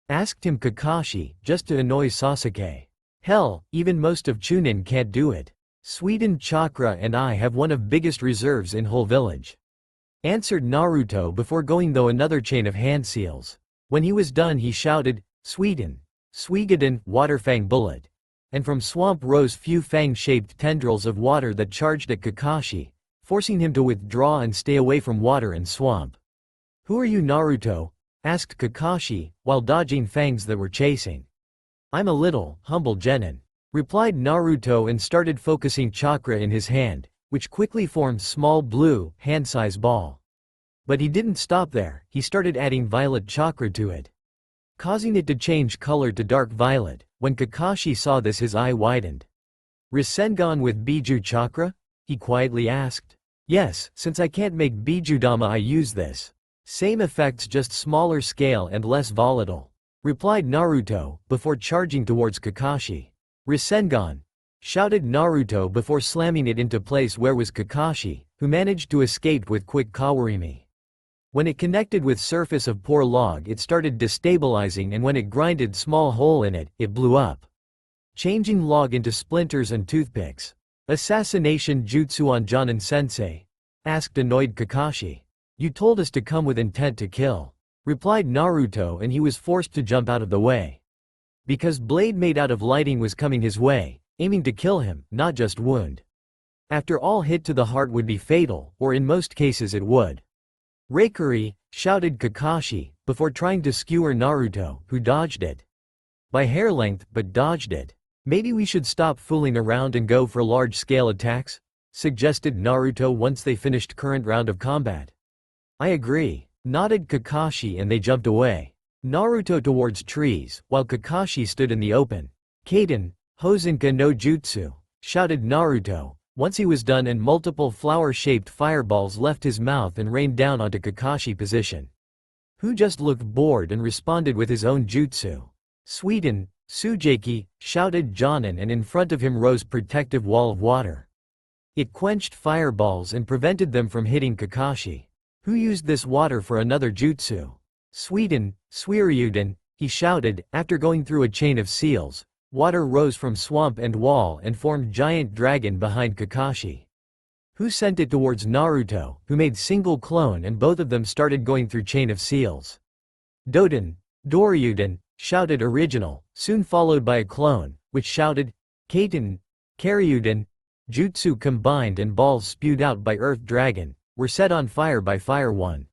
Asked him Kakashi, just to annoy Sasuke. Hell, even most of Chunin can't do it. Suiden chakra and I have one of biggest reserves in whole village. Answered Naruto before going though another chain of hand seals. When he was done he shouted, Suiden, Suigaden, Waterfang Bullet. And from swamp rose few fang-shaped tendrils of water that charged at Kakashi, forcing him to withdraw and stay away from water and swamp. Who are you, Naruto? Asked Kakashi, while dodging fangs that were chasing. I'm a little, humble Genin. Replied Naruto and started focusing chakra in his hand, which quickly formed small blue, hand-size ball. But he didn't stop there, he started adding violet chakra to it, causing it to change color to dark violet. When Kakashi saw this his eye widened. Rasengan with Biju chakra? He quietly asked. Yes, since I can't make Bijudama I use this. Same effects, just smaller scale and less volatile. Replied Naruto, before charging towards Kakashi. Rasengan! Shouted Naruto before slamming it into place. Where was Kakashi, who managed to escape with quick Kawarimi? When it connected with surface of poor log it started destabilizing, and when it grinded small hole in it, it blew up, changing log into splinters and toothpicks. Assassination jutsu on Jonin-sensei? Asked annoyed Kakashi. You told us to come with intent to kill, replied Naruto, and he was forced to jump out of the way. Because blade made out of lighting was coming his way, aiming to kill him, not just wound. After all, hit to the heart would be fatal, or in most cases it would. Reikuri, shouted Kakashi, before trying to skewer Naruto, who dodged it. By hair length, but dodged it. Maybe we should stop fooling around and go for large-scale attacks? Suggested Naruto once they finished current round of combat. I agree, nodded Kakashi, and they jumped away. Naruto towards trees, while Kakashi stood in the open. Kaden, Hosenka no jutsu, shouted Naruto, once he was done, and multiple flower-shaped fireballs left his mouth and rained down onto Kakashi position, who just looked bored and responded with his own jutsu. Sweden, Sujeki, shouted Jonin, and in front of him rose protective wall of water. It quenched fireballs and prevented them from hitting Kakashi, who used this water for another jutsu. Sweden, Suiryuden, he shouted, after going through a chain of seals, water rose from swamp and wall and formed giant dragon behind Kakashi, who sent it towards Naruto, who made single clone, and both of them started going through chain of seals. Doden, Doryuden, shouted original, soon followed by a clone, which shouted, Katen, Karyuden. Jutsu combined and balls spewed out by Earth Dragon, were set on fire by Fire One.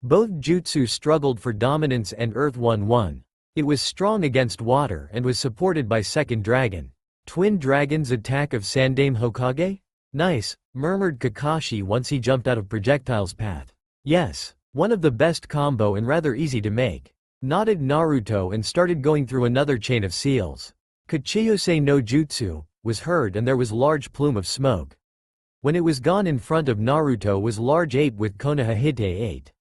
Both jutsu struggled for dominance and Earth One won. It was strong against water and was supported by Second Dragon. Twin Dragon's attack of Sandame Hokage? Nice, murmured Kakashi once he jumped out of projectile's path. Yes, one of the best combo and rather easy to make. Nodded Naruto and started going through another chain of seals. Kachiyose no jutsu was heard, and there was large plume of smoke. When it was gone, in front of Naruto was large ape with Konoha Hite 8.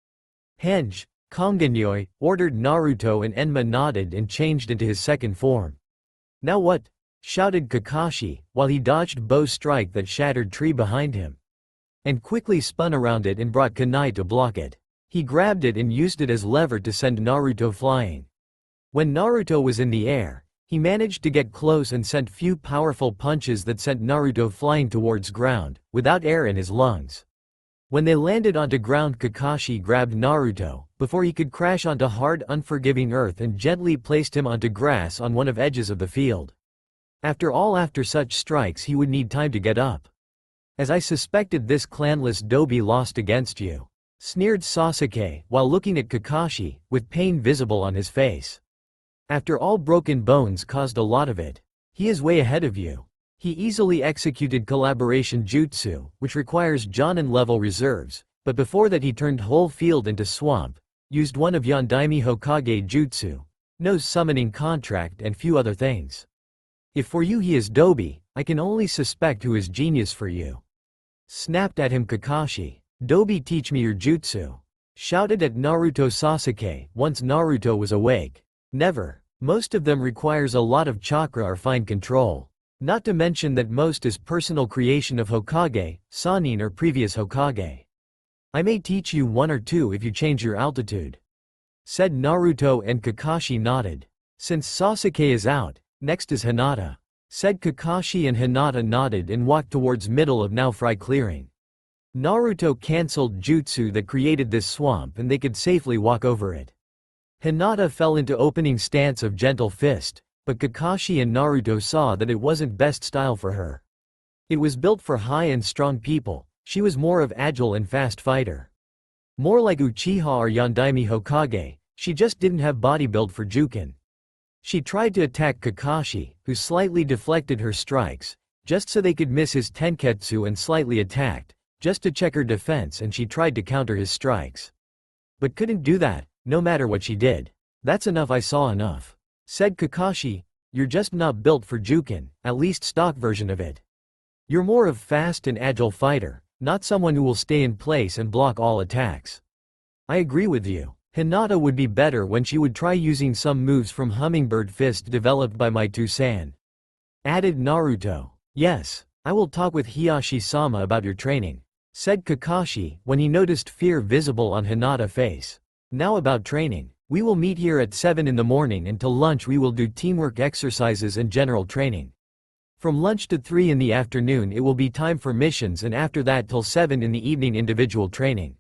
Henge, Konganyoi, ordered Naruto, and Enma nodded and changed into his second form. Now what? Shouted Kakashi, while he dodged Bo's strike that shattered tree behind him, and quickly spun around it and brought kunai to block it. He grabbed it and used it as lever to send Naruto flying. When Naruto was in the air, he managed to get close and sent few powerful punches that sent Naruto flying towards ground, without air in his lungs. When they landed onto ground, Kakashi grabbed Naruto, before he could crash onto hard, unforgiving earth, and gently placed him onto grass on one of edges of the field. After all, after such strikes he would need time to get up. As I suspected, this clanless Dobi lost against you, sneered Sasuke, while looking at Kakashi, with pain visible on his face. After all, broken bones caused a lot of it. He is way ahead of you. He easily executed collaboration jutsu, which requires Jonin-level reserves, but before that he turned whole field into swamp, used one of Yondaime Hokage jutsu, knows summoning contract, and few other things. If for you he is Dobi, I can only suspect who is genius for you. Snapped at him Kakashi. Dobi, teach me your jutsu. Shouted at Naruto Sasuke, once Naruto was awake. Never. Most of them requires a lot of chakra or fine control. Not to mention that most is personal creation of Hokage, Sannin, or previous Hokage. I may teach you one or two if you change your altitude, said Naruto, and Kakashi nodded. Since Sasuke is out, next is Hinata, said Kakashi, and Hinata nodded and walked towards middle of now Fry clearing. Naruto cancelled jutsu that created this swamp and they could safely walk over it. Hinata fell into opening stance of gentle fist, but Kakashi and Naruto saw that it wasn't best style for her. It was built for high and strong people. She was more of agile and fast fighter. More like Uchiha or Yondaime Hokage, she just didn't have body build for Jukin. She tried to attack Kakashi, who slightly deflected her strikes, just so they could miss his tenketsu, and slightly attacked, just to check her defense, and she tried to counter his strikes, but couldn't do that, no matter what she did. That's enough, I saw enough, said Kakashi. You're just not built for Jukin, at least stock version of it. You're more of fast and agile fighter, not someone who will stay in place and block all attacks. I agree with you. Hinata would be better when she would try using some moves from Hummingbird Fist developed by Maitu-san. Added Naruto. Yes, I will talk with Hiyashi-sama about your training, said Kakashi, when he noticed fear visible on Hinata's face. Now about training. We will meet here at 7 in the morning. Until lunch we will do teamwork exercises and general training. From lunch to 3 in the afternoon it will be time for missions, and after that till 7 in the evening individual training.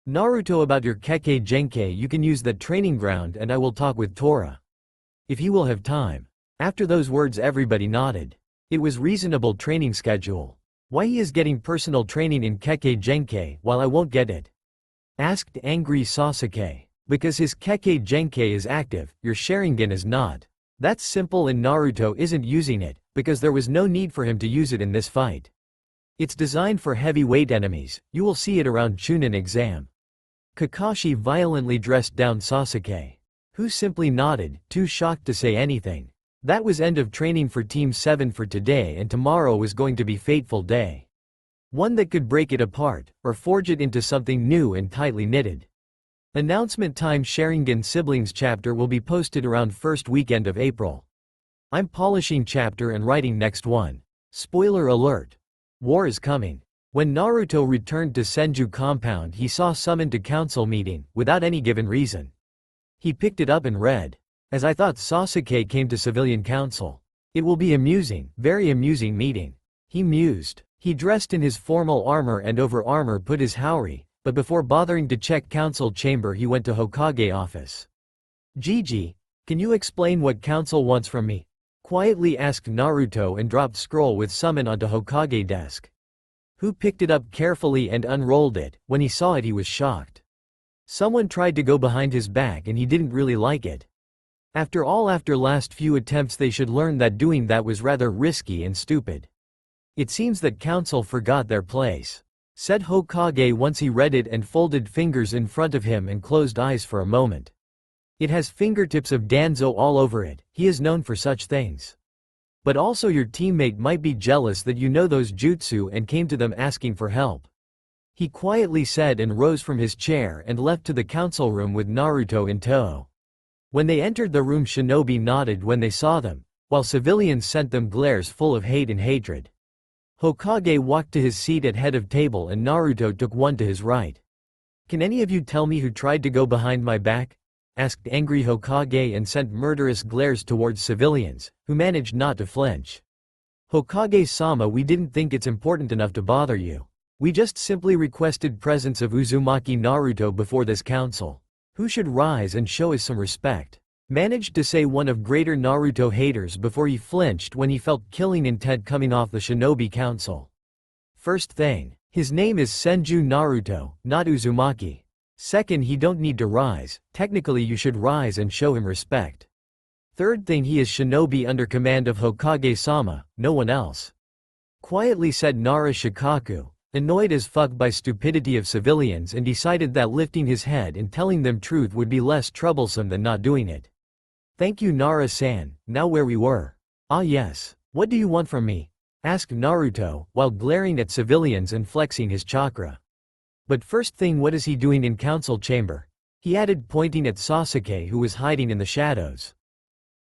Naruto, about your Kage Genkai, you can use that training ground and I will talk with Tora. If he will have time. After those words everybody nodded. It was reasonable training schedule. Why he is getting personal training in Kage Genkai while I won't get it? Asked angry Sasuke. Because his Kage Genkai is active, your Sharingan is not. That's simple, and Naruto isn't using it, because there was no need for him to use it in this fight. It's designed for heavyweight enemies, you will see it around Chunin exam. Kakashi violently dressed down Sasuke. Who simply nodded, too shocked to say anything. That was end of training for Team 7 for today, and tomorrow was going to be fateful day. One that could break it apart, or forge it into something new and tightly knitted. Announcement time: Sharingan Siblings chapter will be posted around first weekend of April. I'm polishing chapter and writing next one. Spoiler alert. War is coming. When Naruto returned to Senju compound he saw summoned to council meeting, without any given reason. He picked it up and read. As I thought, Sasuke came to civilian council. It will be amusing, very amusing meeting. He mused. He dressed in his formal armor and over armor put his haori, but before bothering to check council chamber he went to Hokage office. Gigi, can you explain what council wants from me? Quietly asked Naruto and dropped scroll with summon onto Hokage desk. Who picked it up carefully and unrolled it. When he saw it he was shocked. Someone tried to go behind his back and he didn't really like it. After all, after last few attempts they should learn that doing that was rather risky and stupid. It seems that council forgot their place, said Hokage once he read it and folded fingers in front of him and closed eyes for a moment. It has fingertips of Danzo all over it, he is known for such things. But also your teammate might be jealous that you know those jutsu and came to them asking for help. He quietly said and rose from his chair and left to the council room with Naruto in tow. When they entered the room shinobi nodded when they saw them, while civilians sent them glares full of hate and hatred. Hokage walked to his seat at head of table and Naruto took one to his right. Can any of you tell me who tried to go behind my back? Asked angry Hokage and sent murderous glares towards civilians, who managed not to flinch. Hokage-sama, we didn't think it's important enough to bother you. We just simply requested presence of Uzumaki Naruto before this council. Who should rise and show us some respect. Managed to say one of greater Naruto haters before he flinched when he felt killing intent coming off the shinobi council. First thing, his name is Senju Naruto, not Uzumaki. Second, he don't need to rise, technically you should rise and show him respect. Third thing, he is shinobi under command of Hokage-sama, no one else. Quietly said Nara Shikaku, annoyed as fuck by stupidity of civilians, and decided that lifting his head and telling them truth would be less troublesome than not doing it. Thank you Nara-san, now where we were. Ah yes, what do you want from me? Asked Naruto, while glaring at civilians and flexing his chakra. But first thing, what is he doing in council chamber? He added, pointing at Sasuke who was hiding in the shadows.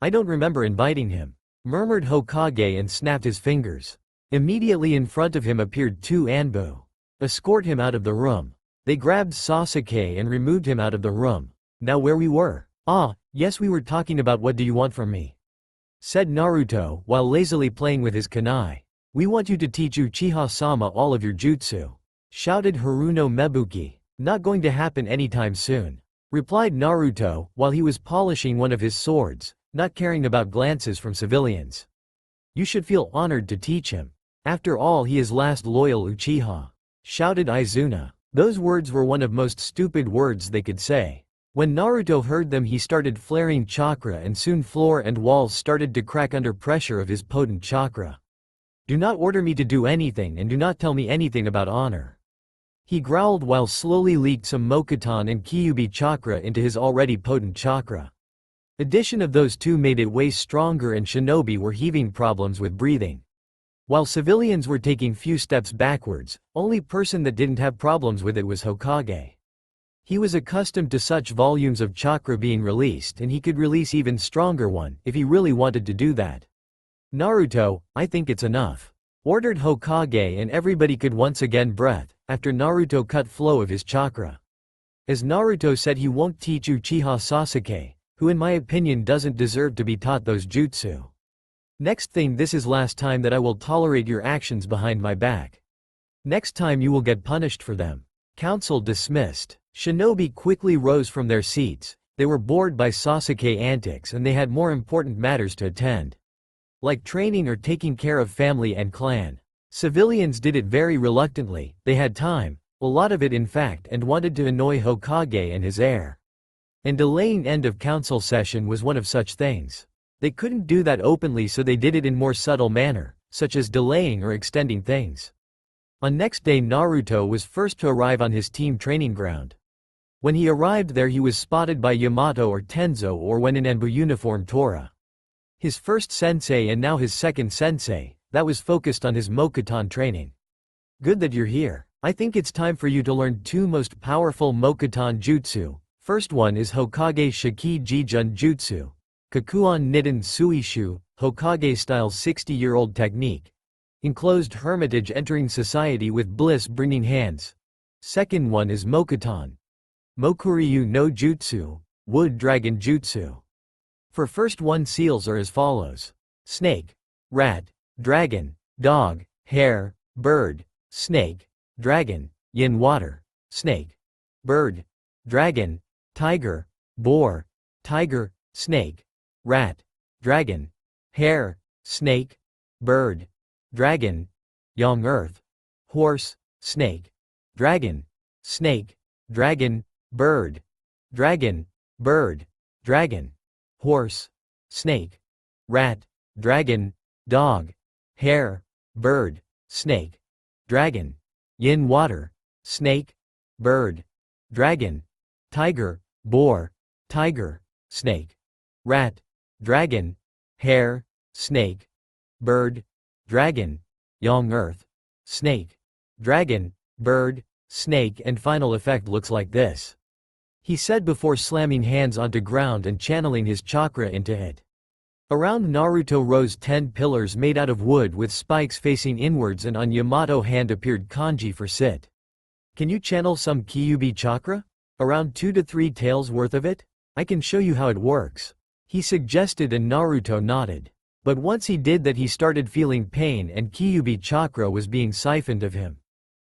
I don't remember inviting him, murmured Hokage and snapped his fingers. Immediately in front of him appeared two Anbu. Escort him out of the room. They grabbed Sasuke and removed him out of the room. Now where we were? Ah, yes, we were talking about what do you want from me? Said Naruto while lazily playing with his kunai. We want you to teach Uchiha-sama all of your jutsu. Shouted Haruno Mebuki. Not going to happen anytime soon. Replied Naruto while he was polishing one of his swords, not caring about glances from civilians. You should feel honored to teach him. After all, he is last loyal Uchiha. Shouted Izuna. Those words were one of most stupid words they could say. When Naruto heard them he started flaring chakra and soon floor and walls started to crack under pressure of his potent chakra. Do not order me to do anything and do not tell me anything about honor. He growled while slowly leaked some Mokuton and Kyuubi chakra into his already potent chakra. Addition of those two made it way stronger and shinobi were having problems with breathing. While civilians were taking few steps backwards, only person that didn't have problems with it was Hokage. He was accustomed to such volumes of chakra being released and he could release even stronger one if he really wanted to do that. Naruto, I think it's enough. Ordered Hokage and everybody could once again breath. after Naruto cut flow of his chakra. As Naruto said he won't teach Uchiha Sasuke, who in my opinion doesn't deserve to be taught those jutsu. Next thing, this is last time that I will tolerate your actions behind my back. Next time you will get punished for them. Council dismissed. Shinobi quickly rose from their seats. They were bored by Sasuke antics and they had more important matters to attend, like training or taking care of family and clan. Civilians did it very reluctantly. They had time, a lot of it in fact, and wanted to annoy Hokage and his heir. And delaying end of council session was one of such things. They couldn't do that openly, so they did it in more subtle manner, such as delaying or extending things. On next day, Naruto was first to arrive on his team training ground. When he arrived there, he was spotted by Yamato or Tenzo, or when in Enbu uniform, Tora. His first sensei and now his second sensei, that was focused on his Mokuton training. Good that you're here. I think it's time for you to learn two most powerful Mokuton jutsu. First one is Hokage Shiki Jijun Jutsu. Kakuon Nitten Suishu, Hokage-style 60-year-old technique. Enclosed hermitage entering society with bliss-bringing hands. Second one is Mokuton. Mokuryu no Jutsu, Wood Dragon Jutsu. For first one, seals are as follows: snake, rat, dragon, dog, hare, bird, snake, dragon, yin water, snake, bird, dragon, tiger, boar, tiger, snake, rat, dragon, hare, snake, bird, dragon, yang earth, horse, snake, dragon, bird, dragon, horse, snake, rat, dragon, dog, hare, bird, snake, dragon, yin water, snake, bird, dragon, tiger, boar, tiger, snake, rat, dragon, hare, snake, bird, dragon, yang earth, snake, dragon, bird, snake, and final effect looks like this, he said before slamming hands onto ground and channeling his chakra into it. Around Naruto rose 10 pillars made out of wood with spikes facing inwards, and on Yamato hand appeared kanji for sit. Can you channel some Kyuubi chakra? Around 2 to 3 taels worth of it? I can show you how it works, he suggested, and Naruto nodded. But once he did that, he started feeling pain and Kyuubi chakra was being siphoned of him.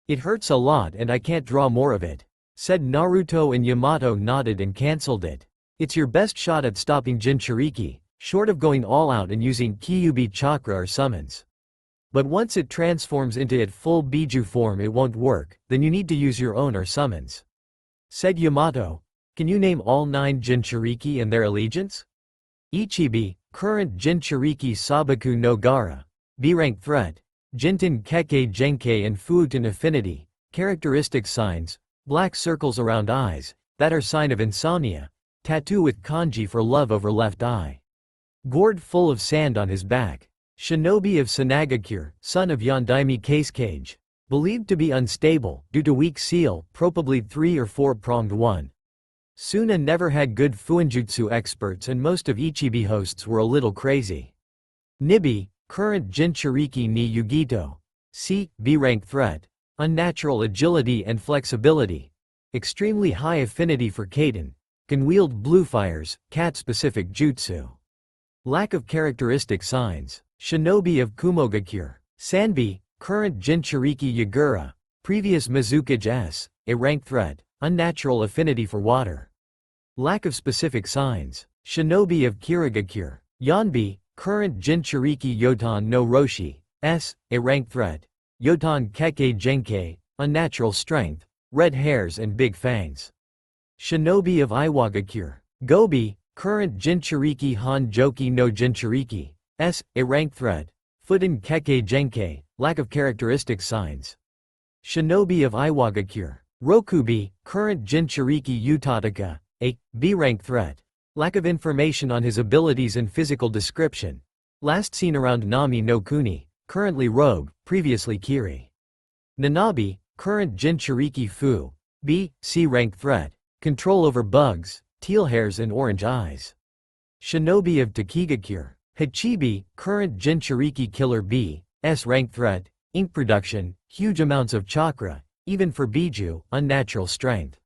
It hurts a lot and I can't draw more of it, said Naruto, and Yamato nodded and cancelled it. It's your best shot at stopping Jinchuriki, short of going all out and using Kyuubi chakra or summons. But once it transforms into its full Biju form, it won't work, then you need to use your own or summons, said Yamato. Can you name all 9 Jinchuriki and their allegiance? Ichibi, current Jinchuriki Sabaku no Gara, B-rank threat, Jinten Keke Genkai and Fuuten affinity, characteristic signs, black circles around eyes, that are sign of insomnia, tattoo with kanji for love over left eye. Gourd full of sand on his back. Shinobi of Sanagakure, son of Yondaime Kage, believed to be unstable, due to weak seal, probably 3 or 4-pronged one. Suna never had good fuinjutsu experts and most of Ichibi hosts were a little crazy. Nibi, current Jinchuriki ni Yugito. C. B-rank threat. Unnatural agility and flexibility. Extremely high affinity for Kaden. Can wield blue fires, cat-specific jutsu. Lack of characteristic signs. Shinobi of Kumogakure. Sanbi, current Jinchuriki Yagura. Previous Mizukage S. A rank threat. Unnatural affinity for water. Lack of specific signs. Shinobi of Kirigakure. Yanbi, current Jinchuriki Yotan no Roshi. S. A rank threat. Yotan Keke Genkai. Unnatural strength. Red hairs and big fangs. Shinobi of Iwagakure. Gobi, current Jinchuriki Hanjoki no Jinchuriki. S. A rank threat. Futen Keke Genkai. Lack of characteristic signs. Shinobi of Iwagakure. Rokubi, current Jinchuriki Utataka. A. B-rank threat. Lack of information on his abilities and physical description. Last seen around Nami no Kuni, currently rogue, previously Kiri. Nanabi, current Jinchuriki Fu. B. C-rank threat. Control over bugs, teal hairs and orange eyes. Shinobi of Takigakure. Hachibi, current Jinchuriki Killer B. S-rank threat. Ink production, huge amounts of chakra, Even for Biju, unnatural strength.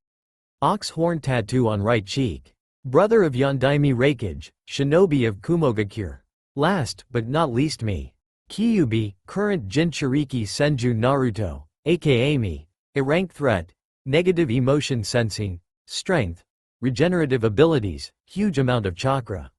Ox horn tattoo on right cheek. Brother of Yondaime Raikage, shinobi of Kumogakure. Last, but not least me. Kyuubi, current Jinchuriki Senju Naruto, aka me. A rank threat, negative emotion sensing, strength, regenerative abilities, huge amount of chakra.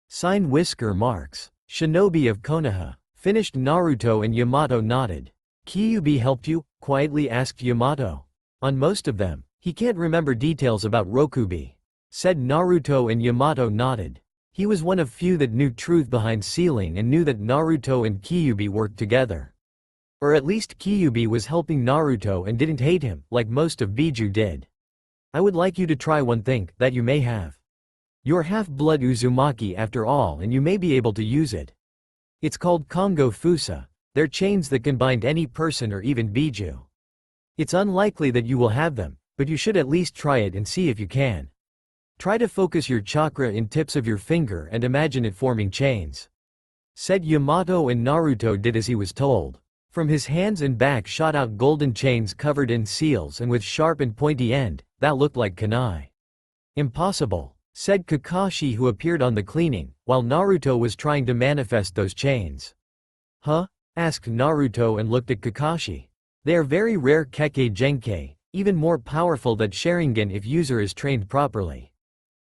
Sign whisker marks. Shinobi of Konoha. Finished Naruto and Yamato nodded. Kyuubi helped you? Quietly asked Yamato. On most of them. He can't remember details about Rokubi. Said Naruto and Yamato nodded. He was one of few that knew truth behind ceiling and knew that Naruto and Kyuubi worked together. Or at least Kyuubi was helping Naruto and didn't hate him, like most of Biju did. I would like you to try one thing that you may have. You're half-blood Uzumaki after all and you may be able to use it. It's called Kongo Fusa. They're chains that can bind any person or even Biju. It's unlikely that you will have them, but you should at least try it and see if you can. Try to focus your chakra in tips of your finger and imagine it forming chains. Said Yamato, and Naruto did as he was told. From his hands and back shot out golden chains covered in seals and with sharp and pointy end, that looked like kunai. Impossible, said Kakashi, who appeared on the cleaning, while Naruto was trying to manifest those chains. Huh? Asked Naruto and looked at Kakashi. They are very rare Kekkei Genkei, even more powerful than Sharingan if user is trained properly.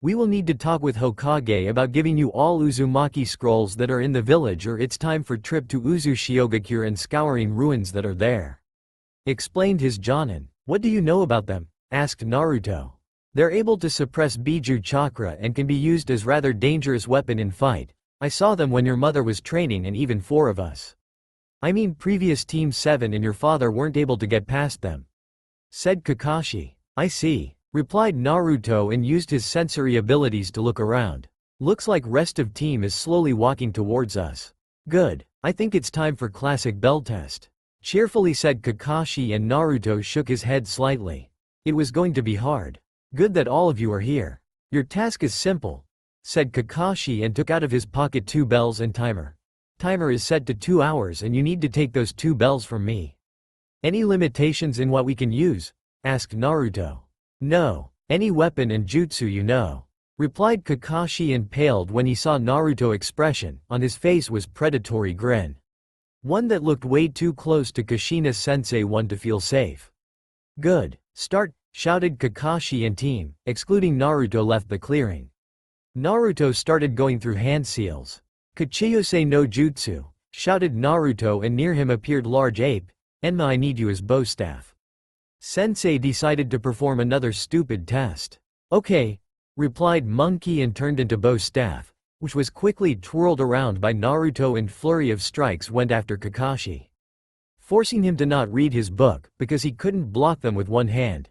We will need to talk with Hokage about giving you all Uzumaki scrolls that are in the village, or it's time for trip to Uzushiogakure and scouring ruins that are there. Explained his Jonin. What do you know about them? Asked Naruto. They're able to suppress Biju chakra and can be used as rather dangerous weapon in fight. I saw them when your mother was training and even 4 of us. I mean previous Team 7 and your father weren't able to get past them. Said Kakashi. I see. Replied Naruto and used his sensory abilities to look around. Looks like rest of team is slowly walking towards us. Good. I think it's time for classic bell test. Cheerfully said Kakashi, and Naruto shook his head slightly. It was going to be hard. Good that all of you are here. Your task is simple, said Kakashi and took out of his pocket 2 bells and timer. Timer is set to 2 hours and you need to take those 2 bells from me. Any limitations in what we can use? Asked Naruto. No. Any weapon and jutsu you know. Replied Kakashi and paled when he saw Naruto expression. On his face was predatory grin. One that looked way too close to Kushina sensei, one to feel safe. Good. Start, shouted Kakashi, and team, excluding Naruto, left the clearing. Naruto started going through hand seals. Kachiyose no jutsu, shouted Naruto, and near him appeared large ape. Enma, I need you as bow staff. Sensei decided to perform another stupid test. Okay, replied Monkey and turned into bow staff, which was quickly twirled around by Naruto and flurry of strikes went after Kakashi, forcing him to not read his book because he couldn't block them with one hand.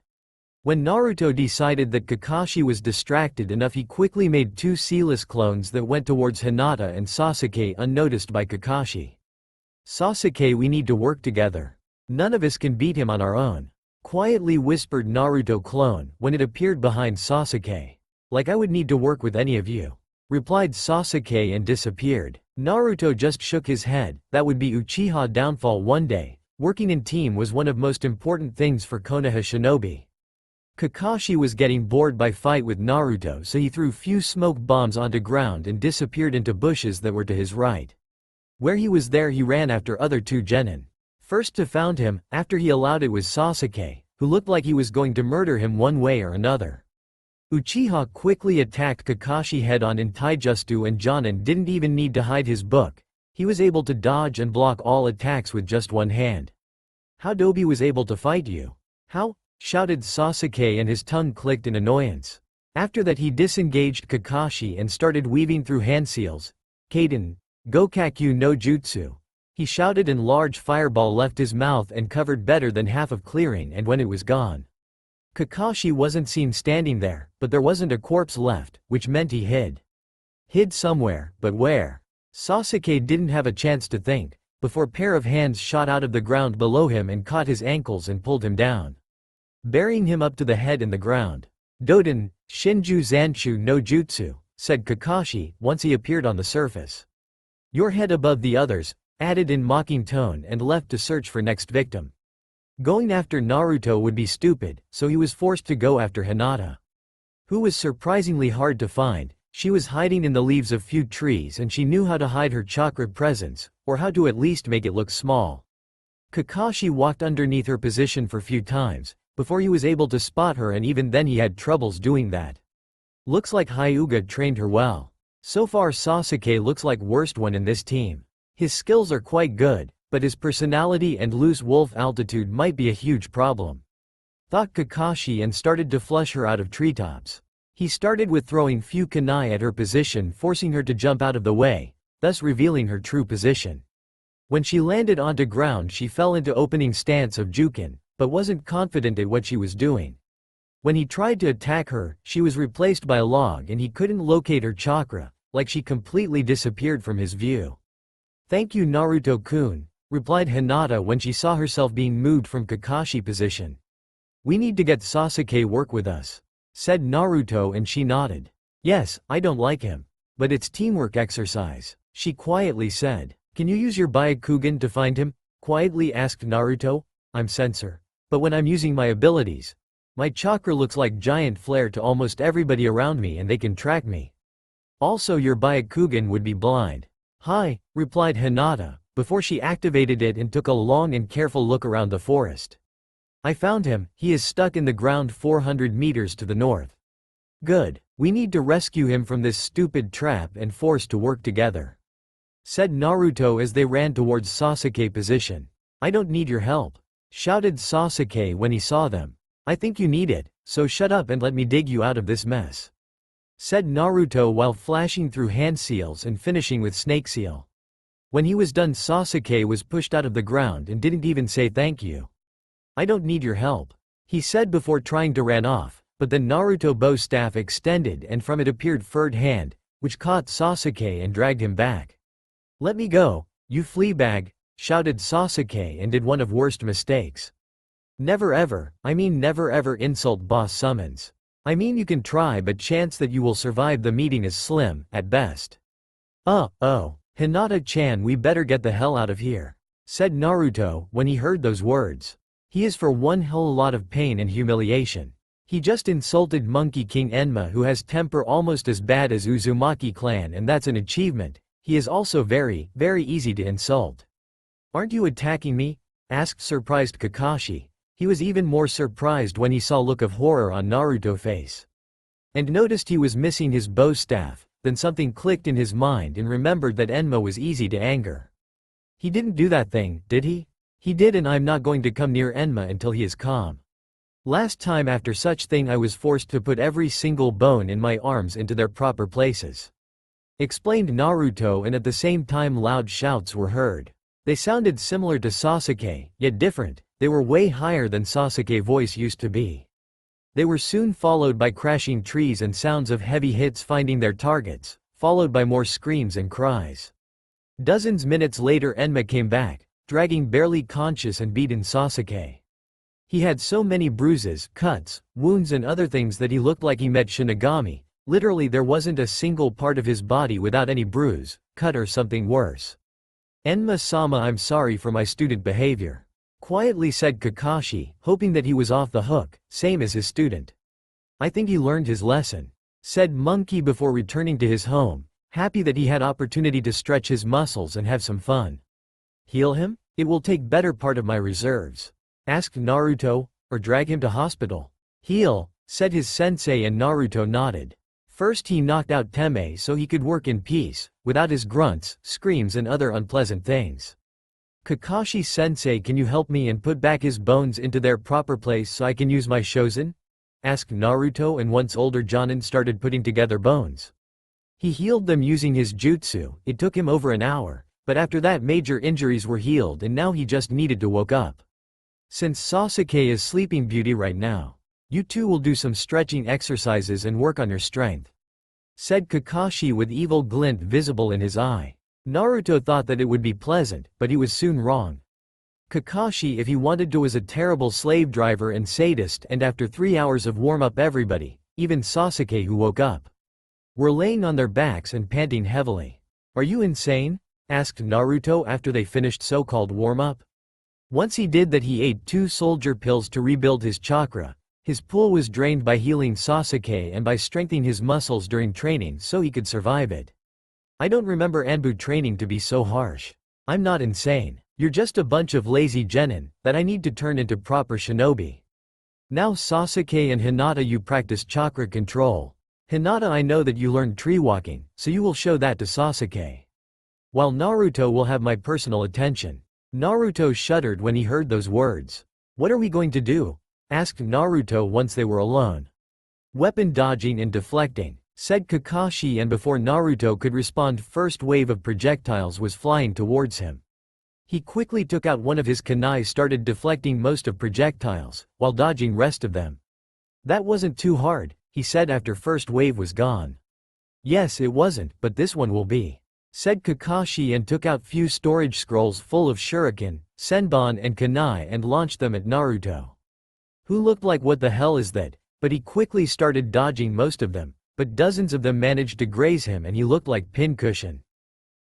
When Naruto decided that Kakashi was distracted enough, he quickly made 2 sealess clones that went towards Hinata and Sasuke unnoticed by Kakashi. Sasuke, we need to work together. None of us can beat him on our own. Quietly whispered Naruto clone when it appeared behind Sasuke. Like I would need to work with any of you. Replied Sasuke and disappeared. Naruto just shook his head. That would be Uchiha downfall one day. Working in team was one of most important things for Konoha shinobi. Kakashi was getting bored by fight with Naruto, so he threw few smoke bombs onto ground and disappeared into bushes that were to his right. Where he was there, he ran after other 2 genin. First to found him, after he allowed it was Sasuke, who looked like he was going to murder him one way or another. Uchiha quickly attacked Kakashi head-on in Taijutsu, and Jonin didn't even need to hide his book. He was able to dodge and block all attacks with just one hand. How Dobi was able to fight you? How? Shouted Sasuke and his tongue clicked in annoyance. After that he disengaged Kakashi and started weaving through hand seals. Kaden, Gokakyu no Jutsu. He shouted, and large fireball left his mouth and covered better than half of clearing, and when it was gone, Kakashi wasn't seen standing there, but there wasn't a corpse left, which meant he hid. Hid somewhere, but where? Sasuke didn't have a chance to think, before a pair of hands shot out of the ground below him and caught his ankles and pulled him down, burying him up to the head in the ground. Doden, Shinju Zanshu no Jutsu, said Kakashi, once he appeared on the surface. Your head above the others, added in mocking tone, and left to search for next victim. Going after Naruto would be stupid, so he was forced to go after Hinata, who was surprisingly hard to find. She was hiding in the leaves of few trees and she knew how to hide her chakra presence, or how to at least make it look small. Kakashi walked underneath her position for few times, before he was able to spot her, and even then he had troubles doing that. Looks like Hyuga trained her well. So far Sasuke looks like worst one in this team. His skills are quite good, but his personality and loose wolf altitude might be a huge problem, thought Kakashi, and started to flush her out of treetops. He started with throwing few kunai at her position, forcing her to jump out of the way, thus revealing her true position. When she landed onto ground she fell into opening stance of Jukin, but wasn't confident at what she was doing. When he tried to attack her, she was replaced by a log and he couldn't locate her chakra, like she completely disappeared from his view. "Thank you Naruto-kun," replied Hinata when she saw herself being moved from Kakashi position. "We need to get Sasuke work with us," said Naruto, and she nodded. "Yes, I don't like him. But it's teamwork exercise," she quietly said. "Can you use your Byakugan to find him?" quietly asked Naruto. "I'm Sensor. But when I'm using my abilities, my chakra looks like giant flare to almost everybody around me and they can track me. Also your Byakugan would be blind." "Hi," replied Hinata, before she activated it and took a long and careful look around the forest. "I found him, he is stuck in the ground 400 meters to the north." "Good. We need to rescue him from this stupid trap and force to work together," said Naruto as they ran towards Sasuke position. "I don't need your help," shouted Sasuke when he saw them. "I think you need it, so shut up and let me dig you out of this mess," said Naruto while flashing through hand seals and finishing with snake seal. When he was done Sasuke was pushed out of the ground and didn't even say thank you. "I don't need your help," he said before trying to run off, but then Naruto bow staff extended and from it appeared furred hand, which caught Sasuke and dragged him back. "Let me go, you fleabag," shouted Sasuke and did one of worst mistakes. Never ever insult boss summons. I mean you can try, but chance that you will survive the meeting is slim, at best. Oh, Hinata-chan, we better get the hell out of here," said Naruto when he heard those words. He is for one hell lot of pain and humiliation. He just insulted Monkey King Enma, who has temper almost as bad as Uzumaki clan, and that's an achievement. He is also very, very easy to insult. "Aren't you attacking me?" asked surprised Kakashi. He was even more surprised when he saw a look of horror on Naruto's face, and noticed he was missing his bow staff. Then something clicked in his mind and remembered that Enma was easy to anger. "He didn't do that thing, did he?" "He did, and I'm not going to come near Enma until he is calm. Last time after such thing I was forced to put every single bone in my arms into their proper places," explained Naruto, and at the same time loud shouts were heard. They sounded similar to Sasuke, yet different. They were way higher than Sasuke's voice used to be. They were soon followed by crashing trees and sounds of heavy hits finding their targets, followed by more screams and cries. Dozens minutes later Enma came back, dragging barely conscious and beaten Sasuke. He had so many bruises, cuts, wounds and other things that he looked like he met Shinigami. Literally there wasn't a single part of his body without any bruise, cut or something worse. "Enma-sama, I'm sorry for my student behavior," quietly said Kakashi, hoping that he was off the hook, same as his student. "I think he learned his lesson," said Monkey before returning to his home, happy that he had opportunity to stretch his muscles and have some fun. "Heal him? It will take better part of my reserves," asked Naruto, "or drag him to hospital?" "Heal," said his sensei, and Naruto nodded. First he knocked out Teme so he could work in peace, without his grunts, screams and other unpleasant things. "Kakashi-sensei, can you help me and put back his bones into their proper place so I can use my Shosen?" asked Naruto, and once older Jonin started putting together bones. He healed them using his jutsu. It took him over an hour, but after that major injuries were healed and now he just needed to woke up. Since Sasuke is Sleeping Beauty right now, you two will do some stretching exercises and work on your strength," said Kakashi with evil glint visible in his eye. Naruto thought that it would be pleasant, but he was soon wrong. Kakashi, if he wanted to, was a terrible slave driver and sadist, and after 3 hours of warm-up everybody, even Sasuke who woke up, were laying on their backs and panting heavily. "Are you insane?" asked Naruto after they finished so-called warm-up. Once he did that, he ate 2 soldier pills to rebuild his chakra. His pool was drained by healing Sasuke and by strengthening his muscles during training so he could survive it. I don't remember Anbu training to be so harsh. I'm not insane. You're just a bunch of lazy genin that I need to turn into proper shinobi. Now Sasuke and Hinata, you practice chakra control. Hinata, I know that you learned tree walking, so you will show that to Sasuke. While Naruto will have my personal attention. Naruto shuddered when he heard those words. What are we going to do? Asked Naruto once they were alone. Weapon dodging and deflecting, said Kakashi, and before Naruto could respond, first wave of projectiles was flying towards him. He quickly took out one of his kunai, started deflecting most of projectiles, while dodging rest of them. That wasn't too hard, he said after first wave was gone. Yes, it wasn't, but this one will be, said Kakashi, and took out few storage scrolls full of shuriken, senbon and kunai and launched them at Naruto. Who looked like what the hell is that, but he quickly started dodging most of them, but dozens of them managed to graze him and he looked like pincushion.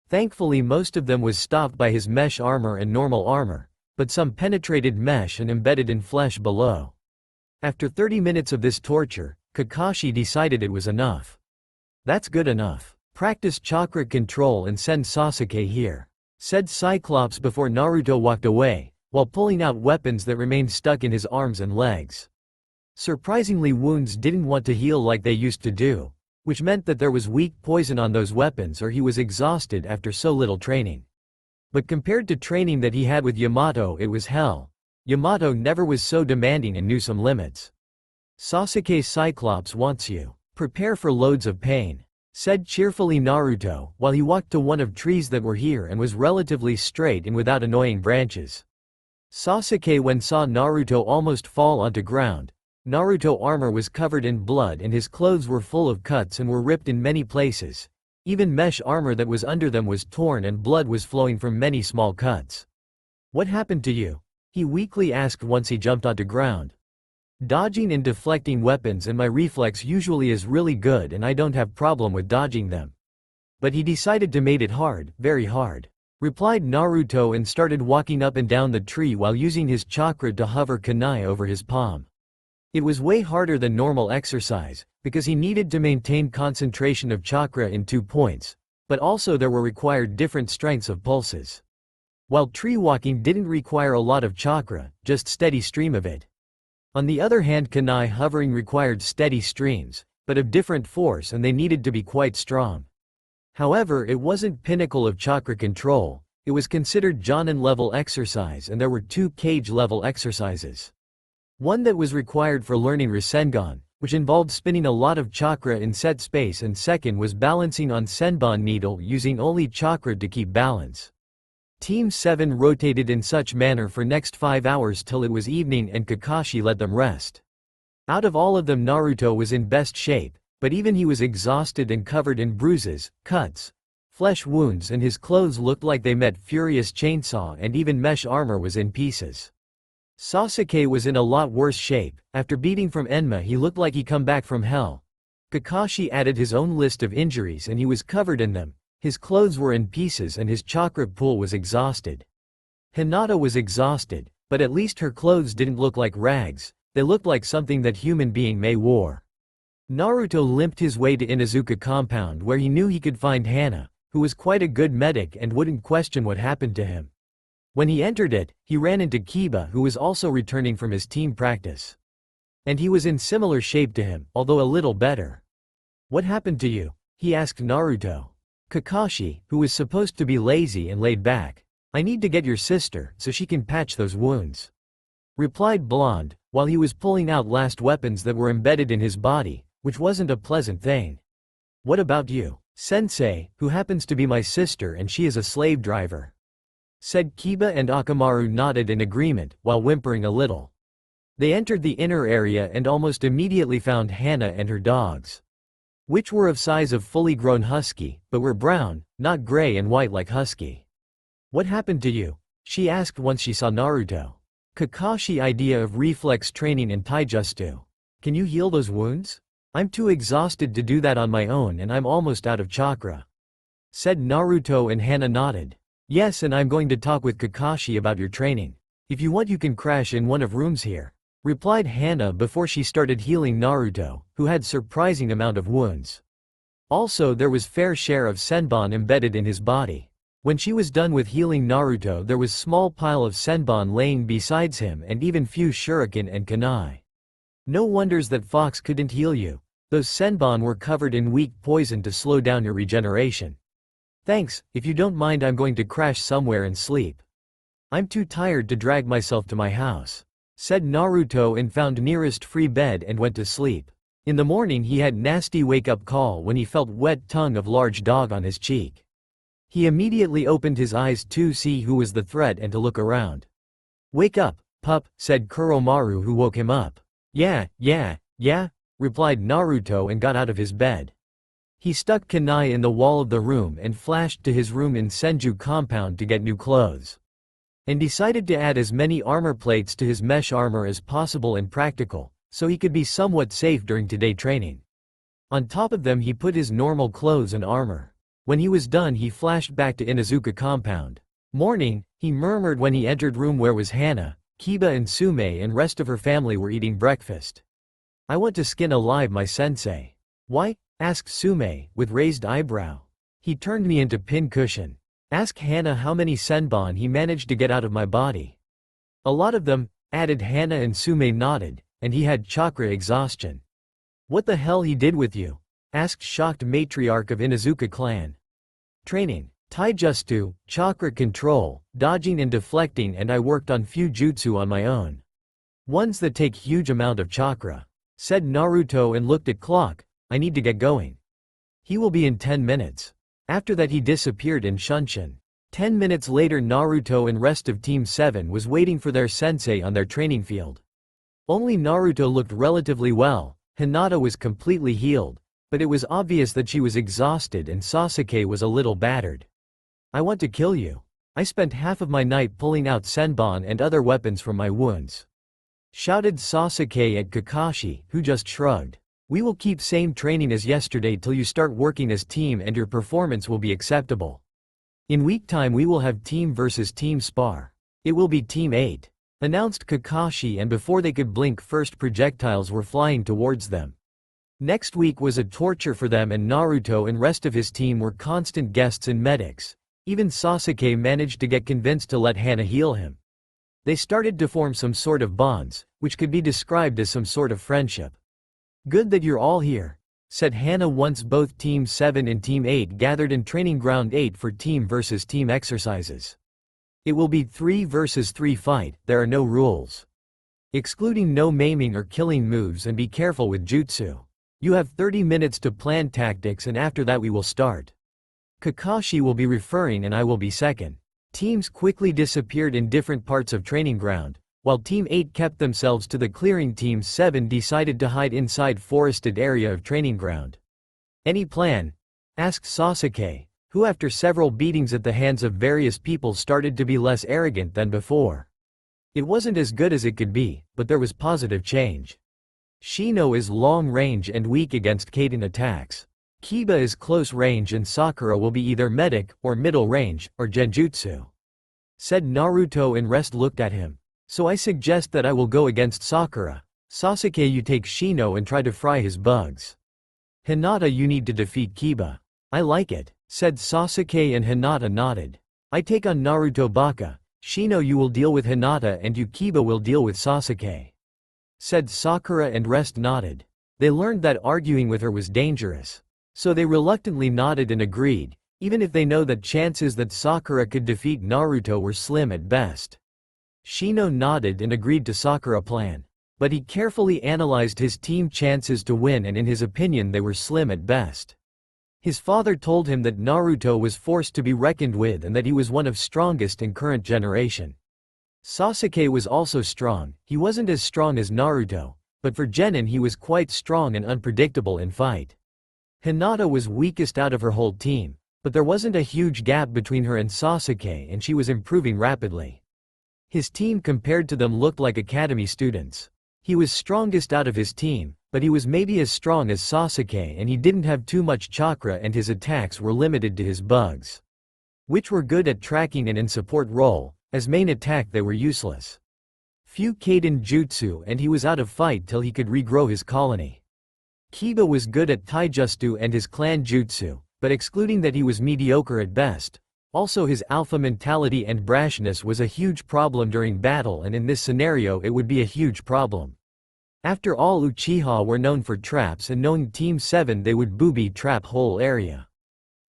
Thankfully most of them was stopped by his mesh armor and normal armor, but some penetrated mesh and embedded in flesh below. After 30 minutes of this torture, Kakashi decided it was enough. That's good enough. Practice chakra control and send Sasuke here, said Cyclops before Naruto walked away, while pulling out weapons that remained stuck in his arms and legs. Surprisingly, wounds didn't want to heal like they used to do, which meant that there was weak poison on those weapons or he was exhausted after so little training. But compared to training that he had with Yamato, it was hell. Yamato never was so demanding and knew some limits. Sasuke, Cyclops wants you. Prepare for loads of pain, said cheerfully Naruto, while he walked to one of trees that were here and was relatively straight and without annoying branches. Sasuke when saw Naruto almost fall onto ground. Naruto armor was covered in blood and his clothes were full of cuts and were ripped in many places. Even mesh armor that was under them was torn and blood was flowing from many small cuts. What happened to you? He weakly asked once he jumped onto ground. Dodging and deflecting weapons, and my reflex usually is really good and I don't have problem with dodging them. But he decided to make it hard, very hard, replied Naruto and started walking up and down the tree while using his chakra to hover kunai over his palm. It was way harder than normal exercise, because he needed to maintain concentration of chakra in 2 points, but also there were required different strengths of pulses. While tree walking didn't require a lot of chakra, just steady stream of it. On the other hand, kunai hovering required steady streams, but of different force, and they needed to be quite strong. However, it wasn't pinnacle of chakra control, it was considered Jonin level exercise, and there were 2 Kage level exercises. One that was required for learning Rasengan, which involved spinning a lot of chakra in set space, and second was balancing on Senbon needle using only chakra to keep balance. Team 7 rotated in such manner for next 5 hours till it was evening and Kakashi let them rest. Out of all of them, Naruto was in best shape, but even he was exhausted and covered in bruises, cuts, flesh wounds, and his clothes looked like they met furious chainsaw, and even mesh armor was in pieces. Sasuke was in a lot worse shape. After beating from Enma, he looked like he come back from hell. Kakashi added his own list of injuries and he was covered in them. His clothes were in pieces and his chakra pool was exhausted. Hinata was exhausted, but at least her clothes didn't look like rags, they looked like something that human being may wore. Naruto limped his way to Inuzuka compound where he knew he could find Hana, who was quite a good medic and wouldn't question what happened to him. When he entered it, he ran into Kiba, who was also returning from his team practice. And he was in similar shape to him, although a little better. What happened to you? He asked Naruto. Kakashi, who was supposed to be lazy and laid back. I need to get your sister, so she can patch those wounds, replied Blonde, while he was pulling out last weapons that were embedded in his body, which wasn't a pleasant thing. What about you? Sensei, who happens to be my sister and she is a slave driver, said Kiba, and Akamaru nodded in agreement, while whimpering a little. They entered the inner area and almost immediately found Hana and her dogs, which were of size of fully grown husky, but were brown, not gray and white like husky. What happened to you? She asked once she saw Naruto. Kakashi idea of reflex training and taijutsu. Can you heal those wounds? I'm too exhausted to do that on my own and I'm almost out of chakra, said Naruto, and Hana nodded. Yes, and I'm going to talk with Kakashi about your training. If you want you can crash in one of rooms here, replied Hana before she started healing Naruto, who had surprising amount of wounds. Also there was fair share of senbon embedded in his body. When she was done with healing Naruto there was small pile of senbon laying besides him and even few shuriken and kunai. No wonders that Fox couldn't heal you. Those senbon were covered in weak poison to slow down your regeneration. Thanks, if you don't mind I'm going to crash somewhere and sleep. I'm too tired to drag myself to my house, said Naruto and found nearest free bed and went to sleep. In the morning he had nasty wake-up call when he felt wet tongue of large dog on his cheek. He immediately opened his eyes to see who was the threat and to look around. Wake up, pup, said Kuromaru who woke him up. Yeah, replied Naruto and got out of his bed. He stuck kunai in the wall of the room and flashed to his room in Senju compound to get new clothes. And decided to add as many armor plates to his mesh armor as possible and practical, so he could be somewhat safe during today training. On top of them he put his normal clothes and armor. When he was done he flashed back to Inuzuka compound. Morning, he murmured when he entered room where was Hana, Kiba and Sume and rest of her family were eating breakfast. I want to skin alive my sensei. Why? Asked Sume, with raised eyebrow. He turned me into pincushion. Ask Hana how many senbon he managed to get out of my body. A lot of them, added Hana and Sume nodded, and he had chakra exhaustion. What the hell he did with you? Asked shocked matriarch of Inuzuka clan. Training, taijutsu, chakra control, dodging and deflecting, and I worked on few jutsu on my own. Ones that take huge amount of chakra, said Naruto and looked at clock. I need to get going. He will be in 10 minutes. After that he disappeared in Shunshin. 10 minutes later Naruto and rest of Team 7 was waiting for their sensei on their training field. Only Naruto looked relatively well, Hinata was completely healed, but it was obvious that she was exhausted and Sasuke was a little battered. I want to kill you. I spent half of my night pulling out senbon and other weapons from my wounds. Shouted Sasuke at Kakashi, who just shrugged. We will keep same training as yesterday till you start working as team and your performance will be acceptable. In week time we will have team versus team spar. It will be team 8. Announced Kakashi, and before they could blink first projectiles were flying towards them. Next week was a torture for them and Naruto and rest of his team were constant guests and medics. Even Sasuke managed to get convinced to let Hana heal him. They started to form some sort of bonds, which could be described as some sort of friendship. Good that you're all here, said Hana once both Team 7 and Team 8 gathered in Training Ground 8 for team versus team exercises. It will be 3 versus 3 fight, there are no rules. Excluding no maiming or killing moves, and be careful with jutsu. You have 30 minutes to plan tactics and after that we will start. Kakashi will be referring and I will be second. Teams quickly disappeared in different parts of Training Ground. While Team 8 kept themselves to the clearing, Team 7 decided to hide inside forested area of Training Ground. Any plan? Asked Sasuke, who after several beatings at the hands of various people started to be less arrogant than before. It wasn't as good as it could be, but there was positive change. Shino is long range and weak against Kaden attacks. Kiba is close range and Sakura will be either medic, or middle range, or genjutsu. Said Naruto and rest looked at him. So I suggest that I will go against Sakura. Sasuke, you take Shino and try to fry his bugs. Hinata, you need to defeat Kiba. I like it, said Sasuke and Hinata nodded. I take on Naruto Baka. Shino, you will deal with Hinata and you Kiba will deal with Sasuke. Said Sakura and rest nodded. They learned that arguing with her was dangerous. So they reluctantly nodded and agreed, even if they know that chances that Sakura could defeat Naruto were slim at best. Shino nodded and agreed to Sakura plan. But he carefully analyzed his team chances to win and in his opinion they were slim at best. His father told him that Naruto was forced to be reckoned with and that he was one of strongest in current generation. Sasuke was also strong, he wasn't as strong as Naruto, but for Genin he was quite strong and unpredictable in fight. Hinata was weakest out of her whole team, but there wasn't a huge gap between her and Sasuke and she was improving rapidly. His team compared to them looked like academy students. He was strongest out of his team, but he was maybe as strong as Sasuke and he didn't have too much chakra and his attacks were limited to his bugs, which were good at tracking and in support role, As main attack they were useless. Few Kaden jutsu and he was out of fight till he could regrow his colony. Kiba was good at taijutsu and his clan jutsu, but excluding that he was mediocre at best. Also his alpha mentality and brashness was a huge problem during battle, and in this scenario it would be a huge problem. After all, Uchiha were known for traps, and knowing Team 7 they would booby trap whole area.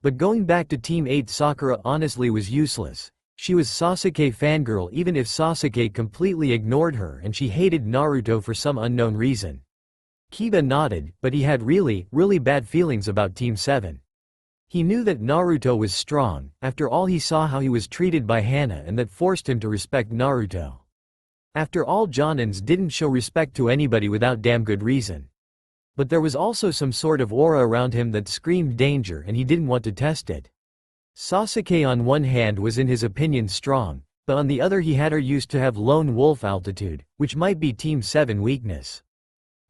But going back to Team 8, Sakura honestly was useless. She was Sasuke fangirl even if Sasuke completely ignored her, and she hated Naruto for some unknown reason. Kiba nodded, but he had really bad feelings about Team 7. He knew that Naruto was strong, after all he saw how he was treated by Hana, and that forced him to respect Naruto. After all, Jonins didn't show respect to anybody without damn good reason. But there was also some sort of aura around him that screamed danger, and he didn't want to test it. Sasuke on one hand was in his opinion strong, but on the other he had her used to have lone wolf attitude, which might be Team 7 weakness.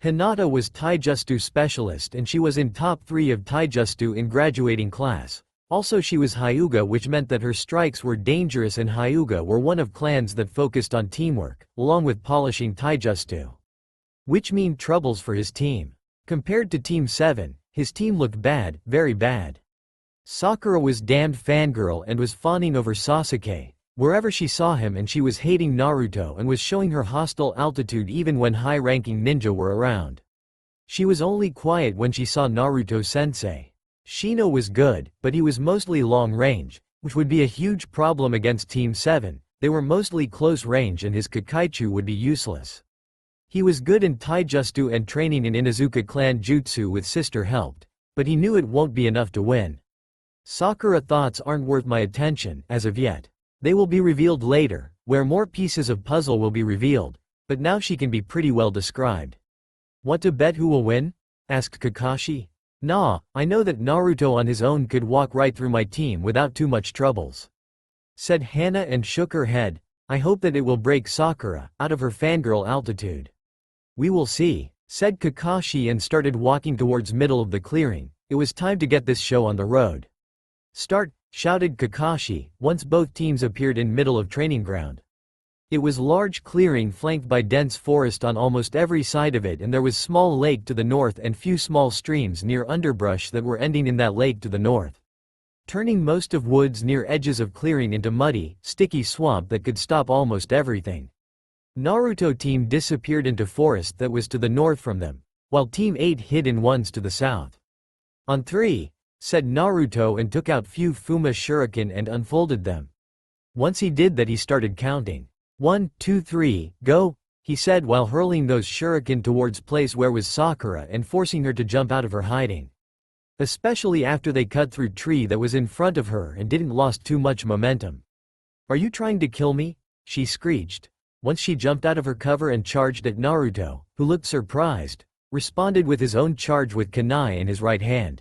Hinata was taijutsu specialist and she was in top 3 of taijutsu in graduating class. Also she was Hyuga, which meant that her strikes were dangerous, and Hyuga were one of clans that focused on teamwork, along with polishing taijutsu. Which mean troubles for his team. Compared to Team 7, his team looked bad, very bad. Sakura was damned fangirl and was fawning over Sasuke wherever she saw him, and she was hating Naruto and was showing her hostile attitude even when high-ranking ninja were around. She was only quiet when she saw Naruto-sensei. Shino was good, but he was mostly long range, which would be a huge problem against Team 7. They were mostly close range and his Kakaichu would be useless. He was good in taijutsu and training in Inuzuka clan jutsu with sister helped, but he knew it won't be enough to win. Sakura thoughts aren't worth my attention as of yet. They will be revealed later, where more pieces of puzzle will be revealed, but now she can be pretty well described. Want to bet who will win? Asked Kakashi. Nah, I know that Naruto on his own could walk right through my team without too much troubles, said Hana and shook her head. I hope that it will break Sakura out of her fangirl altitude. We will see, said Kakashi and started walking towards middle of the clearing. It was time to get this show on the road. Start, shouted Kakashi, once both teams appeared in middle of training ground. It was large clearing flanked by dense forest on almost every side of it, and there was small lake to the north and few small streams near underbrush that were ending in that lake to the north, turning most of woods near edges of clearing into muddy, sticky swamp that could stop almost everything. Naruto team disappeared into forest that was to the north from them, while Team 8 hid in ones to the south. On 3, said Naruto and took out few Fuma shuriken and unfolded them. Once he did that he started counting. 1, 2, 3, go, he said while hurling those shuriken towards place where was Sakura and forcing her to jump out of her hiding. Especially after they cut through tree that was in front of her and didn't lost too much momentum. Are you trying to kill me? She screeched. Once she jumped out of her cover and charged at Naruto, who looked surprised, responded with his own charge with kunai in his right hand.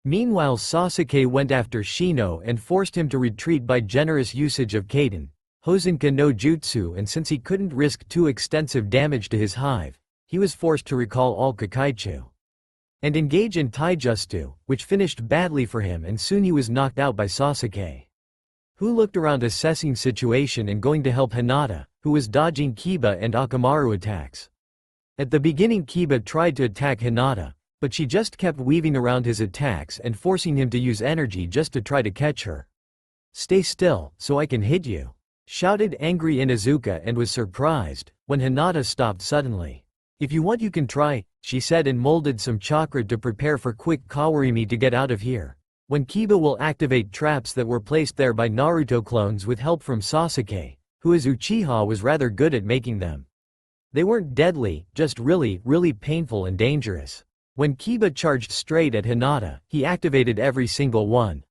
Meanwhile Sasuke went after Shino and forced him to retreat by generous usage of Kaden, Hosenka no Jutsu, and since he couldn't risk too extensive damage to his hive, he was forced to recall all Kakaichu and engage in taijutsu, which finished badly for him, and soon he was knocked out by Sasuke, who looked around assessing situation and going to help Hinata, who was dodging Kiba and Akamaru attacks. At the beginning Kiba tried to attack Hinata, but she just kept weaving around his attacks and forcing him to use energy just to try to catch her. Stay still, so I can hit you, shouted angry Inuzuka and was surprised when Hinata stopped suddenly. If you want you can try, she said and molded some chakra to prepare for quick Kawarimi to get out of here. When Kiba will activate traps that were placed there by Naruto clones with help from Sasuke, who as Uchiha was rather good at making them. They weren't deadly, just really painful and dangerous. When Kiba charged straight at Hinata, he activated every single one.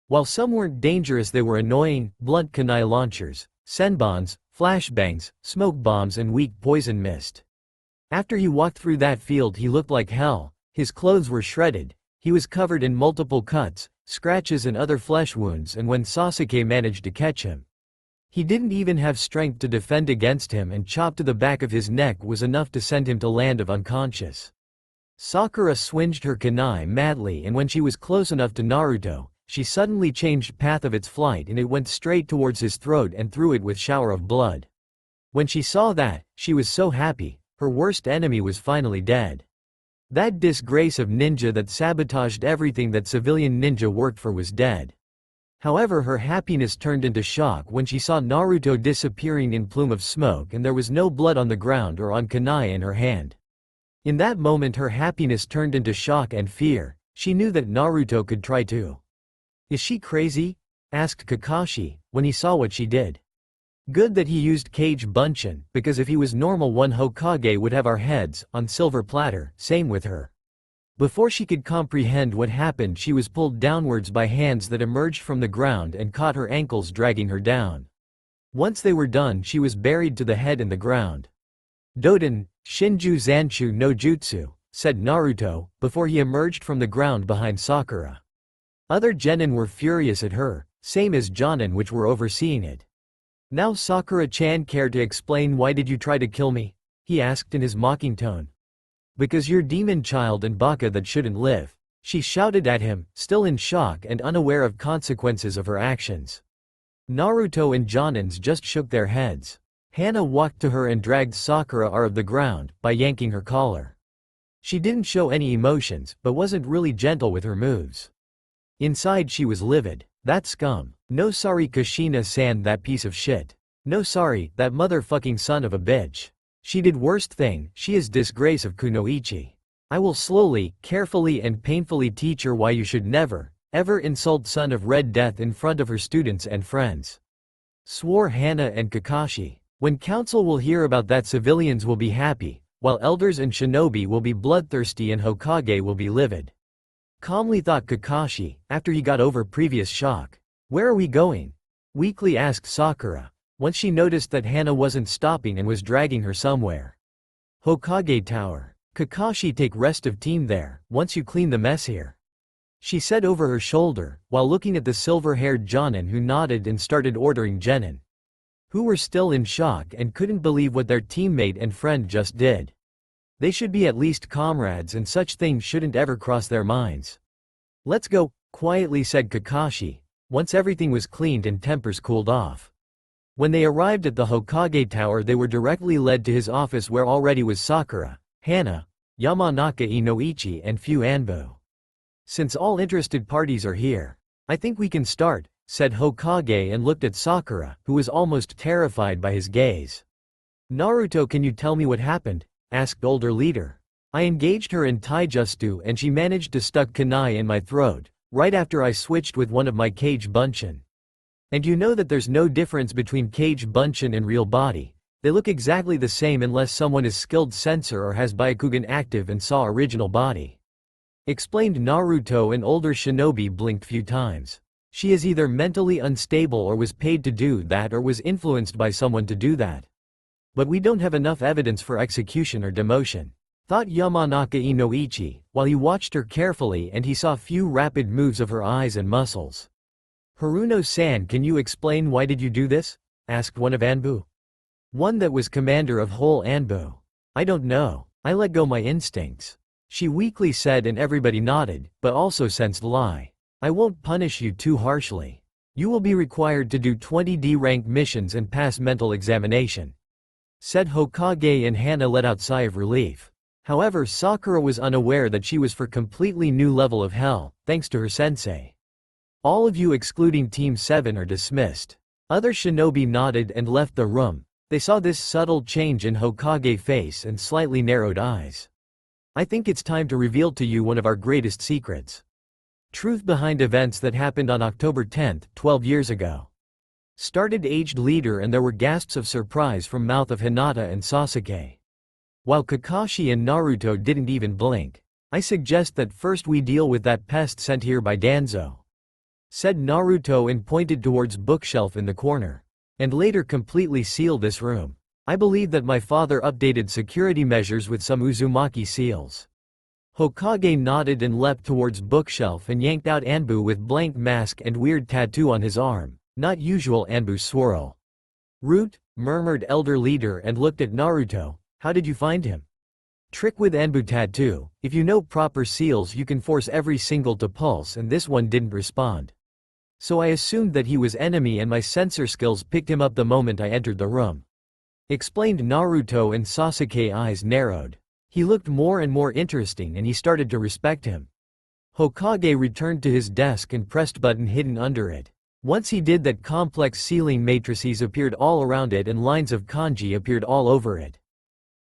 While some weren't dangerous, they were annoying, blunt kunai launchers, senbons, flashbangs, smoke bombs and weak poison mist. After he walked through that field he looked like hell, his clothes were shredded, he was covered in multiple cuts, scratches and other flesh wounds, and when Sasuke managed to catch him, he didn't even have strength to defend against him, and chop to the back of his neck was enough to send him to land of unconscious. Sakura swinged her kunai madly, and when she was close enough to Naruto, she suddenly changed path of its flight and it went straight towards his throat and through it with shower of blood. When she saw that, she was so happy, her worst enemy was finally dead. That disgrace of ninja that sabotaged everything that civilian ninja worked for was dead. However, her happiness turned into shock when she saw Naruto disappearing in plume of smoke and there was no blood on the ground or on kunai in her hand. In that moment her happiness turned into shock and fear. She knew that Naruto could try too. "Is she crazy?" asked Kakashi, when he saw what she did. "Good that he used Kage Bunshin, because if he was normal one Hokage would have our heads, on silver platter, same with her." Before she could comprehend what happened she was pulled downwards by hands that emerged from the ground and caught her ankles dragging her down. Once they were done she was buried to the head in the ground. "Doden, Shinju Zanshu no Jutsu," said Naruto, before he emerged from the ground behind Sakura. Other genin were furious at her, same as jonin which were overseeing it. "Now Sakura-chan, care to explain why did you try to kill me?" he asked in his mocking tone. "Because you're demon child and baka that shouldn't live," she shouted at him, still in shock and unaware of consequences of her actions. Naruto and Jonins just shook their heads. Hana walked to her and dragged Sakura out of the ground, by yanking her collar. She didn't show any emotions, but wasn't really gentle with her moves. Inside she was livid. "That scum. No sorry Kushina-san, that piece of shit. No sorry, that motherfucking son of a bitch. She did worst thing, she is disgrace of Kunoichi. I will slowly, carefully and painfully teach her why you should never, ever insult son of Red Death in front of her students and friends," swore Hana and Kakashi. "When council will hear about that civilians will be happy, while elders and shinobi will be bloodthirsty and Hokage will be livid," calmly thought Kakashi, after he got over previous shock. "Where are we going?" weakly asked Sakura, once she noticed that Hana wasn't stopping and was dragging her somewhere. "Hokage Tower. Kakashi, take rest of team there, once you clean the mess here," she said over her shoulder, while looking at the silver-haired jonin who nodded and started ordering genin, who were still in shock and couldn't believe what their teammate and friend just did. They should be at least comrades and such things shouldn't ever cross their minds. "Let's go," quietly said Kakashi, once everything was cleaned and tempers cooled off. When they arrived at the Hokage Tower they were directly led to his office where already was Sakura, Hana, Yamanaka Inoichi and few Anbu. "Since all interested parties are here, I think we can start," said Hokage and looked at Sakura, who was almost terrified by his gaze. "Naruto, can you tell me what happened?" asked older leader. "I engaged her in taijutsu and she managed to stuck kunai in my throat, right after I switched with one of my Kage Bunshin. And you know that there's no difference between Kage Bunshin and real body. They look exactly the same unless someone is skilled sensor or has Byakugan active and saw original body," explained Naruto. An older shinobi blinked few times. "She is either mentally unstable or was paid to do that or was influenced by someone to do that. But we don't have enough evidence for execution or demotion," thought Yamanaka Inoichi, while he watched her carefully and he saw few rapid moves of her eyes and muscles. "Haruno-san, can you explain why did you do this?" asked one of Anbu. One that was commander of whole Anbu. "I don't know. I let go my instincts," she weakly said and everybody nodded, but also sensed lie. "I won't punish you too harshly. You will be required to do 20D rank missions and pass mental examination," said Hokage, and Hana let out sigh of relief. However, Sakura was unaware that she was for completely new level of hell, thanks to her sensei. "All of you excluding Team 7 are dismissed." Other shinobi nodded and left the room. They saw this subtle change in Hokage face and slightly narrowed eyes. "I think it's time to reveal to you one of our greatest secrets. Truth behind events that happened on October 10th, 12 years ago," started aged leader, and there were gasps of surprise from mouth of Hinata and Sasuke. While Kakashi and Naruto didn't even blink. "I suggest that first we deal with that pest sent here by Danzo," said Naruto and pointed towards bookshelf in the corner. "And later completely seal this room. I believe that my father updated security measures with some Uzumaki seals." Hokage nodded and leapt towards bookshelf and yanked out Anbu with blank mask and weird tattoo on his arm, not usual Anbu swirl. "Root," murmured elder leader and looked at Naruto. "How did you find him?" "Trick with Anbu tattoo. If you know proper seals you can force every single to pulse and this one didn't respond," So I assumed that he was enemy and my sensor skills picked him up the moment I entered the room. Explained Naruto, and Sasuke's eyes narrowed. He looked more and more interesting and he started to respect him. Hokage returned to his desk and pressed button hidden under it. Once he did that, complex ceiling matrices appeared all around it and lines of kanji appeared all over it.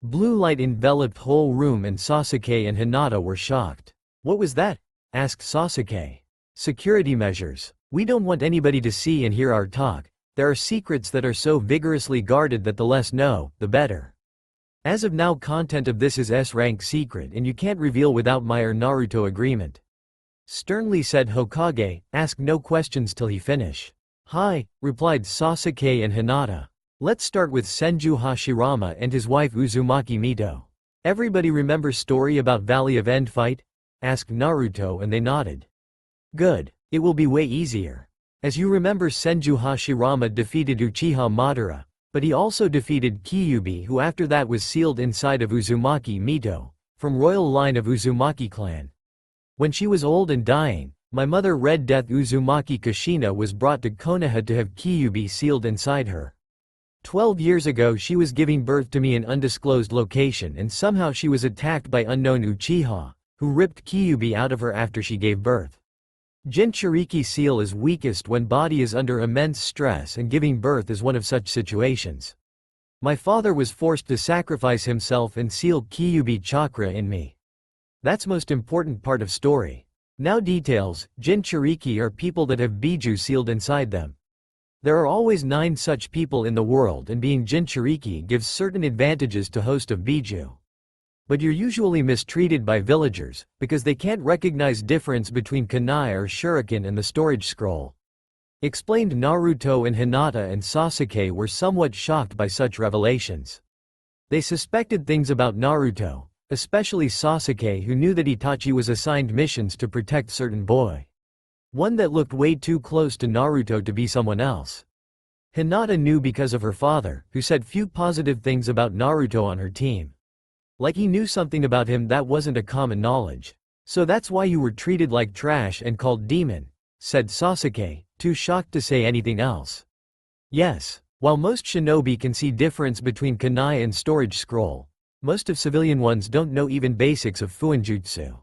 Blue light enveloped whole room and Sasuke and Hinata were shocked. What was that? Asked Sasuke. Security measures. We don't want anybody to see and hear our talk. There are secrets that are so vigorously guarded that the less know, the better. As of now, content of this is S-rank secret and you can't reveal without my or Naruto agreement. Sternly said Hokage. Ask no questions till he finish. Hi, replied Sasuke and Hinata. Let's start with Senju Hashirama and his wife Uzumaki Mito. Everybody remembers story about Valley of End fight? Asked Naruto, and they nodded. Good, it will be way easier. As you remember, Senju Hashirama defeated Uchiha Madara, but he also defeated Kyuubi, who after that was sealed inside of Uzumaki Mito, from royal line of Uzumaki clan. When she was old and dying, my mother Red Death Uzumaki Kushina was brought to Konoha to have Kyuubi sealed inside her. 12 years ago she was giving birth to me in undisclosed location, and somehow she was attacked by unknown Uchiha, who ripped Kyuubi out of her after she gave birth. Jinchuriki seal is weakest when body is under immense stress, and giving birth is one of such situations. My father was forced to sacrifice himself and seal Kyuubi chakra in me. That's most important part of story. Now details. Jinchuriki are people that have Biju sealed inside them. There are always 9 such people in the world, and being Jinchuriki gives certain advantages to host of Biju. But you're usually mistreated by villagers, because they can't recognize difference between kunai or shuriken and the storage scroll. Explained Naruto, and Hinata and Sasuke were somewhat shocked by such revelations. They suspected things about Naruto, especially Sasuke, who knew that Itachi was assigned missions to protect certain boy. One that looked way too close to Naruto to be someone else. Hinata knew because of her father, who said few positive things about Naruto on her team. Like he knew something about him that wasn't a common knowledge. So that's why you were treated like trash and called demon, said Sasuke, too shocked to say anything else. Yes, while most shinobi can see difference between kunai and storage scroll, most of civilian ones don't know even basics of fuinjutsu.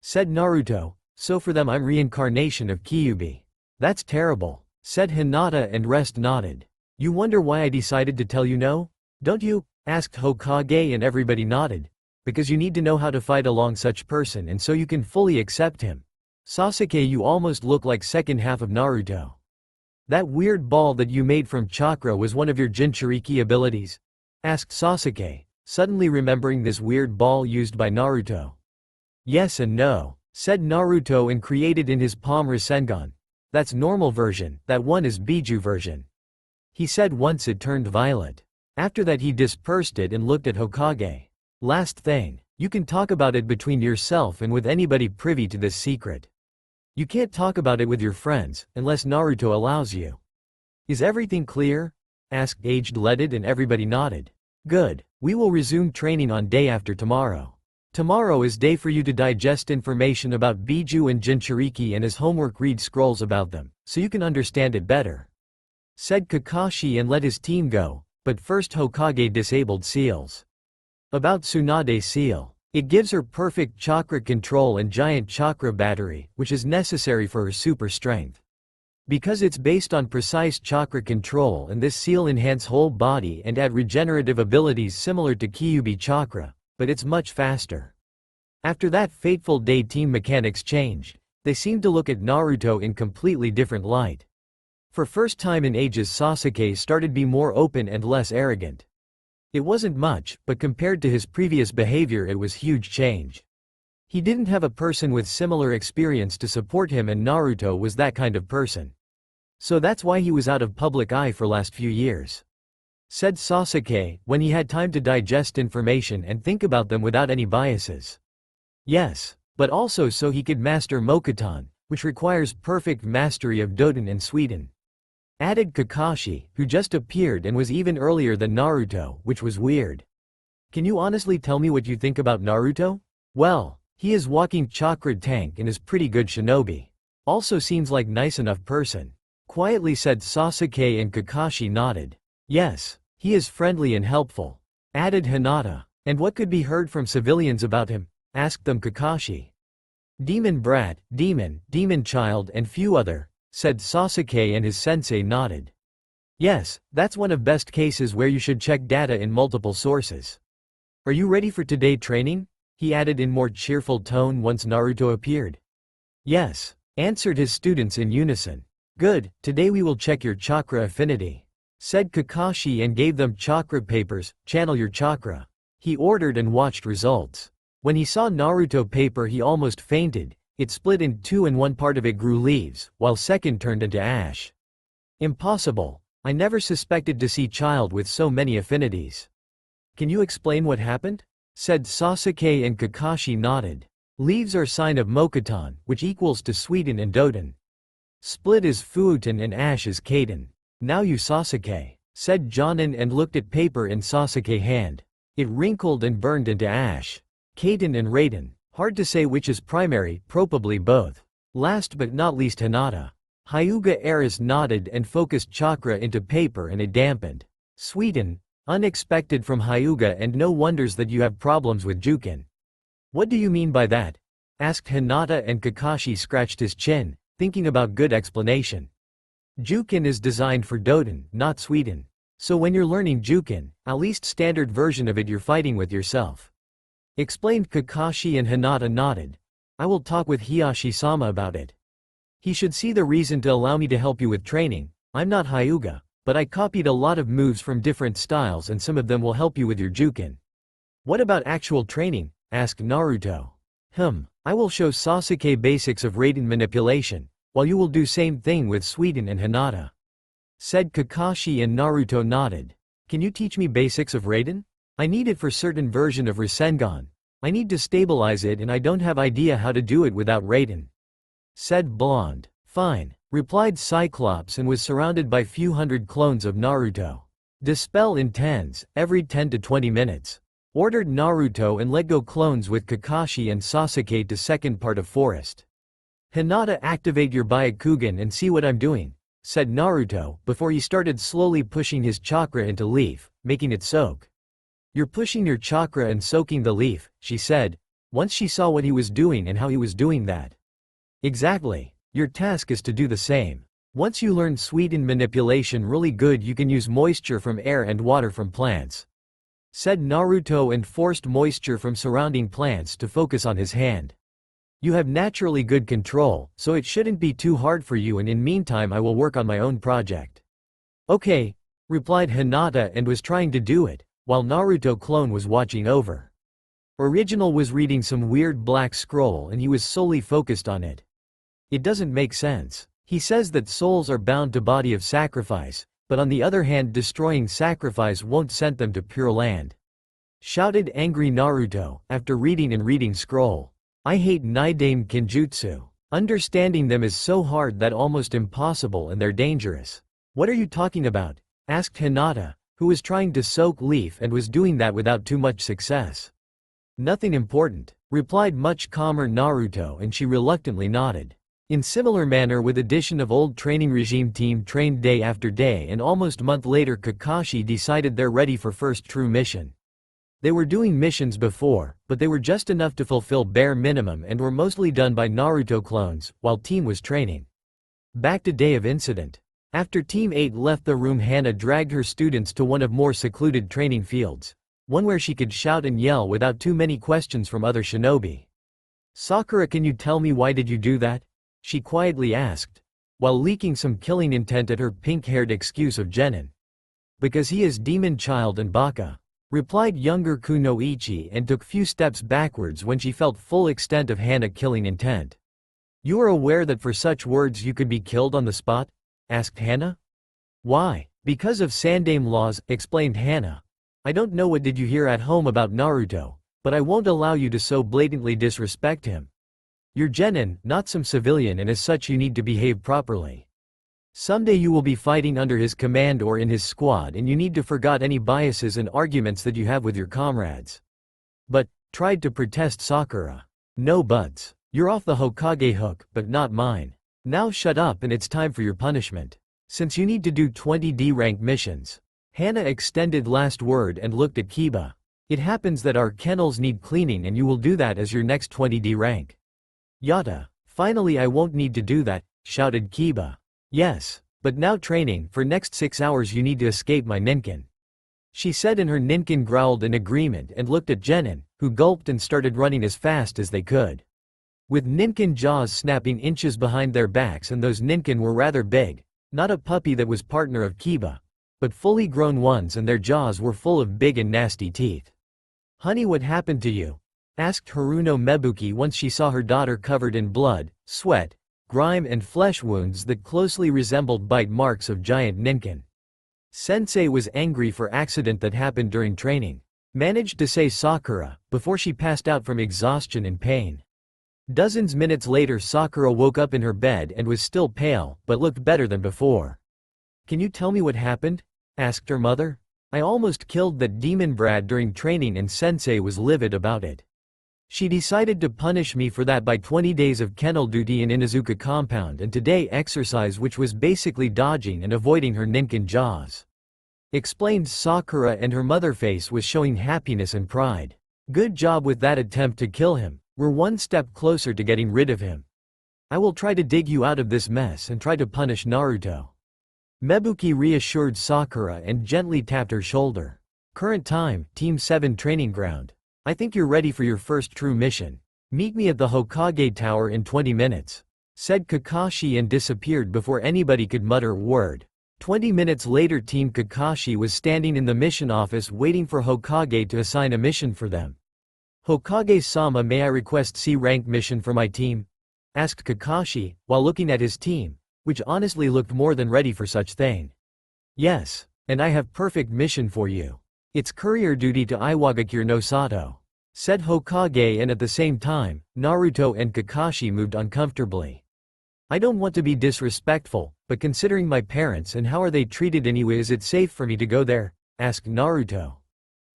Said Naruto, so for them I'm reincarnation of Kyuubi. That's terrible, said Hinata, and rest nodded. You wonder why I decided to tell you no? Don't you? Asked Hokage, and everybody nodded. Because you need to know how to fight along such person and so you can fully accept him. Sasuke, you almost look like second half of Naruto. That weird ball that you made from chakra was one of your Jinchuriki abilities? Asked Sasuke, suddenly remembering this weird ball used by Naruto. Yes and no, said Naruto, and created in his palm Rasengan. That's normal version, that one is Biju version. He said once it turned violet. After that he dispersed it and looked at Hokage. Last thing, you can talk about it between yourself and with anybody privy to this secret. You can't talk about it with your friends, unless Naruto allows you. Is everything clear? Asked Aged Leaded, and everybody nodded. Good, we will resume training on day after tomorrow. Tomorrow is day for you to digest information about Biju and Jinchuriki, and as homework read scrolls about them, so you can understand it better. Said Kakashi, and let his team go, but first Hokage disabled seals. About Tsunade seal. It gives her perfect chakra control and giant chakra battery, which is necessary for her super strength. Because it's based on precise chakra control, and this seal enhance whole body and add regenerative abilities similar to Kyuubi chakra, but it's much faster. After that fateful day, team mechanics changed. They seemed to look at Naruto in completely different light. For first time in ages, Sasuke started to be more open and less arrogant. It wasn't much, but compared to his previous behavior it was huge change. He didn't have a person with similar experience to support him, and Naruto was that kind of person. So that's why he was out of public eye for last few years. Said Sasuke, when he had time to digest information and think about them without any biases. Yes, but also so he could master Mokuton, which requires perfect mastery of Doden and Suiden. Added Kakashi, who just appeared and was even earlier than Naruto, which was weird. Can you honestly tell me what you think about Naruto? Well, he is walking chakra tank and is pretty good shinobi. Also seems like nice enough person. Quietly said Sasuke, and Kakashi nodded. Yes, he is friendly and helpful. Added Hinata. And what could be heard from civilians about him? Asked them Kakashi. Demon brat, demon child and few other, said Sasuke, and his sensei nodded. Yes, that's one of best cases where you should check data in multiple sources. Are you ready for today training? He added in more cheerful tone once Naruto appeared. Yes, answered his students in unison. Good, today we will check your chakra affinity, said Kakashi, and gave them chakra papers. Channel your chakra, he ordered, and watched results. When he saw Naruto paper he almost fainted. It split in two and one part of it grew leaves, while second turned into ash. Impossible. I never suspected to see child with so many affinities. Can you explain what happened? Said Sasuke, and Kakashi nodded. Leaves are sign of Mokuton, which equals to Suiden and Doten. Split is Fuuten and ash is Kaden. Now you Sasuke, said Jonin, and looked at paper in Sasuke hand. It wrinkled and burned into ash. Kaden and Raiden. Hard to say which is primary, probably both. Last but not least Hinata. Hyuga Eris nodded and focused chakra into paper, and it dampened. Suiden. Unexpected from Hyuga, and no wonders that you have problems with Jukin. What do you mean by that? Asked Hinata, and Kakashi scratched his chin, thinking about good explanation. Jukin is designed for Doten, not Suiden. So when you're learning Jukin, at least standard version of it, you're fighting with yourself. Explained Kakashi, and Hinata nodded. I will talk with Hiyashi-sama about it. He should see the reason to allow me to help you with training. I'm not Hyuga, but I copied a lot of moves from different styles, and some of them will help you with your Jukin. What about actual training? Asked Naruto. I will show Sasuke basics of Raiden manipulation, while you will do same thing with Suiden and Hinata. Said Kakashi, and Naruto nodded. Can you teach me basics of Raiden? I need it for certain version of Rasengan. I need to stabilize it, and I don't have idea how to do it without Raiden. Said Blonde. Fine, replied Cyclops, and was surrounded by few hundred clones of Naruto. Dispel in tens, every 10 to 20 minutes. Ordered Naruto, and let go clones with Kakashi and Sasuke to second part of forest. Hinata, activate your Byakugan and see what I'm doing, said Naruto, before he started slowly pushing his chakra into leaf, making it soak. You're pushing your chakra and soaking the leaf, she said, once she saw what he was doing and how he was doing that. Exactly. Your task is to do the same. Once you learn Suiden manipulation really good, you can use moisture from air and water from plants. Said Naruto, and forced moisture from surrounding plants to focus on his hand. You have naturally good control, so it shouldn't be too hard for you, and in meantime I will work on my own project. Okay, replied Hinata, and was trying to do it, while Naruto clone was watching over. Original was reading some weird black scroll, and he was solely focused on it. It doesn't make sense. He says that souls are bound to body of sacrifice, but on the other hand destroying sacrifice won't send them to Pure Land. Shouted angry Naruto, after reading scroll. I hate Nidaime Kinjutsu. Understanding them is so hard that almost impossible, and they're dangerous. What are you talking about? Asked Hinata, who was trying to soak leaf and was doing that without too much success. Nothing important, replied much calmer Naruto, and she reluctantly nodded. In similar manner, with addition of old training regime, team trained day after day, and almost month later Kakashi decided they're ready for first true mission. They were doing missions before, but they were just enough to fulfill bare minimum and were mostly done by Naruto clones, while team was training. Back to day of incident. After Team 8 left the room, Hana dragged her students to one of more secluded training fields. One where she could shout and yell without too many questions from other shinobi. Sakura, can you tell me why did you do that? She quietly asked, while leaking some killing intent at her pink-haired excuse of Genin. Because he is demon child and baka, replied younger Kunoichi, and took few steps backwards when she felt full extent of Hana killing intent. You are aware that for such words you could be killed on the spot? Asked Hana. Why? Because of Sandaime laws, explained Hana. I don't know what did you hear at home about Naruto, but I won't allow you to so blatantly disrespect him. You're Genin, not some civilian, and as such you need to behave properly. Someday you will be fighting under his command or in his squad, and you need to forget any biases and arguments that you have with your comrades. But, tried to protest Sakura. No buts. You're off the Hokage hook, but not mine. Now shut up and it's time for your punishment. Since you need to do 20 D rank missions. Hana extended last word and looked at Kiba. It happens that our kennels need cleaning and you will do that as your next 20 D rank. Yada. Finally I won't need to do that, shouted Kiba. Yes. But now training, for next 6 hours you need to escape my ninkin. She said and her ninkin growled in agreement and looked at Jenin, who gulped and started running as fast as they could. With ninkin jaws snapping inches behind their backs, and those ninkin were rather big, not a puppy that was partner of Kiba, but fully grown ones, and their jaws were full of big and nasty teeth. Honey, what happened to you? Asked Haruno Mebuki once she saw her daughter covered in blood, sweat, grime and flesh wounds that closely resembled bite marks of giant ninkin. Sensei was angry for accident that happened during training. Managed to say Sakura, before she passed out from exhaustion and pain. Dozens minutes later Sakura woke up in her bed and was still pale, but looked better than before. Can you tell me what happened? Asked her mother. I almost killed that demon Brad during training and Sensei was livid about it. She decided to punish me for that by 20 days of kennel duty in Inuzuka compound and today exercise, which was basically dodging and avoiding her ninkin jaws. Explained Sakura, and her mother face was showing happiness and pride. Good job with that attempt to kill him. We're one step closer to getting rid of him. I will try to dig you out of this mess and try to punish Naruto. Mebuki reassured Sakura and gently tapped her shoulder. Current time, Team 7 training ground. I think you're ready for your first true mission. Meet me at the Hokage Tower in 20 minutes. Said Kakashi and disappeared before anybody could mutter a word. 20 minutes later Team Kakashi was standing in the mission office waiting for Hokage to assign a mission for them. Hokage-sama, may I request C-rank mission for my team? Asked Kakashi, while looking at his team, which honestly looked more than ready for such thing. Yes, and I have perfect mission for you. It's courier duty to Iwagakure no Sato. Said Hokage, and at the same time, Naruto and Kakashi moved uncomfortably. I don't want to be disrespectful, but considering my parents and how are they treated anyway, is it safe for me to go there? Asked Naruto.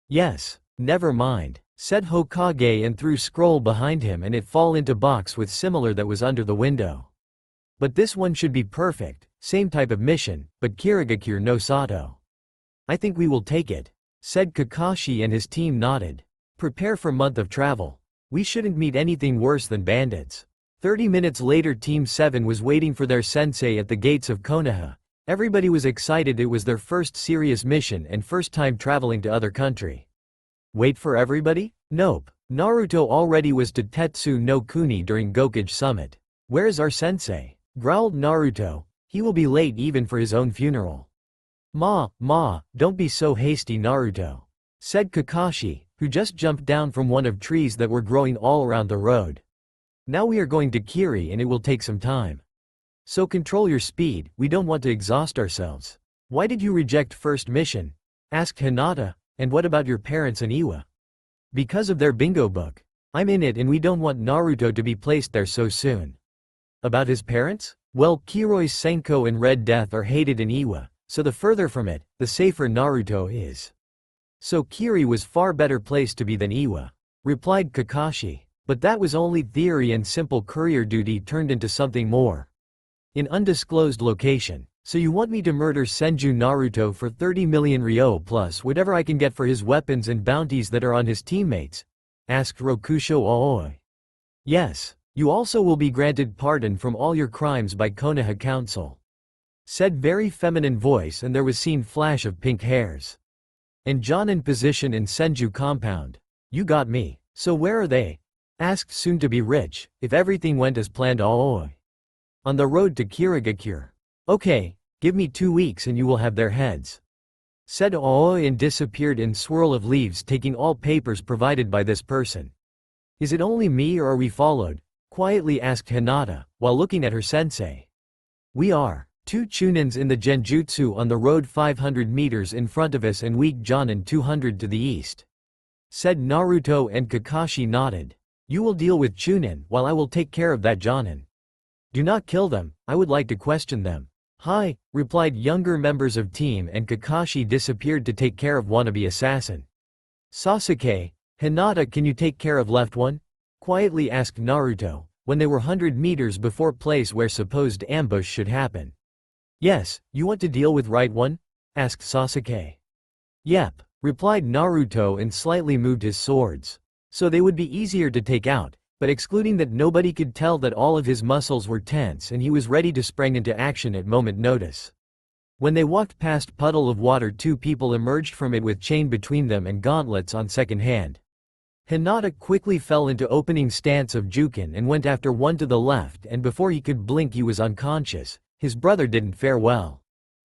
Yes, never mind, said Hokage and threw scroll behind him and it fall into box with similar that was under the window. But this one should be perfect, same type of mission, but Kirigakure no Sato. I think we will take it. Said Kakashi and his team nodded. Prepare for month of travel. We shouldn't meet anything worse than bandits. 30 minutes later Team 7 was waiting for their sensei at the gates of Konoha. Everybody was excited, it was their first serious mission and first time traveling to other country. Wait for everybody? Nope. Naruto already was to Tetsu no Kuni during Gokage Summit. Where's our sensei? Growled Naruto. He will be late even for his own funeral. Ma, don't be so hasty, Naruto. Said Kakashi, who just jumped down from one of trees that were growing all around the road. Now we are going to Kiri and it will take some time. So control your speed, we don't want to exhaust ourselves. Why did you reject first mission? Asked Hinata, and what about your parents and Iwa? Because of their bingo book. I'm in it and we don't want Naruto to be placed there so soon. About his parents? Well, Kiroi's Senko and Red Death are hated in Iwa. So the further from it, the safer Naruto is. So Kiri was far better placed to be than Iwa. Replied Kakashi. But that was only theory and simple courier duty turned into something more. In undisclosed location. So you want me to murder Senju Naruto for 30 million ryo plus whatever I can get for his weapons and bounties that are on his teammates? Asked Rokusho Aoi. Yes. You also will be granted pardon from all your crimes by Konoha Council. Said very feminine voice, and there was seen flash of pink hairs. And Jonin position in Senju compound. You got me. So where are they? Asked soon to be rich, if everything went as planned Aoi. On the road to Kirigakure. Okay, give me 2 weeks and you will have their heads. Said Aoi and disappeared in swirl of leaves, taking all papers provided by this person. Is it only me or are we followed? Quietly asked Hinata, while looking at her sensei. We are. 2 Chunins in the Genjutsu on the road 500 meters in front of us and weak Jonin 200 to the east. Said Naruto and Kakashi nodded. You will deal with Chunin while I will take care of that Jonin. Do not kill them, I would like to question them. Hi, replied younger members of team and Kakashi disappeared to take care of wannabe assassin. Sasuke, Hinata, can you take care of left one? Quietly asked Naruto, when they were 100 meters before place where supposed ambush should happen. Yes, you want to deal with right one? Asked Sasuke. Yep, replied Naruto and slightly moved his swords. So they would be easier to take out, but excluding that nobody could tell that all of his muscles were tense and he was ready to spring into action at moment notice. When they walked past puddle of water, two people emerged from it with chain between them and gauntlets on second hand. Hinata quickly fell into opening stance of Jukin and went after one to the left, and before he could blink he was unconscious. His brother didn't fare well.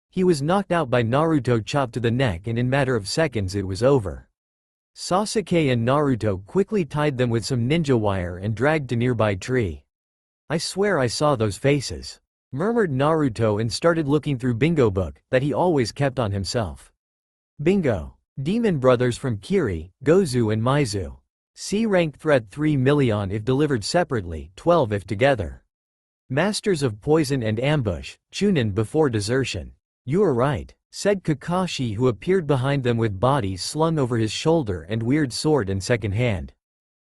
He was knocked out by Naruto chop to the neck, and in matter of seconds it was over. Sasuke and Naruto quickly tied them with some ninja wire and dragged to nearby tree. I swear I saw those faces, murmured Naruto and started looking through bingo book that he always kept on himself. Bingo. Demon brothers from Kiri, Gozu and Maizu. C rank threat 3 million if delivered separately, 12 if together. Masters of poison and ambush, Chunin before desertion. You are right, said Kakashi, who appeared behind them with body slung over his shoulder and weird sword in second hand.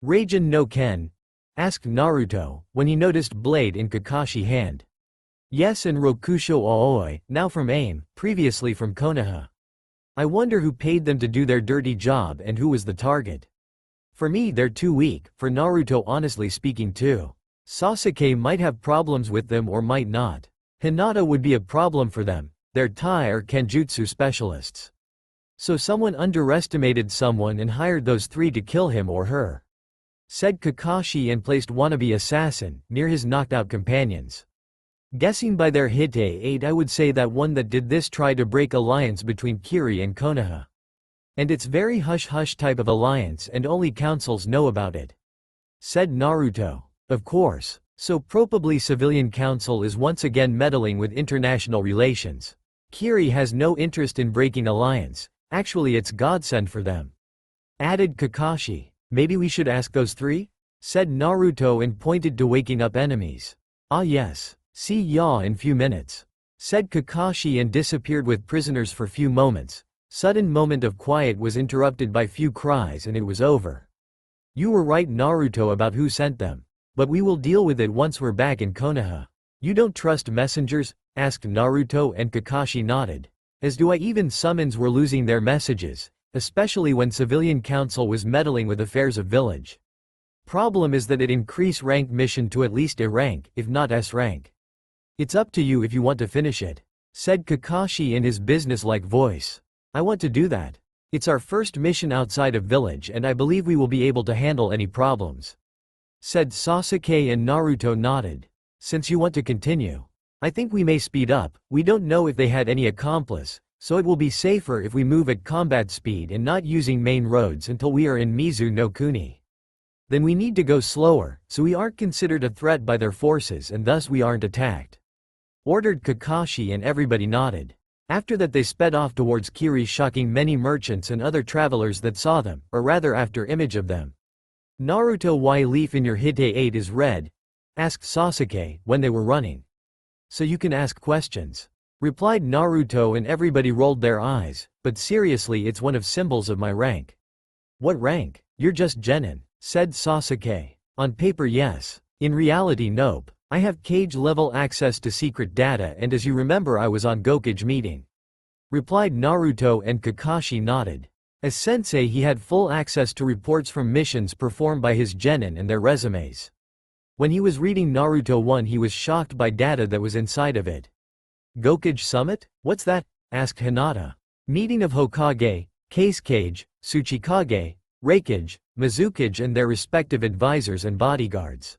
Raijin no Ken? Asked Naruto, when he noticed blade in Kakashi hand. Yes, and Rokusho Aoi, now from AIM, previously from Konoha. I wonder who paid them to do their dirty job and who was the target. For me they're too weak, for Naruto honestly speaking too. Sasuke might have problems with them or might not. Hinata would be a problem for them, they're Tai or Kenjutsu specialists. So someone underestimated someone and hired those three to kill him or her, said Kakashi, and placed wannabe assassin near his knocked out companions. Guessing by their hite 8, I would say that one that did this tried to break alliance between Kiri and Konoha. And it's very hush-hush type of alliance and only councils know about it, said Naruto. Of course, so probably civilian council is once again meddling with international relations. Kiri has no interest in breaking alliance, actually it's godsend for them, added Kakashi. Maybe we should ask those three? Said Naruto and pointed to waking up enemies. Ah yes. See ya in few minutes, said Kakashi and disappeared with prisoners for few moments. Sudden moment of quiet was interrupted by few cries and it was over. You were right Naruto about who sent them. But we will deal with it once we're back in Konoha. You don't trust messengers? Asked Naruto, and Kakashi nodded. As do I. Even summons were losing their messages, especially when civilian council was meddling with affairs of village. Problem is that it increase rank mission to at least A rank, if not S rank. It's up to you if you want to finish it, said Kakashi in his business-like voice. I want to do that. It's our first mission outside of village and I believe we will be able to handle any problems, said Sasuke, and Naruto nodded. Since you want to continue, I think we may speed up. We don't know if they had any accomplice, so it will be safer if we move at combat speed and not using main roads until we are in Mizu no Kuni. Then we need to go slower, so we aren't considered a threat by their forces and thus we aren't attacked, ordered Kakashi, and everybody nodded. After that they sped off towards Kiri, shocking many merchants and other travelers that saw them, or rather after image of them. Naruto, why leaf in your hite 8 is red? Asked Sasuke, when they were running. So you can ask questions, replied Naruto, and everybody rolled their eyes, but seriously it's one of symbols of my rank. What rank? You're just genin, said Sasuke. On paper yes. In reality nope. I have Kage level access to secret data and as you remember I was on Hokage meeting, replied Naruto, and Kakashi nodded. As sensei he had full access to reports from missions performed by his genin and their resumes. When he was reading Naruto 1 he was shocked by data that was inside of it. Hokage Summit? What's that? Asked Hinata. Meeting of Hokage, Kage, Tsuchikage, Raikage, Mizukage and their respective advisors and bodyguards.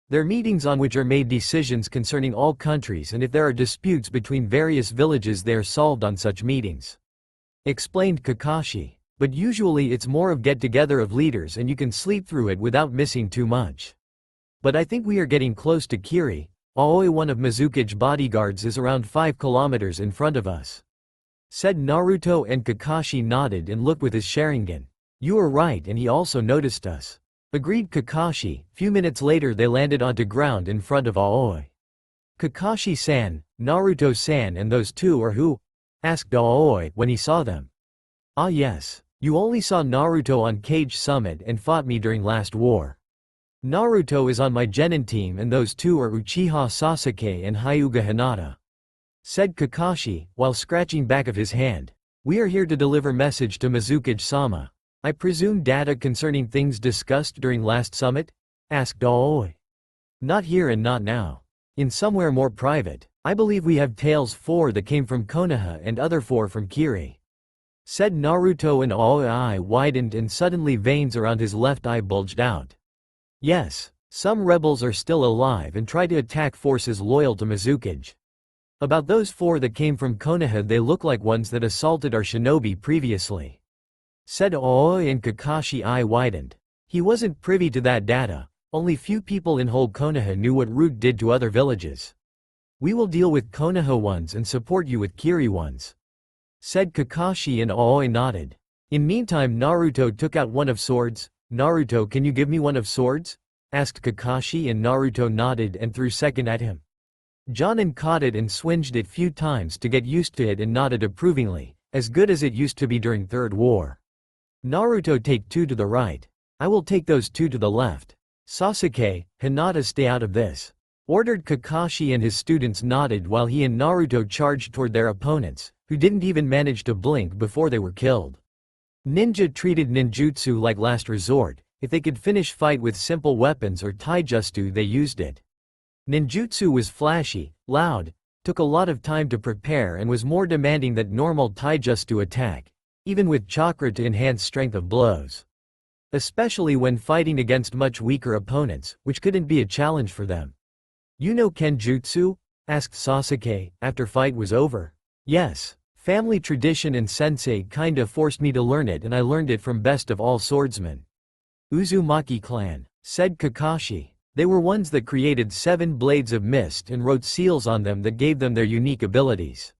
Their meetings on which are made decisions concerning all countries, and if there are disputes between various villages they are solved on such meetings, explained Kakashi. But usually it's more of get-together of leaders and you can sleep through it without missing too much. But I think we are getting close to Kiri. Aoi, one of Mizukage bodyguards, is around 5 kilometers in front of us, said Naruto, and Kakashi nodded and looked with his Sharingan. You are right, and he also noticed us, agreed Kakashi. Few minutes later they landed onto ground in front of Aoi. Kakashi-san, Naruto-san, and those two are who? Asked Aoi when he saw them. Ah yes. You only saw Naruto on Kage Summit and fought me during last war. Naruto is on my genin team and those two are Uchiha Sasuke and Hyuga Hinata," said Kakashi, while scratching back of his hand. "We are here to deliver message to Mizukage-sama. I presume data concerning things discussed during last summit?" asked Aoi. "Not here and not now. In somewhere more private. I believe we have tales 4 that came from Konoha and other 4 from Kiri," said Naruto, and Aoi eye widened and suddenly veins around his left eye bulged out. "Yes, some rebels are still alive and try to attack forces loyal to Mizukage. About those 4 that came from Konoha, they look like ones that assaulted our shinobi previously," said Aoi, and Kakashi eye widened. He wasn't privy to that data. Only few people in whole Konoha knew what Root did to other villages. "We will deal with Konoha ones and support you with Kiri ones," said Kakashi, and Aoi nodded. In meantime, Naruto took out one of swords. "Naruto, can you give me one of swords?" asked Kakashi, and Naruto nodded and threw second at him. Jonin caught it and swinged it few times to get used to it and nodded approvingly, as good as it used to be during Third War. "Naruto, take 2 to the right. I will take those 2 to the left. Sasuke, Hinata, stay out of this," ordered Kakashi, and his students nodded while he and Naruto charged toward their opponents, who didn't even manage to blink before they were killed. Ninja treated ninjutsu like last resort. If they could finish fight with simple weapons or taijutsu, they used it. Ninjutsu was flashy, loud, took a lot of time to prepare, and was more demanding than normal taijutsu attack, even with chakra to enhance strength of blows. Especially when fighting against much weaker opponents, which couldn't be a challenge for them. "You know Kenjutsu?" asked Sasuke, after fight was over. "Yes. Family tradition and sensei kinda forced me to learn it, and I learned it from best of all swordsmen. Uzumaki clan," said Kakashi. "They were ones that created 7 blades of mist and wrote seals on them that gave them their unique abilities,"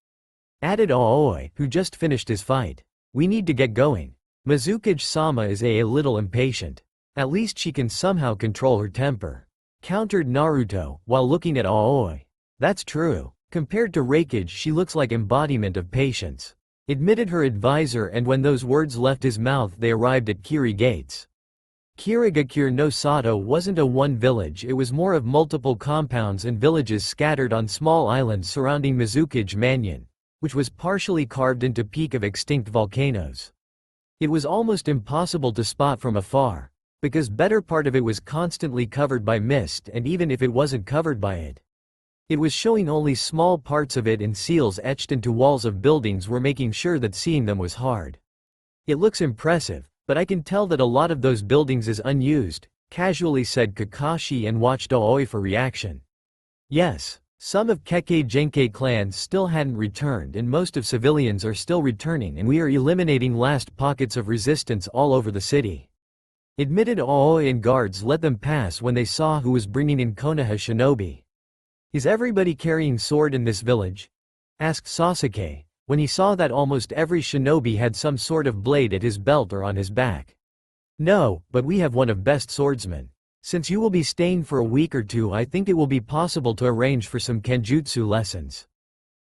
added Aoi, who just finished his fight. "We need to get going. Mizukage-sama is a little impatient. At least she can somehow control her temper," countered Naruto, while looking at Aoi. "That's true. Compared to Raikage, she looks like embodiment of patience," admitted her advisor, and when those words left his mouth, they arrived at Kiri gates. Kirigakure no Sato wasn't a one village, it was more of multiple compounds and villages scattered on small islands surrounding Mizukage Mansion, which was partially carved into peak of extinct volcanoes. It was almost impossible to spot from afar, because better part of it was constantly covered by mist, and even if it wasn't covered by it, it was showing only small parts of it, and seals etched into walls of buildings were making sure that seeing them was hard. "It looks impressive, but I can tell that a lot of those buildings is unused," casually said Kakashi, and watched Aoi for reaction. "Yes. Some of Kage Genkai clans still hadn't returned, and most of civilians are still returning, and we are eliminating last pockets of resistance all over the city," admitted Aoi, and guards let them pass when they saw who was bringing in Konoha shinobi. "Is everybody carrying sword in this village?" asked Sasuke, when he saw that almost every shinobi had some sort of blade at his belt or on his back. "No, but we have one of best swordsmen. Since you will be staying for a week or 2, I think it will be possible to arrange for some kenjutsu lessons,"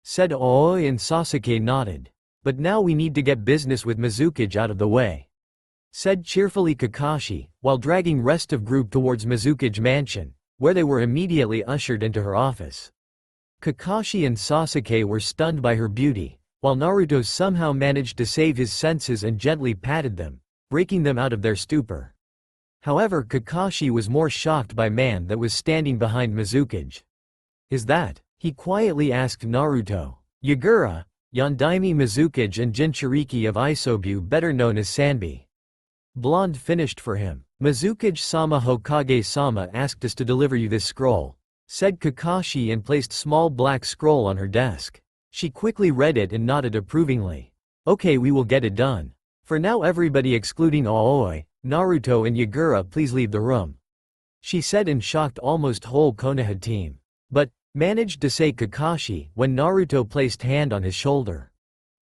said Aoi, and Sasuke nodded. "But now we need to get business with Mizukage out of the way," said cheerfully Kakashi, while dragging rest of group towards Mizukage Mansion, where they were immediately ushered into her office. Kakashi and Sasuke were stunned by her beauty, while Naruto somehow managed to save his senses and gently patted them, breaking them out of their stupor. However, Kakashi was more shocked by man that was standing behind Mizukage. "Is that?" he quietly asked Naruto. "Yagura, Yondaime Mizukage and Jinchuriki of Isobu, better known as Sanbi." Blonde finished for him. "Mizukage-sama, Hokage-sama asked us to deliver you this scroll," said Kakashi, and placed small black scroll on her desk. She quickly read it and nodded approvingly. "Okay, we will get it done. For now, everybody excluding Aoi, Naruto and Yagura, please leave the room," she said, and shocked almost whole Konoha team. "But," managed to say Kakashi, when Naruto placed hand on his shoulder.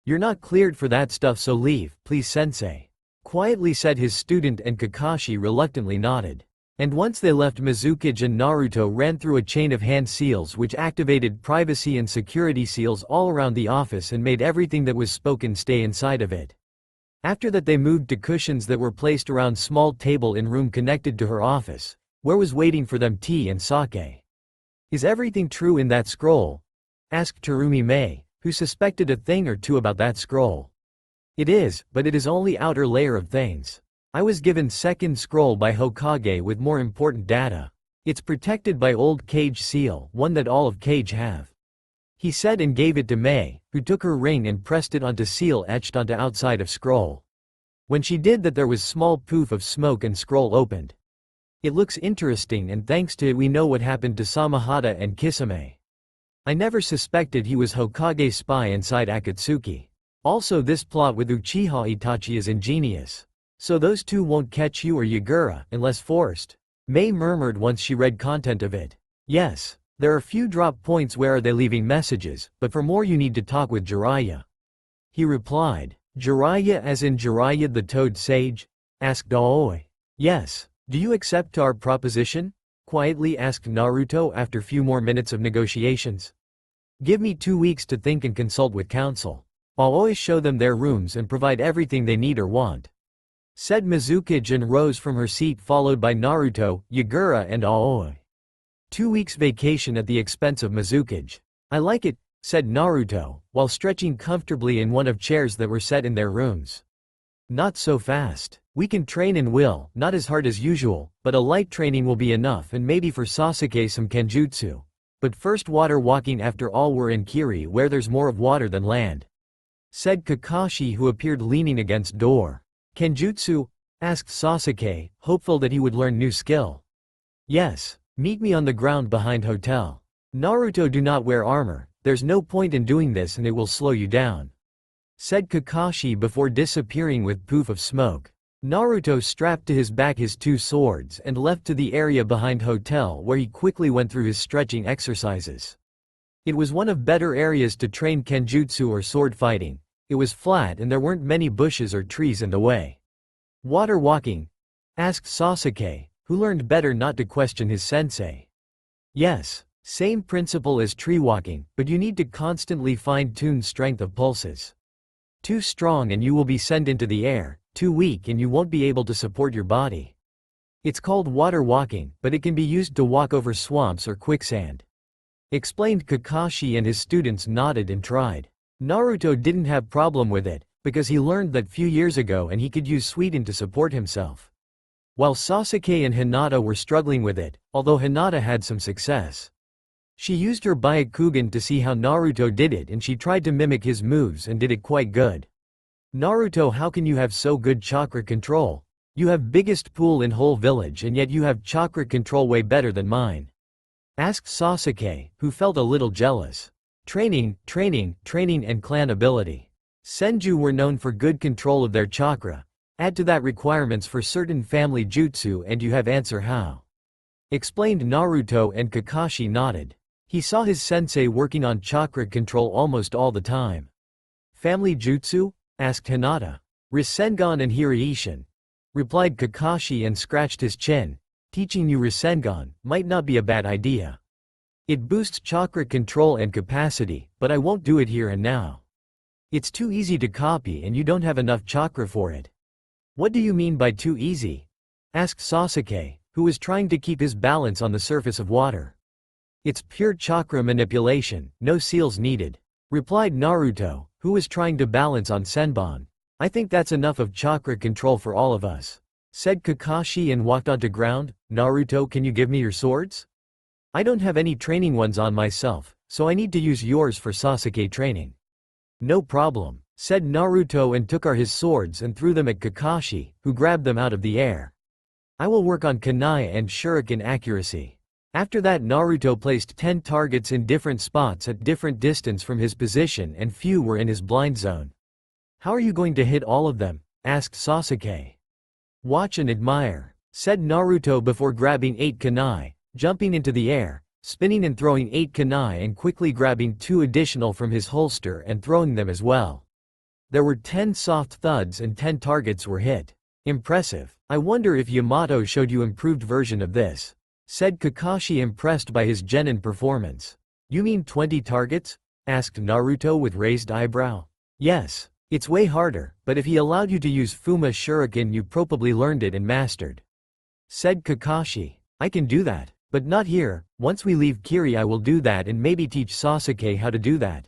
"You're not cleared for that stuff, so leave, please sensei," quietly said his student, and Kakashi reluctantly nodded. And once they left, Mizukage and Naruto ran through a chain of hand seals which activated privacy and security seals all around the office and made everything that was spoken stay inside of it. After that, they moved to cushions that were placed around small table in room connected to her office, Where was waiting for them tea and sake? Is everything true in that scroll? Asked Terumi Mei, who suspected a thing or two about that scroll. It is, but it is only outer layer of things. I was given second scroll by Hokage with more important data. It's protected by old Kage seal, one that all of Kage have. He said and gave it to Mei, who took her ring and pressed it onto seal etched onto outside of scroll. When she did that there was small poof of smoke and scroll opened. It looks interesting and thanks to it we know what happened to Samahata and Kisame. I never suspected he was Hokage's spy inside Akatsuki. Also this plot with Uchiha Itachi is ingenious. So those two won't catch you or Yagura, unless forced. Mei murmured once she read content of it. Yes, there are few drop points where are they leaving messages, but for more you need to talk with Jiraiya. He replied. Jiraiya as in Jiraiya the Toad Sage? Asked Aoi. Yes. Do you accept our proposition? Quietly asked Naruto after few more minutes of negotiations. Give me 2 weeks to think and consult with council. I'll always show them their rooms and provide everything they need or want. Said Mizukage and rose from her seat followed by Naruto, Yagura and Aoi. 2 weeks vacation at the expense of Mizukage. I like it, said Naruto, while stretching comfortably in one of chairs that were set in their rooms. Not so fast. We can train and will, not as hard as usual, but a light training will be enough and maybe for Sasuke some kenjutsu. But first water walking after all we're in Kiri where there's more of water than land. Said Kakashi who appeared leaning against door. Kenjutsu? Asked Sasuke, hopeful that he would learn new skill. Yes. Meet me on the ground behind hotel. Naruto do not wear armor, there's no point in doing this and it will slow you down. Said Kakashi before disappearing with poof of smoke. Naruto strapped to his back his 2 swords and left to the area behind hotel where he quickly went through his stretching exercises. It was one of better areas to train kenjutsu or sword fighting. It was flat and there weren't many bushes or trees in the way. Water walking? Asked Sasuke, who learned better not to question his sensei. Yes, same principle as tree walking, but you need to constantly fine-tune strength of pulses. Too strong and you will be sent into the air. Too weak and you won't be able to support your body. It's called water walking, but it can be used to walk over swamps or quicksand. Explained Kakashi and his students nodded and tried. Naruto didn't have problem with it, because he learned that few years ago and he could use Suiten to support himself. While Sasuke and Hinata were struggling with it, although Hinata had some success. She used her Byakugan to see how Naruto did it and she tried to mimic his moves and did it quite good. Naruto, how can you have so good chakra control? You have biggest pool in whole village and yet you have chakra control way better than mine. Asked Sasuke, who felt a little jealous. Training and clan ability. Senju were known for good control of their chakra. Add to that requirements for certain family jutsu and you have answer how. Explained Naruto and Kakashi nodded. He saw his sensei working on chakra control almost all the time. Family jutsu? Asked Hinata. Rasengan and Hiraishin. Replied Kakashi and scratched his chin. Teaching you Rasengan might not be a bad idea. It boosts chakra control and capacity, but I won't do it here and now. It's too easy to copy and you don't have enough chakra for it. What do you mean by too easy? Asked Sasuke, who was trying to keep his balance on the surface of water. It's pure chakra manipulation, no seals needed. Replied Naruto, who was trying to balance on Senbon. I think that's enough of chakra control for all of us. Said Kakashi and walked onto ground. Naruto, can you give me your swords? I don't have any training ones on myself, so I need to use yours for Sasuke training. No problem, said Naruto and took his swords and threw them at Kakashi, who grabbed them out of the air. I will work on kunai and shuriken accuracy. After that Naruto placed 10 targets in different spots at different distance from his position and few were in his blind zone. How are you going to hit all of them? Asked Sasuke. Watch and admire, said Naruto before grabbing 8 kunai, jumping into the air, spinning and throwing 8 kunai and quickly grabbing 2 additional from his holster and throwing them as well. There were 10 soft thuds and 10 targets were hit. Impressive. I wonder if Yamato showed you improved version of this. Said Kakashi impressed by his genin performance. You mean 20 targets? Asked Naruto with raised eyebrow. Yes. It's way harder, but if he allowed you to use Fuma Shuriken you probably learned it and mastered. Said Kakashi. I can do that, but not here. Once we leave Kiri I will do that and maybe teach Sasuke how to do that.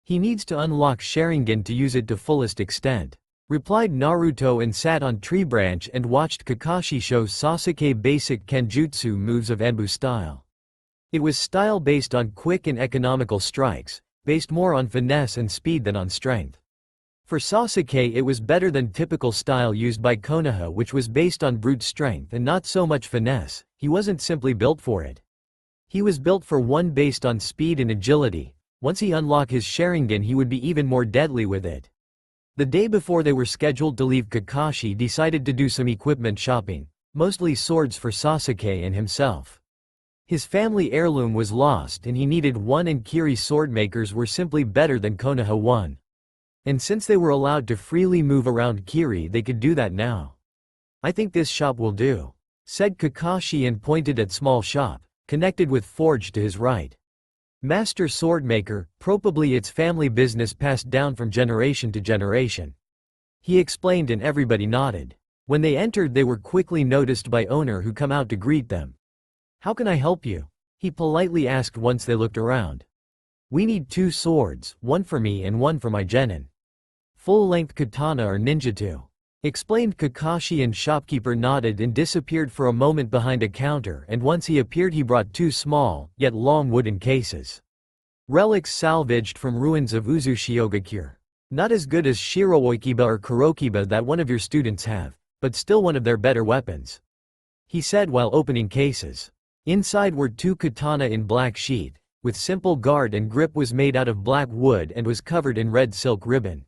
He needs to unlock Sharingan to use it to fullest extent, replied Naruto and sat on tree branch and watched Kakashi show Sasuke basic Kenjutsu moves of Anbu style. It was style based on quick and economical strikes, based more on finesse and speed than on strength. For Sasuke it was better than typical style used by Konoha, which was based on brute strength and not so much finesse. He wasn't simply built for it. He was built for one based on speed and agility. Once he unlocked his Sharingan he would be even more deadly with it. The day before they were scheduled to leave, Kakashi decided to do some equipment shopping, mostly swords for Sasuke and himself. His family heirloom was lost and he needed one, and Kiri swordmakers were simply better than Konoha one. And since they were allowed to freely move around Kiri they could do that now. I think this shop will do, said Kakashi and pointed at small shop, connected with forge to his right. Master swordmaker, probably its family business passed down from generation to generation. He explained and everybody nodded. When they entered they were quickly noticed by owner who come out to greet them. How can I help you? He politely asked once they looked around. We need 2 swords, one for me and one for my genin. Full-length katana or ninjutsu, explained Kakashi, and shopkeeper nodded and disappeared for a moment behind a counter, and once he appeared he brought 2 small, yet long wooden cases. Relics salvaged from ruins of Uzushiogakure. Not as good as Shiroikiba or Kurokiba that one of your students have, but still one of their better weapons, he said while opening cases. Inside were 2 katana in black sheath, with simple guard, and grip was made out of black wood and was covered in red silk ribbon.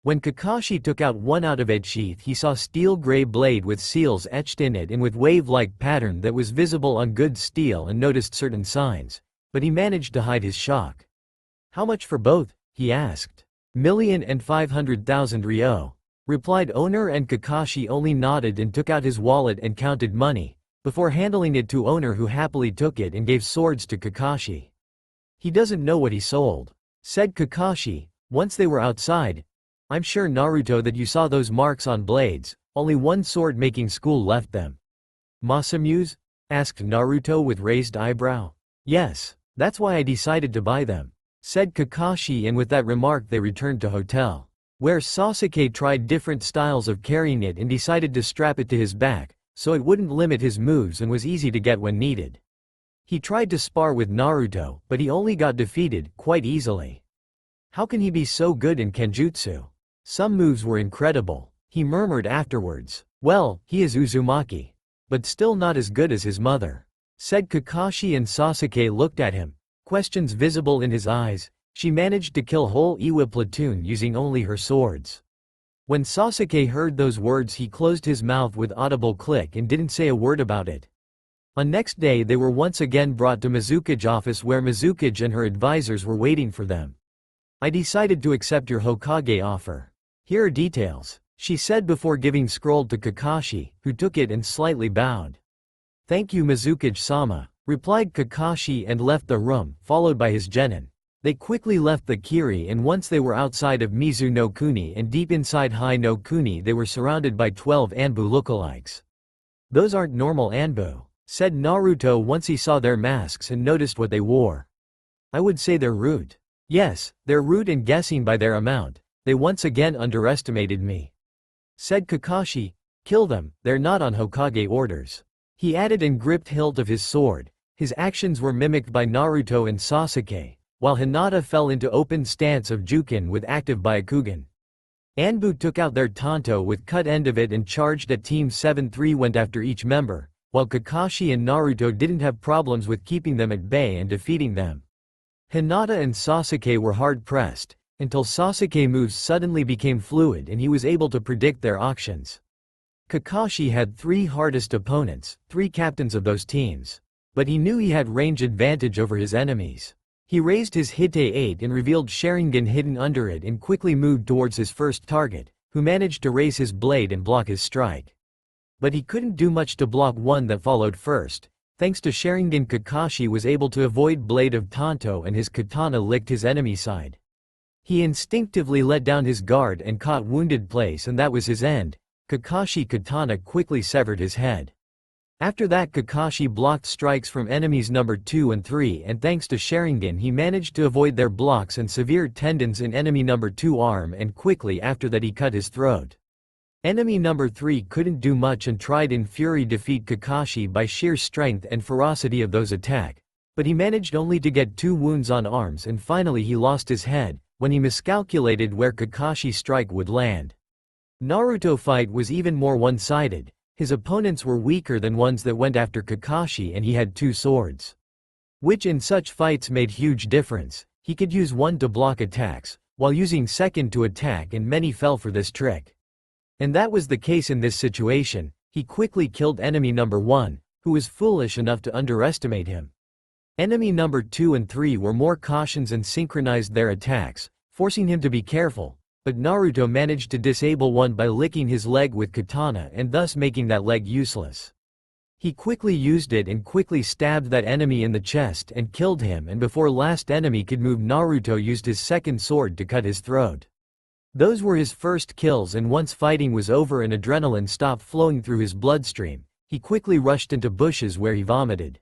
When Kakashi took out one out of its sheath he saw steel gray blade with seals etched in it and with wave-like pattern that was visible on good steel, and noticed certain signs, but he managed to hide his shock. How much for both? He asked. 1,500,000 ryo, replied owner, and Kakashi only nodded and took out his wallet and counted money, before handling it to owner, who happily took it and gave swords to Kakashi. He doesn't know what he sold, said Kakashi, once they were outside. I'm sure, Naruto, that you saw those marks on blades. Only one sword-making school left them. Masamu's? Asked Naruto with raised eyebrow. Yes, that's why I decided to buy them, said Kakashi, and with that remark they returned to hotel, where Sasuke tried different styles of carrying it and decided to strap it to his back, so it wouldn't limit his moves and was easy to get when needed. He tried to spar with Naruto, but he only got defeated quite easily. How can he be so good in Kenjutsu? Some moves were incredible, he murmured afterwards. Well, he is Uzumaki, but still not as good as his mother, said Kakashi, and Sasuke looked at him, questions visible in his eyes. She managed to kill whole Iwa platoon using only her swords. When Sasuke heard those words he closed his mouth with audible click and didn't say a word about it. On next day they were once again brought to Mizukage's office, where Mizukage and her advisors were waiting for them. I decided to accept your Hokage offer. Here are details, she said before giving scroll to Kakashi, who took it and slightly bowed. Thank you, Mizukage-sama, replied Kakashi and left the room, followed by his genin. They quickly left the Kiri, and once they were outside of Mizu no Kuni and deep inside Hai no Kuni they were surrounded by 12 Anbu lookalikes. Those aren't normal Anbu, said Naruto once he saw their masks and noticed what they wore. I would say they're rude. Yes, they're rude, and guessing by their amount, they once again underestimated me, said Kakashi. Kill them, they're not on Hokage orders, he added and gripped hilt of his sword. His actions were mimicked by Naruto and Sasuke, while Hinata fell into open stance of Jukin with active Byakugan. Anbu took out their tanto with cut end of it and charged at Team 7-3 went after each member, while Kakashi and Naruto didn't have problems with keeping them at bay and defeating them. Hinata and Sasuke were hard-pressed, until Sasuke moves suddenly became fluid and he was able to predict their actions. Kakashi had 3 hardest opponents, 3 captains of those teams, but he knew he had range advantage over his enemies. He raised his Hite 8 and revealed Sharingan hidden under it and quickly moved towards his first target, who managed to raise his blade and block his strike. But he couldn't do much to block one that followed first. Thanks to Sharingan, Kakashi was able to avoid blade of Tanto and his katana licked his enemy side. He instinctively let down his guard and caught wounded place, and that was his end. Kakashi katana quickly severed his head. After that, Kakashi blocked strikes from enemies number 2 and 3, and thanks to Sharingan he managed to avoid their blocks and severe tendons in enemy number 2 arm, and quickly after that he cut his throat. Enemy number 3 couldn't do much and tried in fury defeat Kakashi by sheer strength and ferocity of those attack, but he managed only to get 2 wounds on arms, and finally he lost his head when he miscalculated where Kakashi's strike would land. Naruto fight was even more one-sided. His opponents were weaker than ones that went after Kakashi, and he had 2 swords, which in such fights made huge difference. He could use one to block attacks, while using second to attack, and many fell for this trick. And that was the case in this situation. He quickly killed enemy number 1, who was foolish enough to underestimate him. Enemy number 2 and 3 were more cautious and synchronized their attacks, forcing him to be careful. But Naruto managed to disable one by licking his leg with katana and thus making that leg useless. He quickly used it and quickly stabbed that enemy in the chest and killed him, and before last enemy could move, Naruto used his second sword to cut his throat. Those were his first kills, and once fighting was over and adrenaline stopped flowing through his bloodstream, he quickly rushed into bushes where he vomited.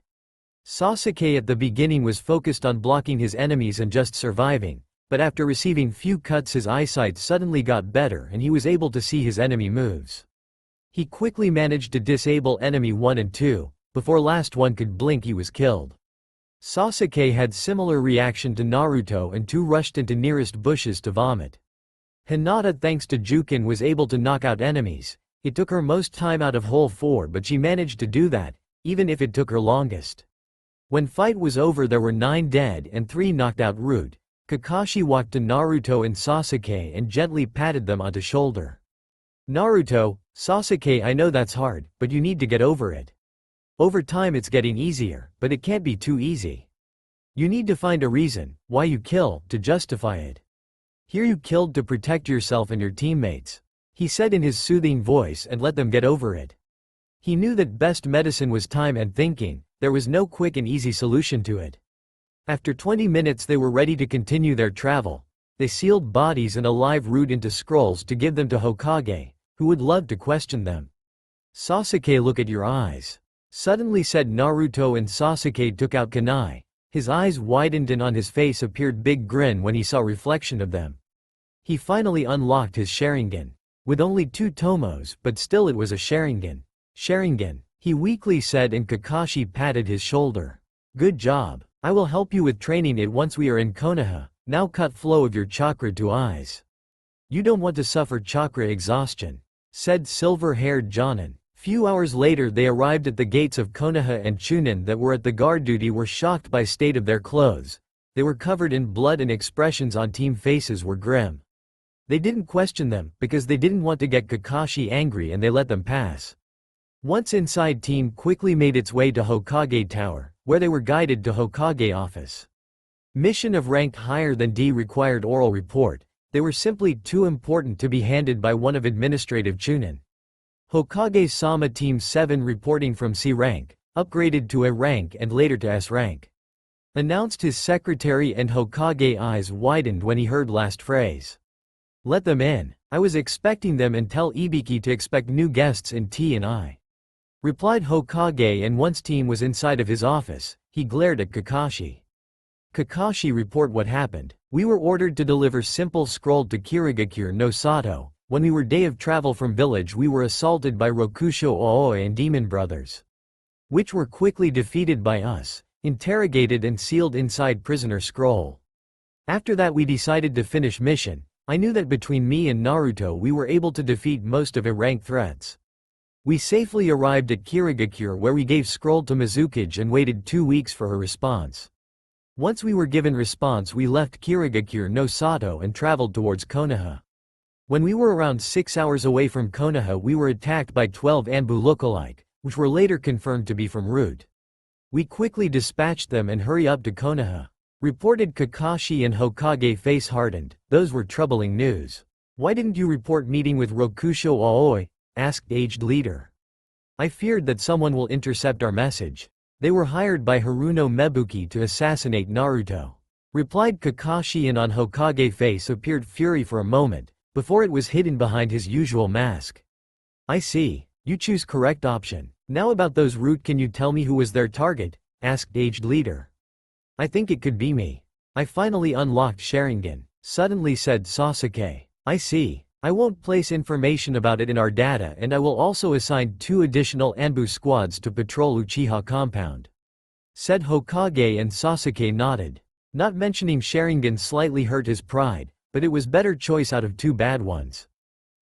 Sasuke at the beginning was focused on blocking his enemies and just surviving. But after receiving few cuts his eyesight suddenly got better and he was able to see his enemy moves. He quickly managed to disable enemy 1 and 2, before last one could blink he was killed. Sasuke had similar reaction to Naruto and 2 rushed into nearest bushes to vomit. Hinata, thanks to Jukin, was able to knock out enemies. It took her most time out of whole 4, but she managed to do that, even if it took her longest. When fight was over there were 9 dead and 3 knocked out. Root. Kakashi walked to Naruto and Sasuke and gently patted them onto shoulder. Naruto, Sasuke, I know that's hard, but you need to get over it. Over time it's getting easier, but it can't be too easy. You need to find a reason why you kill to justify it. Here you killed to protect yourself and your teammates, he said in his soothing voice, and let them get over it. He knew that best medicine was time and thinking. There was no quick and easy solution to it. After 20 minutes they were ready to continue their travel. They sealed bodies and a live root into scrolls to give them to Hokage, who would love to question them. Sasuke, look at your eyes, suddenly said Naruto, and Sasuke took out kunai. His eyes widened and on his face appeared big grin when he saw reflection of them. He finally unlocked his Sharingan. With only 2 tomos, but still it was a Sharingan. Sharingan, he weakly said, and Kakashi patted his shoulder. Good job. I will help you with training it once we are in Konoha. Now cut flow of your chakra to eyes. You don't want to suffer chakra exhaustion, said silver-haired Jonin. Few hours later they arrived at the gates of Konoha, and Chunin that were at the guard duty were shocked by state of their clothes. They were covered in blood and expressions on team faces were grim. They didn't question them, because they didn't want to get Kakashi angry, and they let them pass. Once inside, team quickly made its way to Hokage Tower, where they were guided to Hokage office. Mission of rank higher than D required oral report. They were simply too important to be handed by one of administrative Chunin. Hokage-sama Team 7 reporting from C rank, upgraded to A rank and later to S rank. Announced his secretary, and Hokage eyes widened when he heard last phrase. Let them in. I was expecting them, and tell Ibiki to expect new guests in T and I. Replied Hokage, and once team was inside of his office, he glared at Kakashi. Kakashi, report what happened. We were ordered to deliver simple scroll to Kirigakure no Sato. When we were day of travel from village we were assaulted by Rokusho Aoi and Demon Brothers, which were quickly defeated by us, interrogated and sealed inside prisoner scroll. After that we decided to finish mission. I knew that between me and Naruto we were able to defeat most of A-rank threats. We safely arrived at Kirigakure, where we gave scroll to Mizukage and waited 2 weeks for her response. Once we were given response we left Kirigakure no Sato and traveled towards Konoha. When we were around 6 hours away from Konoha we were attacked by 12 Anbu lookalike, which were later confirmed to be from Root. We quickly dispatched them and hurry up to Konoha. Reported Kakashi, and Hokage face hardened. Those were troubling news. Why didn't you report meeting with Rokusho Aoi? Asked aged leader. I feared that someone will intercept our message. They were hired by Haruno Mebuki to assassinate Naruto. Replied Kakashi, and on Hokage face appeared fury for a moment, before it was hidden behind his usual mask. I see. You choose correct option. Now about those route, can you tell me who was their target? Asked aged leader. I think it could be me. I finally unlocked Sharingan, suddenly said Sasuke. I see. I won't place information about it in our data, and I will also assign 2 additional Anbu squads to patrol Uchiha compound, said Hokage, and Sasuke nodded. Not mentioning Sharingan slightly hurt his pride, but it was better choice out of 2 bad ones.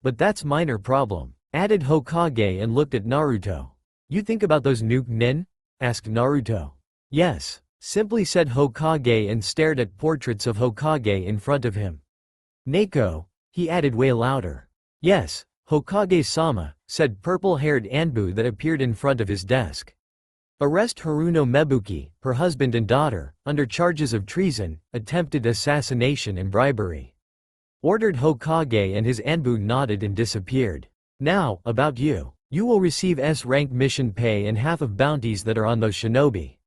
But that's minor problem, added Hokage and looked at Naruto. You think about those nuke nin? Asked Naruto. Yes, simply said Hokage and stared at portraits of Hokage in front of him. Neko, he added way louder. Yes, Hokage-sama, said purple-haired Anbu that appeared in front of his desk. Arrest Haruno Mebuki, her husband and daughter, under charges of treason, attempted assassination and bribery. Ordered Hokage, and his Anbu nodded and disappeared. Now, about you. You will receive S-rank mission pay and half of bounties that are on those shinobi.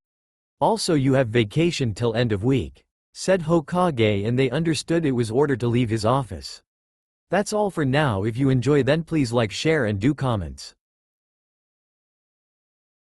Also you have vacation till end of week, said Hokage, and they understood it was order to leave his office. That's all for now. If you enjoy, then please like, share and do comments.